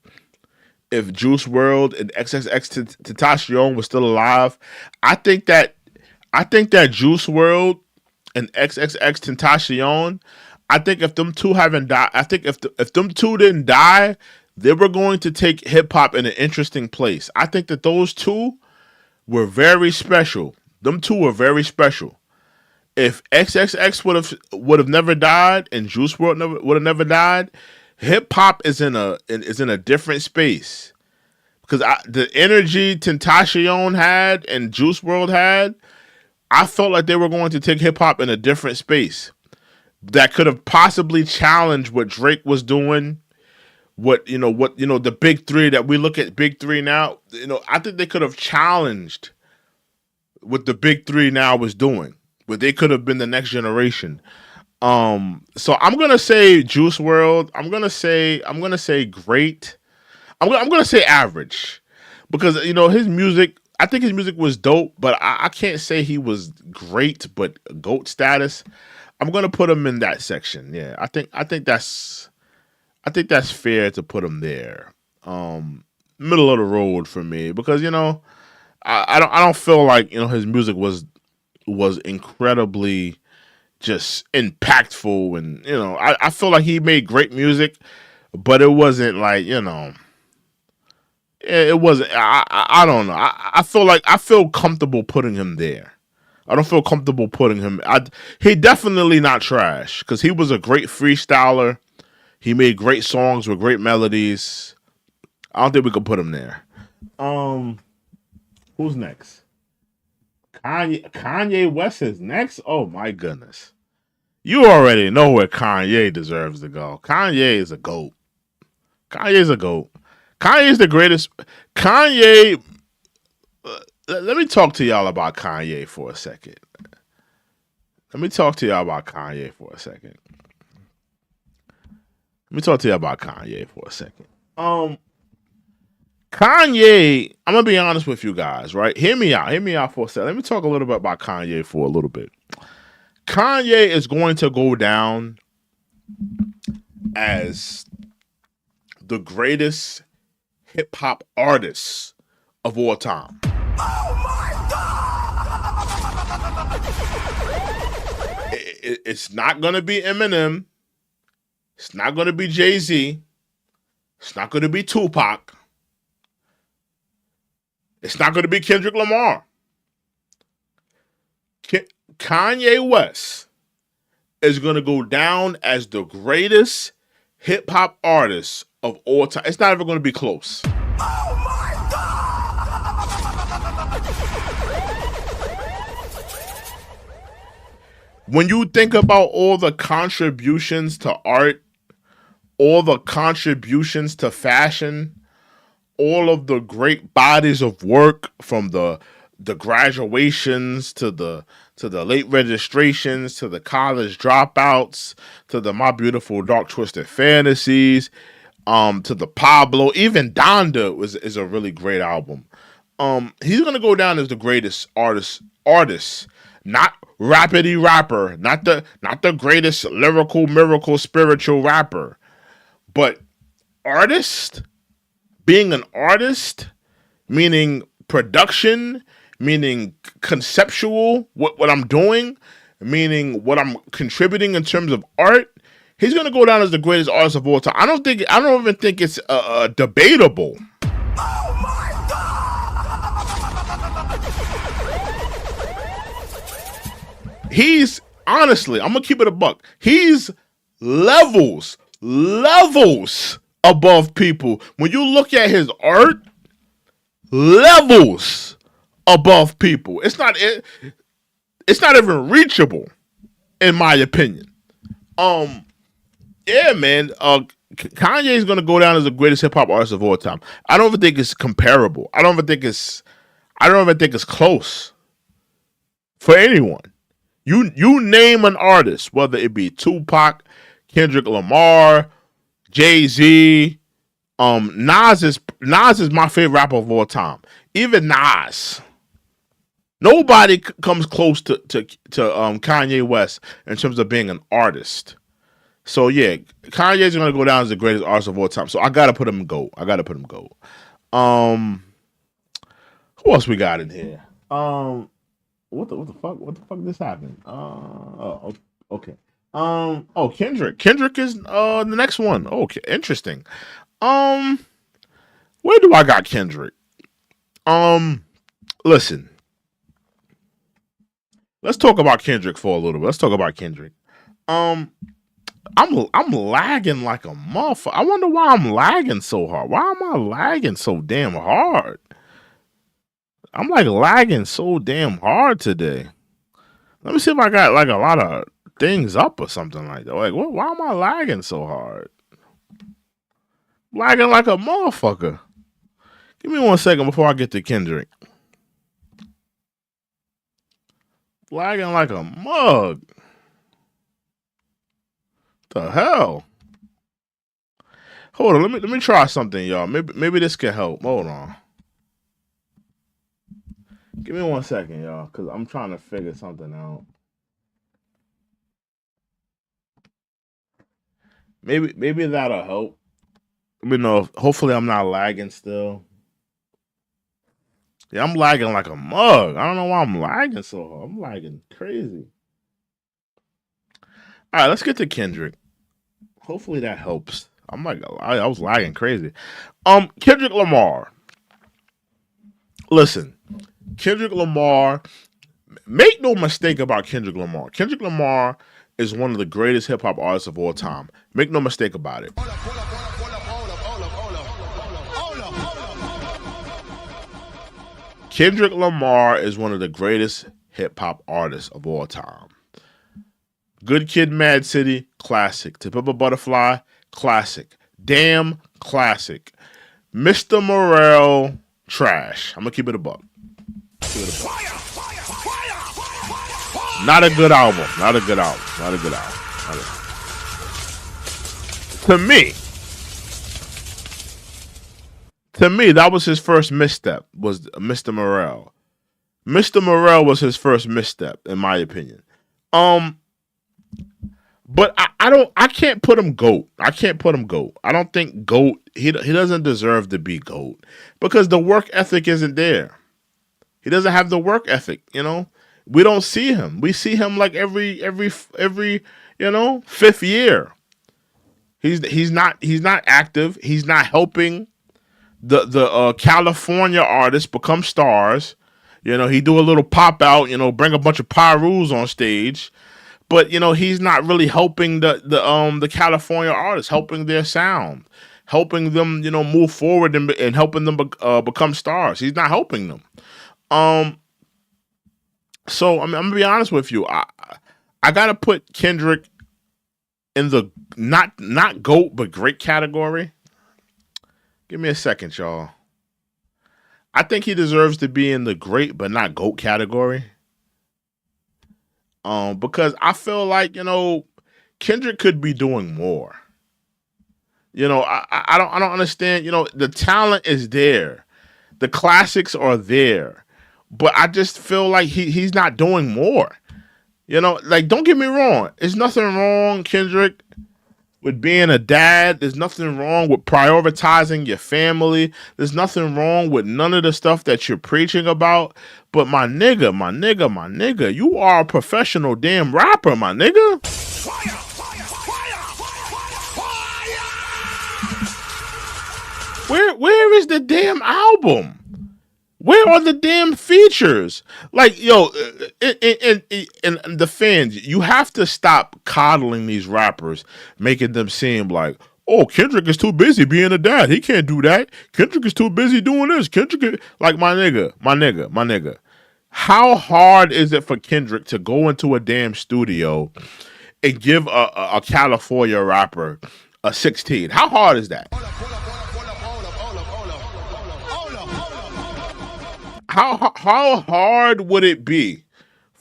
if Juice WRLD and XXX Tentacion was still alive. I think that Juice WRLD and XXX Tentacion, I think if them two haven't died, I think if them two didn't die, they were going to take hip hop in an interesting place. I think that those two were very special. Them two were very special. If XXX would have never died and Juice WRLD would have never died, hip hop is in a different space. Because the energy Tentacion had and Juice WRLD had, I felt like they were going to take hip hop in a different space that could have possibly challenged what Drake was doing. The big three that we look at big three now, I think they could have challenged what the big three now was doing, but they could have been the next generation. So I'm gonna say Juice WRLD. I'm gonna say great. I'm gonna say average, because his music. I think his music was dope, but I can't say he was great, but GOAT status. I'm gonna put him in that section. Yeah, I think that's fair to put him there. middle of the road for me because I don't feel like his music was incredibly just impactful, and I feel like he made great music, but it wasn't like it wasn't. I don't know. I feel like I feel comfortable putting him there. I don't feel comfortable putting him. He definitely not trash because he was a great freestyler. He made great songs with great melodies. I don't think we could put him there. Who's next? Kanye West is next. Oh my goodness! You already know where Kanye deserves to go. Kanye is a goat. Kanye's a goat. Kanye's the greatest. Kanye. Let me talk to y'all about Kanye for a second. Let me talk to y'all about Kanye for a second. Kanye, I'm gonna be honest with you guys, right? Hear me out for a second. Let me talk a little bit about Kanye for a little bit. Kanye is going to go down as the greatest hip hop artist of all time. Oh my God! It's not going to be Eminem. It's not going to be Jay-Z. It's not going to be Tupac. It's not going to be Kendrick Lamar. Kanye West is going to go down as the greatest hip hop artist of all time. It's not even going to be close. Oh my God! When you think about all the contributions to art, all the contributions to fashion, all of the great bodies of work from the graduations to the late registrations to the college dropouts to the My Beautiful Dark Twisted Fantasies, to the Pablo, even Donda is a really great album. He's gonna go down as the greatest artist, not rapidy rapper, not the greatest lyrical miracle spiritual rapper, but artist. Being an artist, meaning production, meaning conceptual, what I'm doing, meaning what I'm contributing in terms of art. He's gonna go down as the greatest artist of all time. I don't even think it's debatable. Oh my God! He's honestly, I'm gonna keep it a buck. He's levels above people. When you look at his art, levels above people. It's not even reachable, in my opinion. Yeah, man. Kanye is gonna go down as the greatest hip hop artist of all time. I don't even think it's comparable. I don't even think it's close for anyone. You name an artist, whether it be Tupac, Kendrick Lamar, Jay-Z, Nas is my favorite rapper of all time. Even Nas. Nobody comes close to Kanye West in terms of being an artist. So yeah, Kanye's gonna go down as the greatest artist of all time. So I gotta put him in GOAT. Who else we got in here? What the fuck? What the fuck just happened? Okay. Kendrick. Kendrick is the next one. Okay, interesting. Where do I got Kendrick? Listen. Let's talk about Kendrick for a little bit. I'm lagging like a motherfucker. I wonder why I'm lagging so hard. Why am I lagging so damn hard? I'm like lagging so damn hard today. Let me see if I got like a lot of things up or something like that. Like, why am I lagging so hard? Lagging like a motherfucker. Give me 1 second before I get to Kendrick. Lagging like a mug. The hell? Hold on, let me try something, y'all. Maybe this can help. Hold on. Give me 1 second, y'all, because I'm trying to figure something out. Maybe that'll help. Let me know. Hopefully, I'm not lagging still. Yeah, I'm lagging like a mug. I don't know why I'm lagging so hard. I'm lagging crazy. All right, let's get to Kendrick. Hopefully that helps. I'm like, I was lagging crazy. Kendrick Lamar. Listen, Kendrick Lamar. Make no mistake about Kendrick Lamar. Kendrick Lamar is one of the greatest hip hop artists of all time. Make no mistake about it. Kendrick Lamar is one of the greatest hip hop artists of all time. Good Kid, Mad City, classic. To Pimp a Butterfly, classic. Damn, classic. Mr. Morale, trash. I'm gonna keep it a buck. Not a good album. Not a good album. Not a good album. To me, that was his first misstep, was Mr. Morale. Mr. Morale was his first misstep, in my opinion. But I can't put him GOAT. I can't put him GOAT. I don't think GOAT, he doesn't deserve to be GOAT because the work ethic isn't there. He doesn't have the work ethic, you know? We don't see him. We see him like every fifth year. He's not active. He's not helping the California artists become stars. You know, he do a little pop out, bring a bunch of Pyrus on stage. But he's not really helping the California artists, helping their sound, helping them move forward and helping them become stars. He's not helping them. So I'm gonna be honest with you. I gotta put Kendrick in the not GOAT but great category. Give me a second, y'all. I think he deserves to be in the great but not GOAT category. Because I feel like, Kendrick could be doing more. I don't understand. The talent is there. The classics are there. But I just feel like he's not doing more. Don't get me wrong. There's nothing wrong, Kendrick, with being a dad. There's nothing wrong with prioritizing your family. There's nothing wrong with none of the stuff that you're preaching about. But my nigga, you are a professional damn rapper, my nigga. Fire! Where is the damn album? Where are the damn features? Like, yo, and the fans, you have to stop coddling these rappers, making them seem like, oh, Kendrick is too busy being a dad. He can't do that. Kendrick is too busy doing this. Like, my nigga. How hard is it for Kendrick to go into a damn studio and give a California rapper a 16? How hard is that? How hard would it be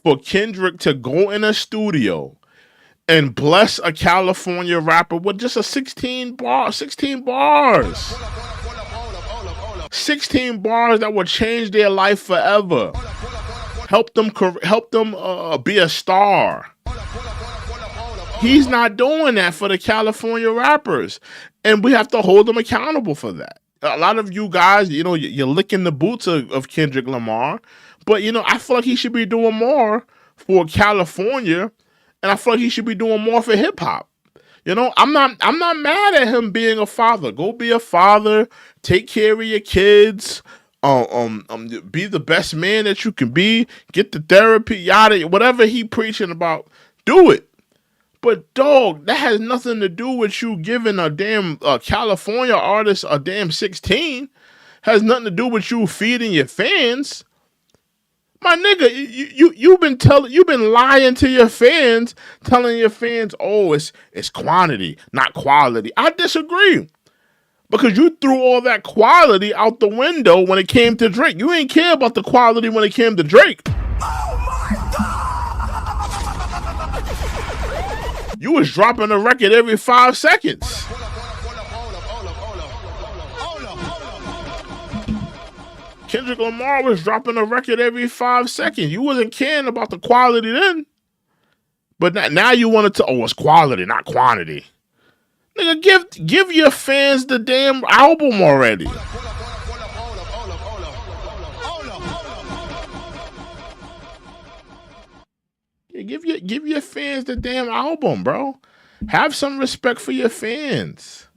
for Kendrick to go in a studio and bless a California rapper with just a 16 bars? 16 bars that would change their life forever. Help them be a star. He's not doing that for the California rappers, and we have to hold them accountable for that. A lot of you guys, you're licking the boots of Kendrick Lamar, but I feel like he should be doing more for California, and I feel like he should be doing more for hip hop. I'm not mad at him being a father. Go be a father, take care of your kids, be the best man that you can be, get the therapy, yada, whatever he preaching about, do it. But dog, that has nothing to do with you giving a damn California artist a damn 16. Has nothing to do with you feeding your fans. My nigga, you've been lying to your fans, telling your fans, oh, it's quantity, not quality. I disagree. Because you threw all that quality out the window when it came to Drake. You ain't care about the quality when it came to Drake. Oh my God! You was dropping a record every 5 seconds. Kendrick Lamar was dropping a record every 5 seconds. You wasn't caring about the quality then. But now you wanted to, it's quality, not quantity. Nigga, give your fans the damn album already. Yeah, give your fans the damn album, bro. Have some respect for your fans.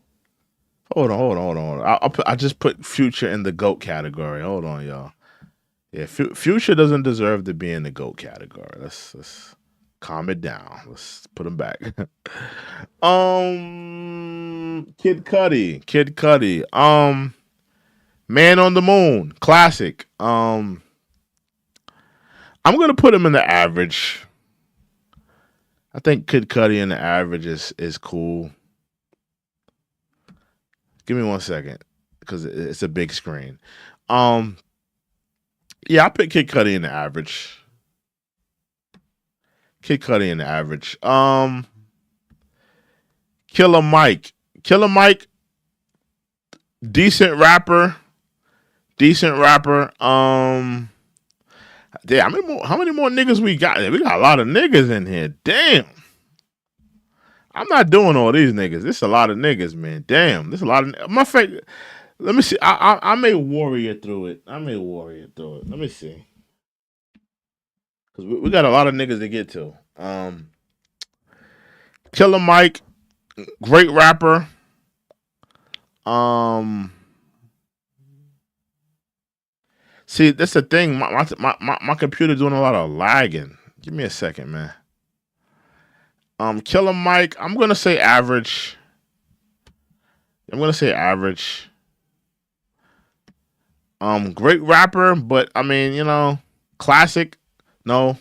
Hold on. I just put Future in the GOAT category. Hold on, y'all. Yeah, Future doesn't deserve to be in the GOAT category. Let's calm it down. Let's put him back. Kid Cudi. Man on the Moon, classic. I'm gonna put him in the average. I think Kid Cudi in the average is cool. Give me 1 second because it's a big screen. Yeah, I pick Kid Cudi in the average. Killer Mike. Decent rapper. Damn, how many more niggas we got? We got a lot of niggas in here. Damn. I'm not doing all these niggas. This is a lot of niggas, man. Damn. This is a lot of my favorite. Let me see. I may warrior through it. Let me see. Because we got a lot of niggas to get to. Killer Mike, great rapper. See, that's the thing. My computer doing a lot of lagging. Give me a second, man. Killer Mike, I'm gonna say average. Great rapper, but I mean, you know, classic. No.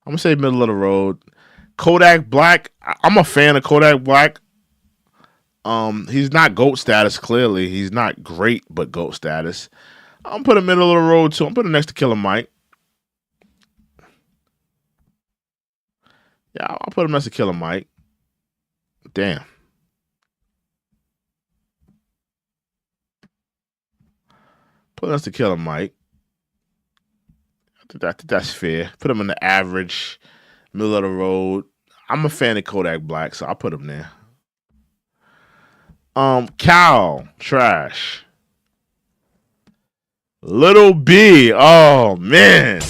I'm gonna say middle of the road. Kodak Black, I'm a fan of Kodak Black. He's not GOAT status, clearly. He's not great, but GOAT status. I'm put him middle of the road too. I'm putting him next to Killer Mike. Yeah, I'll put him next to Killer Mike. Damn. Put him next to Killer Mike. I think that's fair. Put him in the average, middle of the road. I'm a fan of Kodak Black, so I'll put him there. Cal, trash. Lil B, oh man.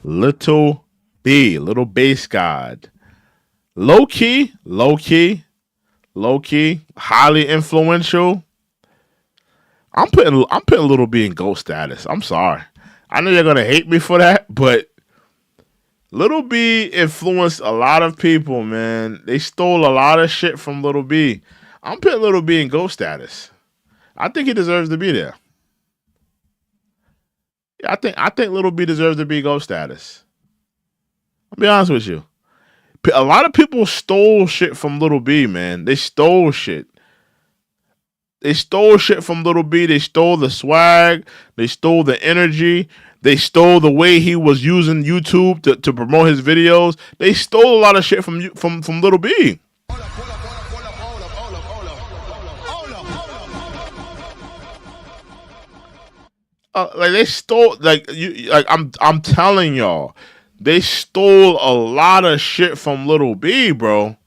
Little B, little bass god. Low key, highly influential. I'm putting Lil B in GOAT status. I'm sorry. I know you're gonna hate me for that, but Lil B influenced a lot of people, man. They stole a lot of shit from Lil B. I'm putting Lil B in GOAT status. I think he deserves to be there. Yeah, I think Lil B deserves to be GOAT status. I'll be honest with you. A lot of people stole shit from Lil B, man. They stole shit. They stole shit from Lil B. They stole the swag. They stole the energy. They stole the way he was using YouTube to promote his videos. They stole a lot of shit from Lil B. Like they stole, I'm telling y'all, they stole a lot of shit from Lil B, bro.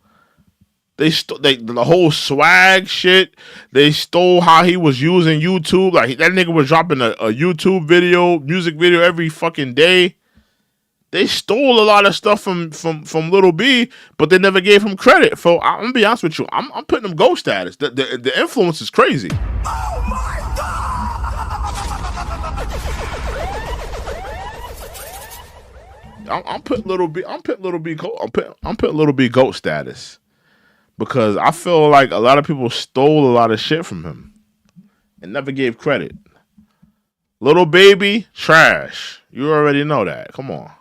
They stole the whole swag shit. They stole how he was using YouTube. Like that nigga was dropping a YouTube video, music video every fucking day. They stole a lot of stuff from Lil B, but they never gave him credit. So I'm gonna be honest with you, I'm putting him GOAT status. The influence is crazy. Oh my god! I'm putting Lil B. I'm putting Lil B GOAT status. Because I feel like a lot of people stole a lot of shit from him and never gave credit. Lil Baby, trash. You already know that. Come on.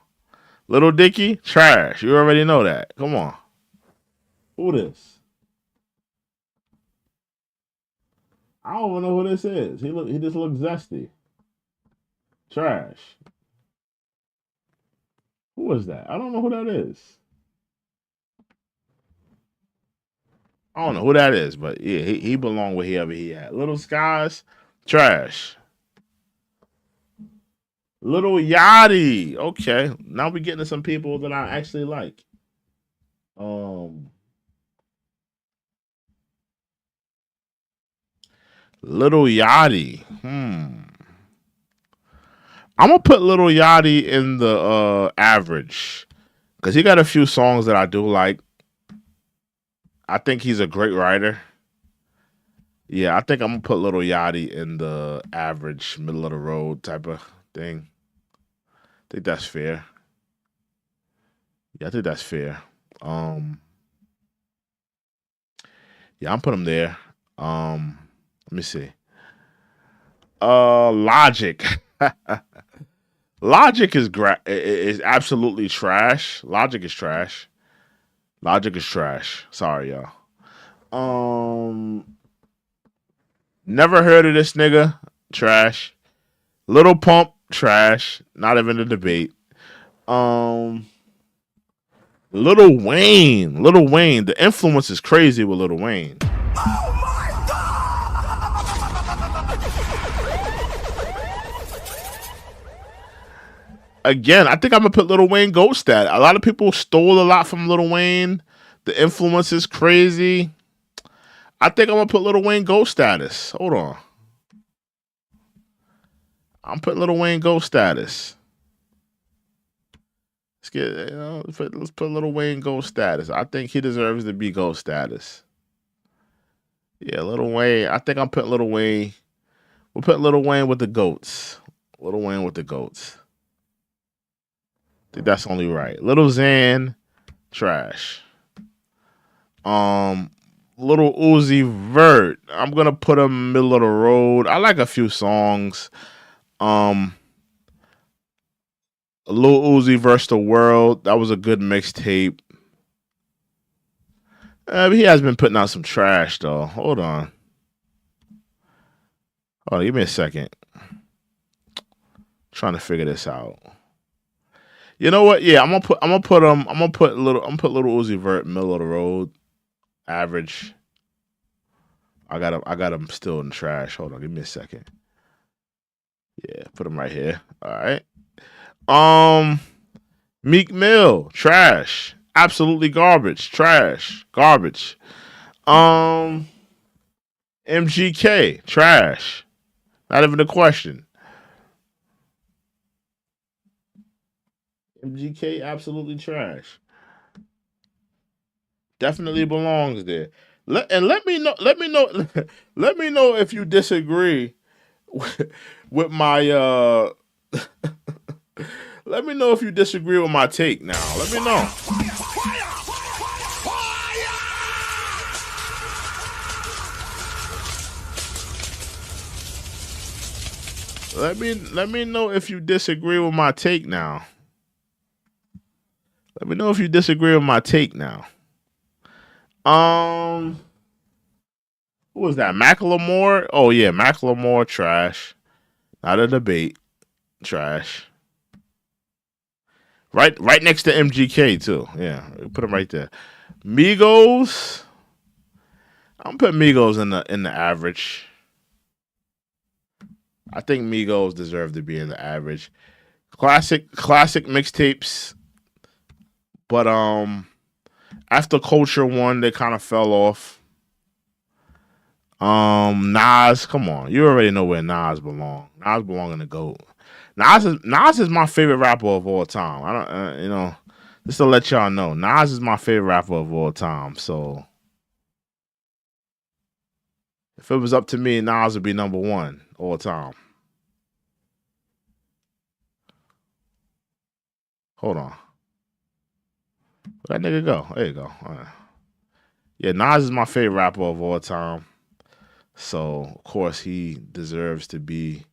Lil Dicky, trash. You already know that. Come on. Who this? I don't even know who this is. He just looks zesty. Trash. Who is that? I don't know who that is. I don't know who that is, but yeah, he belonged wherever he at. Little Skies, trash. Lil Yachty, okay. Now we getting to some people that I actually like. Lil Yachty. I'm gonna put Lil Yachty in the average because he got a few songs that I do like. I think he's a great writer. Yeah, I think I'm gonna put Lil Yachty in the average, middle of the road type of thing. I think that's fair. Yeah, I think that's fair. Yeah, I'm putting him there. Let me see. Logic. Logic is absolutely trash. Logic is trash. Logic is trash. Sorry, y'all. Never heard of this nigga. Trash. Little Pump. Trash. Not even a debate. Lil Wayne. Lil Wayne. The influence is crazy with Lil Wayne. Again, I think I'm gonna put Lil Wayne Ghost at. A lot of people stole a lot from Lil Wayne. The influence is crazy. I think I'm gonna put Lil Wayne Ghost status. Hold on. I'm putting Lil Wayne Ghost status. Let's put Lil Wayne Ghost status. I think he deserves to be Ghost status. Yeah, Lil Wayne. I think I'm putting Lil Wayne. We'll put Lil Wayne with the goats. Lil Wayne with the goats. I think that's only right. Lil Xan, trash. Lil Uzi Vert. I'm gonna put him middle of the road. I like a few songs. Lil Uzi vs. the World. That was a good mixtape. He has been putting out some trash though. Hold on. Oh, give me a second. Trying to figure this out. You know what? Yeah, I'm gonna put Lil Uzi Vert middle of the road, average. I got him still in trash. Hold on, give me a second. Yeah, put him right here. All right. Meek Mill, trash. Absolutely garbage. Trash. Garbage. MGK, trash. Not even a question. MGK, absolutely trash. Definitely belongs there. Let me know if you disagree with my let me know if you disagree with my take now. Let me know. Let me know if you disagree with my take now. Let me know if you disagree with my take now. Who was that? Macklemore? Oh yeah, Macklemore, trash. Not a debate. Trash. Right next to MGK too. Yeah, put him right there. Migos. I'm putting Migos in the average. I think Migos deserve to be in the average. Classic mixtapes. But after Culture 1, they kind of fell off. Nas, come on. You already know where Nas belong. Nas belong in the GOAT. Nas is my favorite rapper of all time. I don't just to let y'all know, Nas is my favorite rapper of all time. So if it was up to me, Nas would be number one all time. Hold on. Where'd that nigga go? There you go. All right. Yeah, Nas is my favorite rapper of all time. So, of course, he deserves to be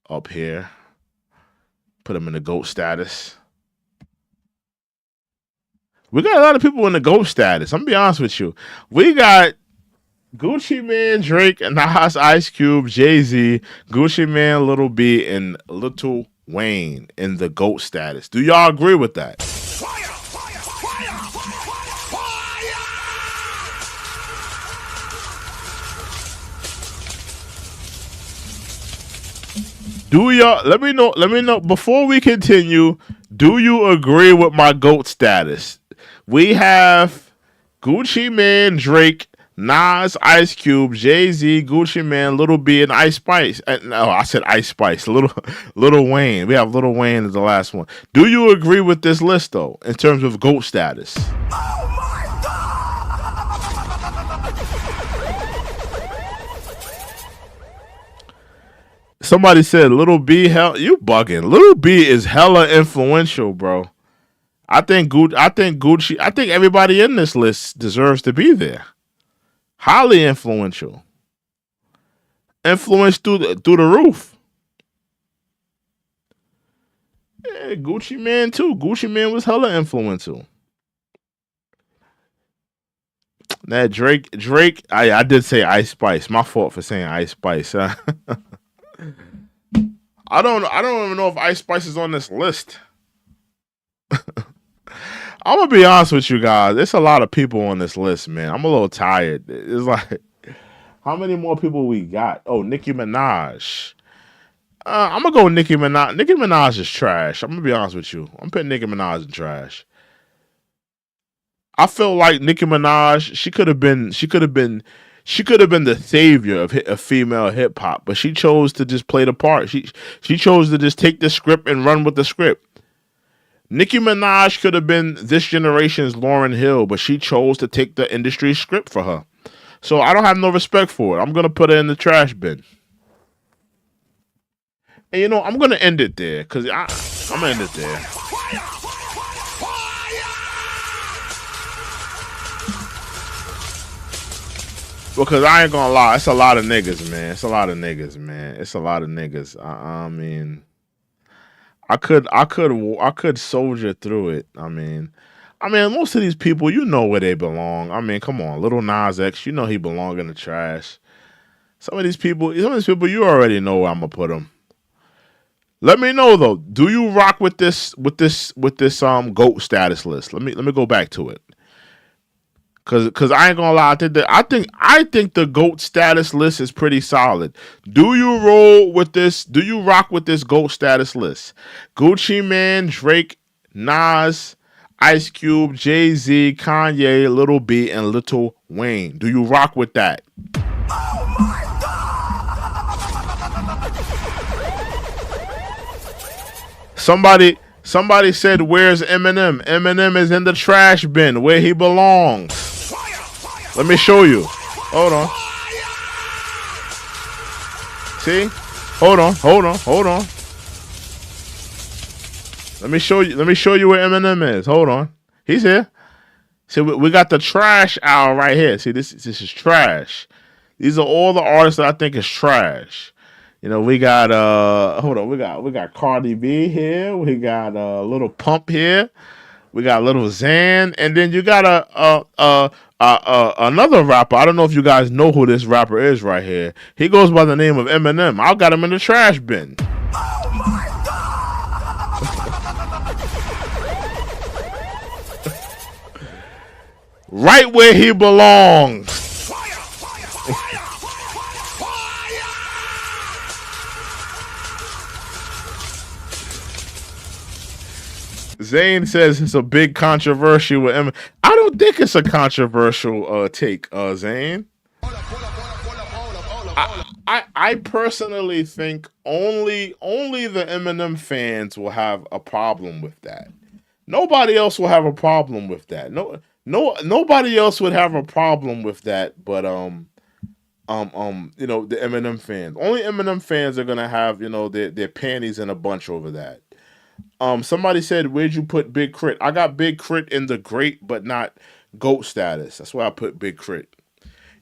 up here. Put him in the GOAT status. We got a lot of people in the GOAT status. I'm going to be honest with you. We got Gucci Mane, Drake, Nas, Ice Cube, Jay-Z, Gucci Mane, Lil B, and Lil Wayne in the GOAT status. Do y'all agree with that? Do y'all let me know? Let me know before we continue. Do you agree with my GOAT status? We have Gucci Man, Drake, Nas, Ice Cube, Jay Z, Gucci Man, Little B, and Ice Spice. No, I said Ice Spice. Little Wayne. We have Little Wayne as the last one. Do you agree with this list though, in terms of GOAT status? Somebody said Little B. Hell, you bugging. Little B is hella influential, bro. I think everybody in this list deserves to be there. Highly influential. Influence through the roof. Yeah, Gucci Man too. Gucci Man was hella influential. That Drake. I did say Ice Spice. My fault for saying Ice Spice. I don't even know if Ice Spice is on this list. I'm gonna be honest with you guys. There's a lot of people on this list, man. I'm a little tired. It's like, how many more people we got? Oh, Nicki Minaj. I'm gonna go with Nicki Minaj. Nicki Minaj is trash. I'm gonna be honest with you. I'm putting Nicki Minaj in trash. I feel like Nicki Minaj. She could have been the savior of female hip hop, but she chose to just play the part. She chose to just take the script and run with the script. Nicki Minaj could have been this generation's Lauryn Hill, but she chose to take the industry script for her. So I don't have no respect for it. I'm gonna put it in the trash bin. And you know, I'm gonna end it there because I'm gonna end it there. Because I ain't gonna lie, it's a lot of niggas, man. It's a lot of niggas, man. It's a lot of niggas. I mean, I could soldier through it. I mean, most of these people, you know where they belong. I mean, come on, Lil Nas X, you know he belong in the trash. Some of these people, you already know where I'm gonna put them. Let me know though. Do you rock with this GOAT status list? Let me go back to it. Cause I ain't gonna lie, I think the GOAT status list is pretty solid. Do you roll with this? Do you rock with this GOAT status list? Gucci Man, Drake, Nas, Ice Cube, Jay Z, Kanye, Little B, and Lil Wayne. Do you rock with that? Oh my God. Somebody said, "Where's Eminem?" Eminem is in the trash bin where he belongs. Let me show you. Hold on. See? Hold on. Let me show you where Eminem is. Hold on. He's here. See, we got the trash hour right here. See, this is trash. These are all the artists that I think is trash. You know, we got we got Cardi B here. We got Little Pump here. We got Little Xan, and then you got another rapper. I don't know if you guys know who this rapper is right here. He goes by the name of Eminem. I got him in the trash bin. Oh my God. Right where he belongs. Zane says it's a big controversy with Eminem. I don't think it's a controversial take, Zane. I personally think only the Eminem fans will have a problem with that. Nobody else will have a problem with that. Nobody else would have a problem with that, but you know, the Eminem fans. Only Eminem fans are gonna have, you know, their panties in a bunch over that. Somebody said, "Where'd you put Big K.R.I.T?" I got Big K.R.I.T in the great, but not GOAT status. That's why I put Big K.R.I.T.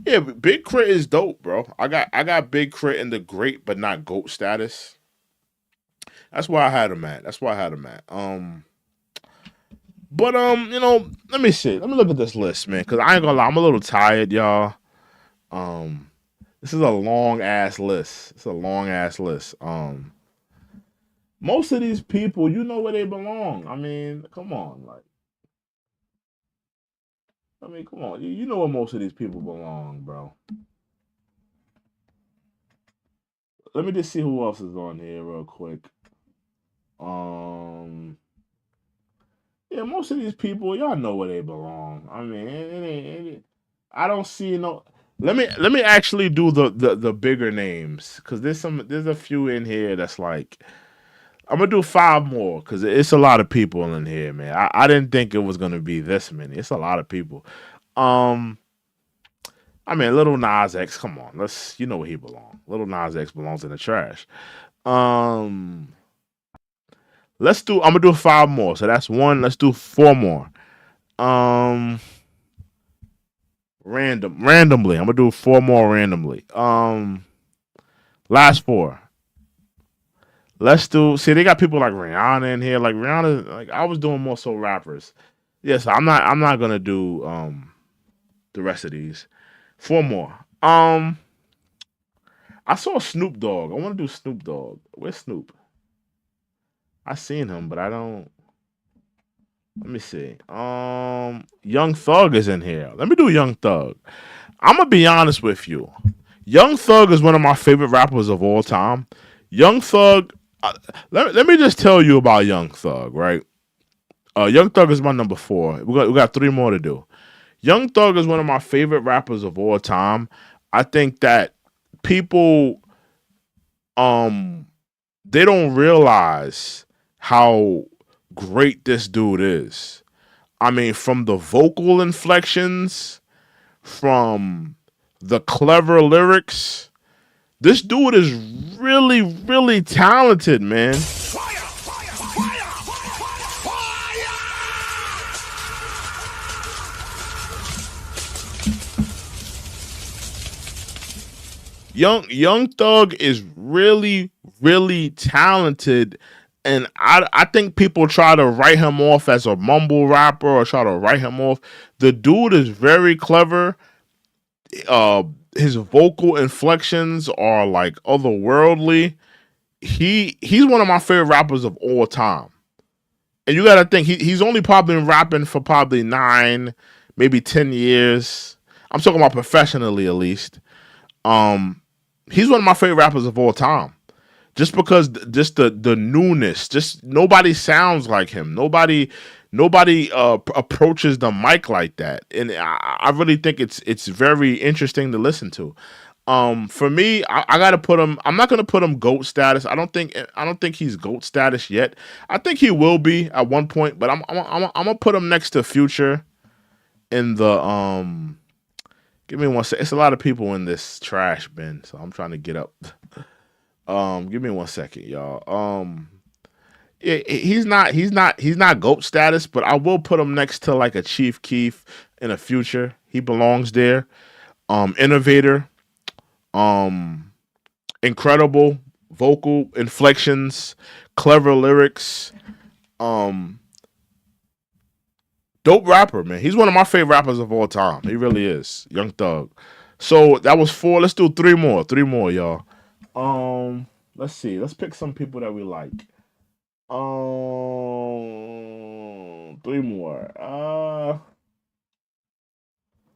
Yeah, Big K.R.I.T is dope, bro. I got Big K.R.I.T in the great, but not GOAT status. That's why I had him at. But you know, let me see. Let me look at this list, man, because I ain't gonna lie, I'm a little tired, y'all. This is a long ass list. Most of these people, you know where they belong. I mean, come on, come on. You know where most of these people belong, bro. let me just see who else is on here real quick. Um, yeah, most of these people, y'all know where they belong. I mean, I don't see no. Let me actually do the bigger names because there's a few in here that's like I'm gonna do five more because it's a lot of people in here, man. I didn't think it was gonna be this many. It's a lot of people. Um, I mean, Little Nas X, come on, you know where he belongs. Little Nas X belongs in the trash. Um, I'm gonna do five more. So that's one. Let's do four more. Um, randomly. I'm gonna do four more randomly. Last four. Let's do. See, they got people like Rihanna in here. Like Rihanna, like I was doing more so rappers. Yes, I'm not. I'm not gonna do the rest of these. Four more. I saw Snoop Dogg. I want to do Snoop Dogg. Where's Snoop? I seen him, but I don't. Let me see. Young Thug is in here. Let me do Young Thug. I'm gonna be honest with you. Young Thug is one of my favorite rappers of all time. Young Thug. Let me just tell you about Young Thug, right? Young Thug is my number four. We got three more to do. Young Thug is one of my favorite rappers of all time. I think that people they don't realize how great this dude is. I mean, from the vocal inflections, from the clever lyrics, this dude is really, really talented, man. Young Thug is really, really talented, and I think people try to write him off as a mumble rapper or try to write him off. The dude is very clever. His vocal inflections are like otherworldly. He's one of my favorite rappers of all time. And you gotta think he's only probably been rapping for probably 9, maybe 10 years. I'm talking about professionally at least. He's one of my favorite rappers of all time. Just because just the newness, just nobody sounds like him. Nobody approaches the mic like that, and I really think it's very interesting to listen to. For me, I gotta put him. I'm not gonna put him GOAT status. I don't think he's GOAT status yet. I think he will be at one point, but I'm gonna put him next to Future in the. Give me one sec. It's a lot of people in this trash bin, so I'm trying to get up. Give me one second, y'all. Yeah, he's not GOAT status, but I will put him next to like a Chief Keef in a Future. He belongs there. Innovator. Incredible vocal inflections, clever lyrics. Dope rapper, man. He's one of my favorite rappers of all time. He really is. Young Thug. So that was 4. Let's do 3 more. 3 more, y'all. Let's see. Let's pick some people that we like. 3 more.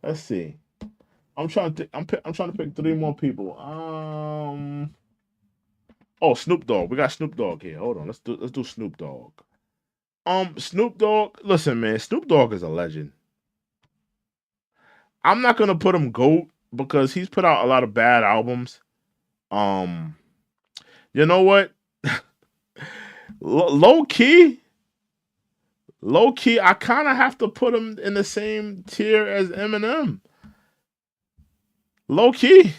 Let's see. I'm trying to pick 3 more people. Oh, Snoop Dogg. We got Snoop Dogg here. Hold on. Let's do Snoop Dogg. Snoop Dogg. Listen, man. Snoop Dogg is a legend. I'm not gonna put him GOAT because he's put out a lot of bad albums. You know what? Low key, I kind of have to put him in the same tier as Eminem. Low key.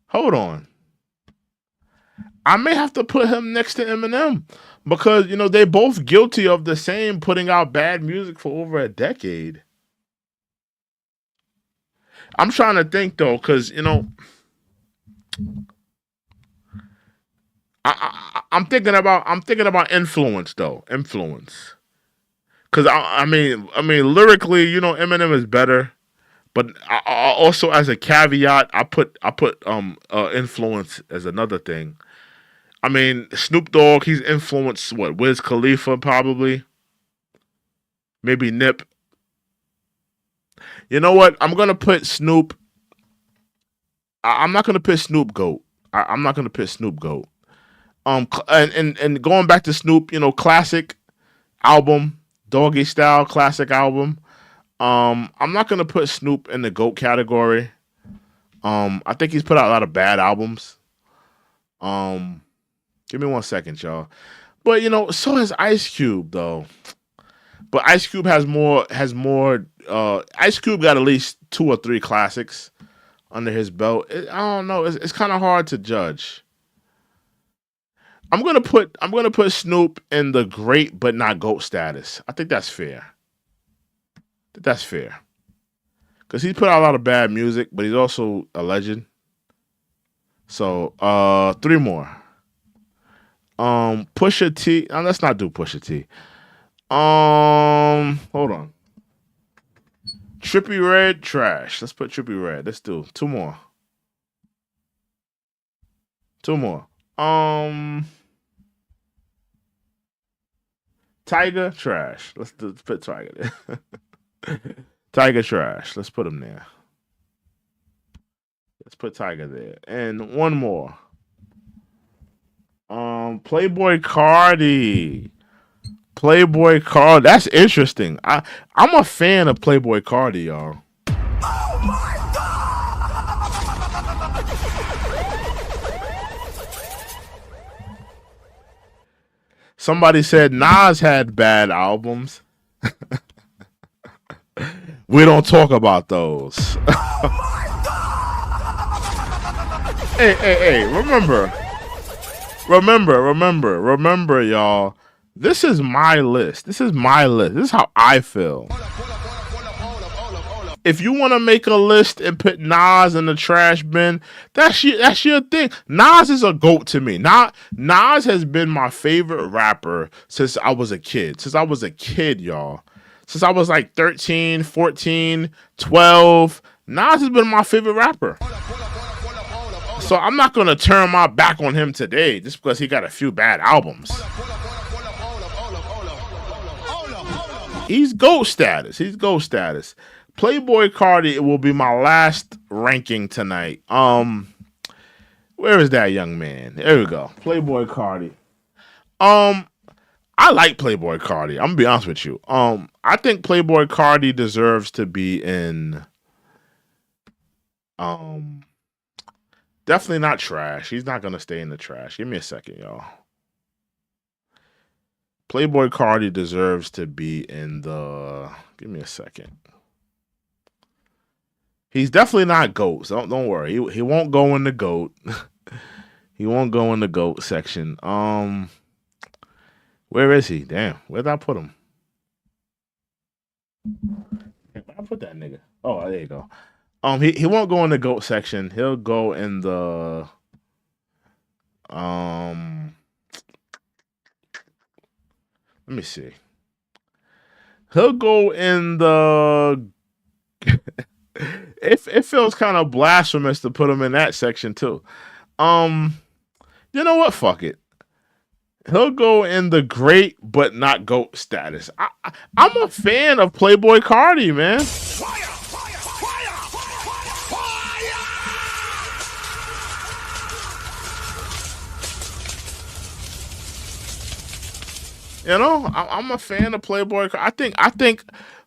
Hold on. I may have to put him next to Eminem because, you know, they're both guilty of the same putting out bad music for over a decade. I'm trying to think though, because, you know, I'm thinking about influence though. Influence. Because I mean, lyrically, you know, Eminem is better. But I also, as a caveat, I put influence as another thing. I mean, Snoop Dogg, he's influenced what? Wiz Khalifa probably, maybe Nip. You know what? I'm gonna put Snoop. I'm not gonna put Snoop GOAT. I'm not gonna put Snoop GOAT. And going back to Snoop, classic album, Doggy Style classic album. I'm not gonna put Snoop in the GOAT category. I think he's put out a lot of bad albums. Um, Give me 1 second, y'all. But so has Ice Cube though. But Ice Cube has more. Ice Cube got at least 2 or 3 classics under his belt. I don't know. It's kind of hard to judge. I'm gonna put Snoop in the great but not GOAT status. I think that's fair. That's fair because he's put out a lot of bad music, but he's also a legend. So 3 more. Pusha T. Let's not do Pusha T. Hold on. Trippie Redd trash. Let's put Trippie Redd. Let's do 2 more. 2 more. Tiger trash. Let's put Tiger there. Tiger trash. Let's put him there. Let's put Tiger there. And 1 more. Playboy Cardi. Playboy Cardi. That's interesting. I'm a fan of Playboy Cardi, y'all. Oh my God! Somebody said Nas had bad albums. We don't talk about those. Oh my God! Hey, remember, y'all. This is my list. This is how I feel. If you want to make a list and put Nas in the trash bin, that's your thing. Nas is a GOAT to me. Nas has been my favorite rapper since I was a kid. Y'all. Since I was like 13, 14, 12. Nas has been my favorite rapper. So I'm not going to turn my back on him today just because he got a few bad albums. He's GOAT status. Playboy Cardi will be my last ranking tonight. Where is that young man? There we go. Playboy Cardi. I like Playboy Cardi. I'm gonna be honest with you. I think Playboy Cardi deserves to be in. Definitely not trash. He's not gonna stay in the trash. Give me a second, y'all. Playboy Cardi deserves to be in the. Give me a second. He's definitely not GOAT. So don't worry. He won't go in the GOAT. He won't go in the GOAT section. Where is he? Damn. Where did I put him? Where I put that nigga? Oh, there you go. He won't go in the GOAT section. He'll go in the let me see. He'll go in the it feels kind of blasphemous to put him in that section too. You know what? Fuck it. He'll go in the great but not GOAT status. I'm a fan of Playboy Cardi, man. I'm a fan of Playboy. I think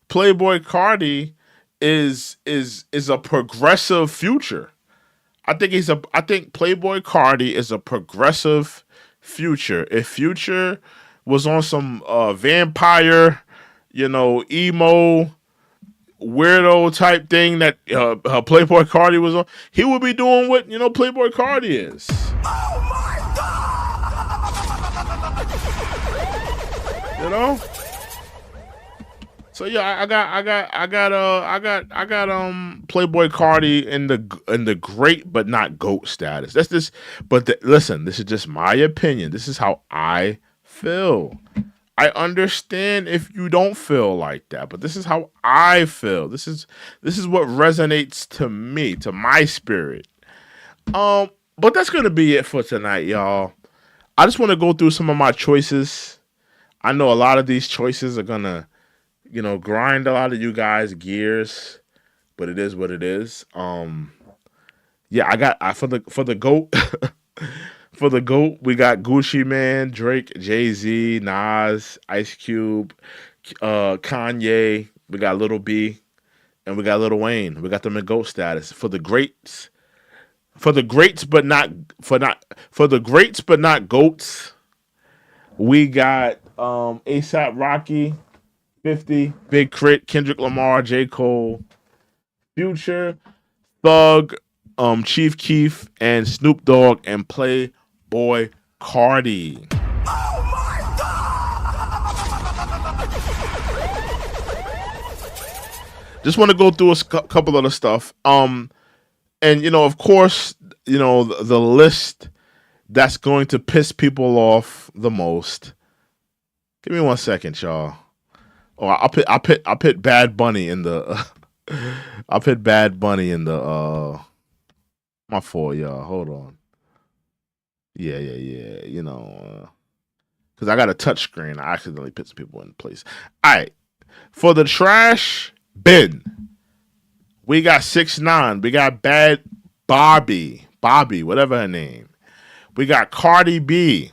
Playboy Cardi is a progressive future. I think Playboy Cardi is a progressive Future. If Future was on some vampire, emo weirdo type thing that Playboy Cardi was on, he would be doing what Playboy Cardi is. Oh my God! So yeah, I got Playboy Cardi in the great but not GOAT status. That's this. But listen, this is just my opinion. This is how I feel. I understand if you don't feel like that, but this is how I feel. This is what resonates to me, to my spirit. But that's gonna be it for tonight, y'all. I just want to go through some of my choices. I know a lot of these choices are gonna grind a lot of you guys' gears, but it is what it is. Yeah, for the GOAT. For the GOAT, we got Gucci Man, Drake, Jay-Z, Nas, Ice Cube, Kanye. We got Lil B, and we got Lil Wayne. We got them in GOAT status. For the greats, for the greats but not GOATs. We got ASAP Rocky, 50, Big K.R.I.T, Kendrick Lamar, J. Cole, Future, Thug, Chief Keef, and Snoop Dogg, and Playboy Cardi. Just want to go through a couple other stuff. And of course, the list that's going to piss people off the most. Give me 1 second, y'all. Oh, I'll put Bad Bunny in the. I'll put Bad Bunny in the. My fault, y'all. Hold on. Yeah. Because I got a touch screen. I accidentally put some people in place. All right. For the trash bin, we got 6ix9ine. We got Bhabie, whatever her name. We got Cardi B.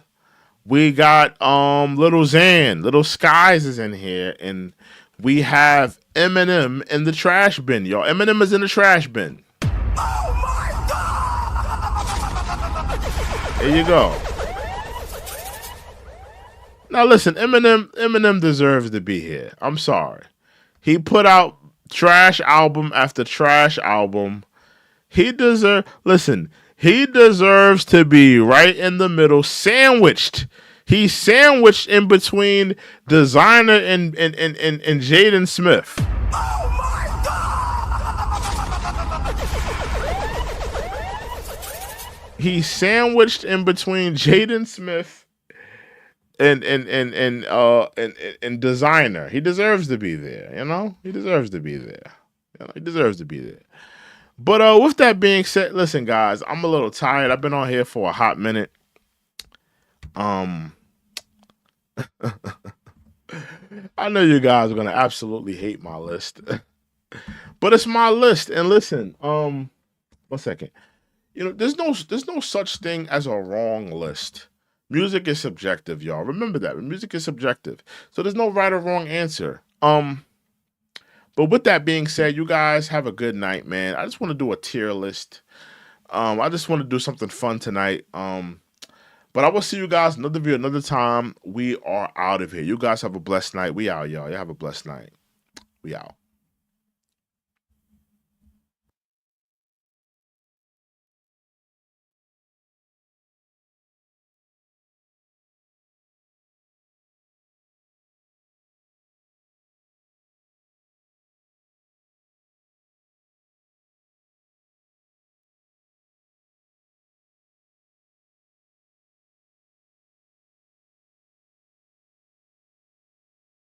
We got Little Xan. Little Skies is in here. And we have Eminem in the trash bin, y'all. Eminem is in the trash bin. Oh my God! There you go. Now listen, Eminem deserves to be here. I'm sorry. He put out trash album after trash album. He deserves to be right in the middle, sandwiched. He's sandwiched in between Desiigner and Jaden Smith. Oh my God! He's sandwiched in between Jaden Smith and Desiigner. He deserves to be there, He deserves to be there. He deserves to be there. But with that being said, listen, guys, I'm a little tired. I've been on here for a hot minute. I know you guys are gonna absolutely hate my list, but it's my list. And listen, 1 second. There's no such thing as a wrong list. Music is subjective, y'all. Remember that. Music is subjective. So there's no right or wrong answer. But with that being said, you guys have a good night, man. I just want to do a tier list. I just want to do something fun tonight. But I will see you guys another video, another time. We are out of here. You guys have a blessed night. We out, y'all. You have a blessed night. We out.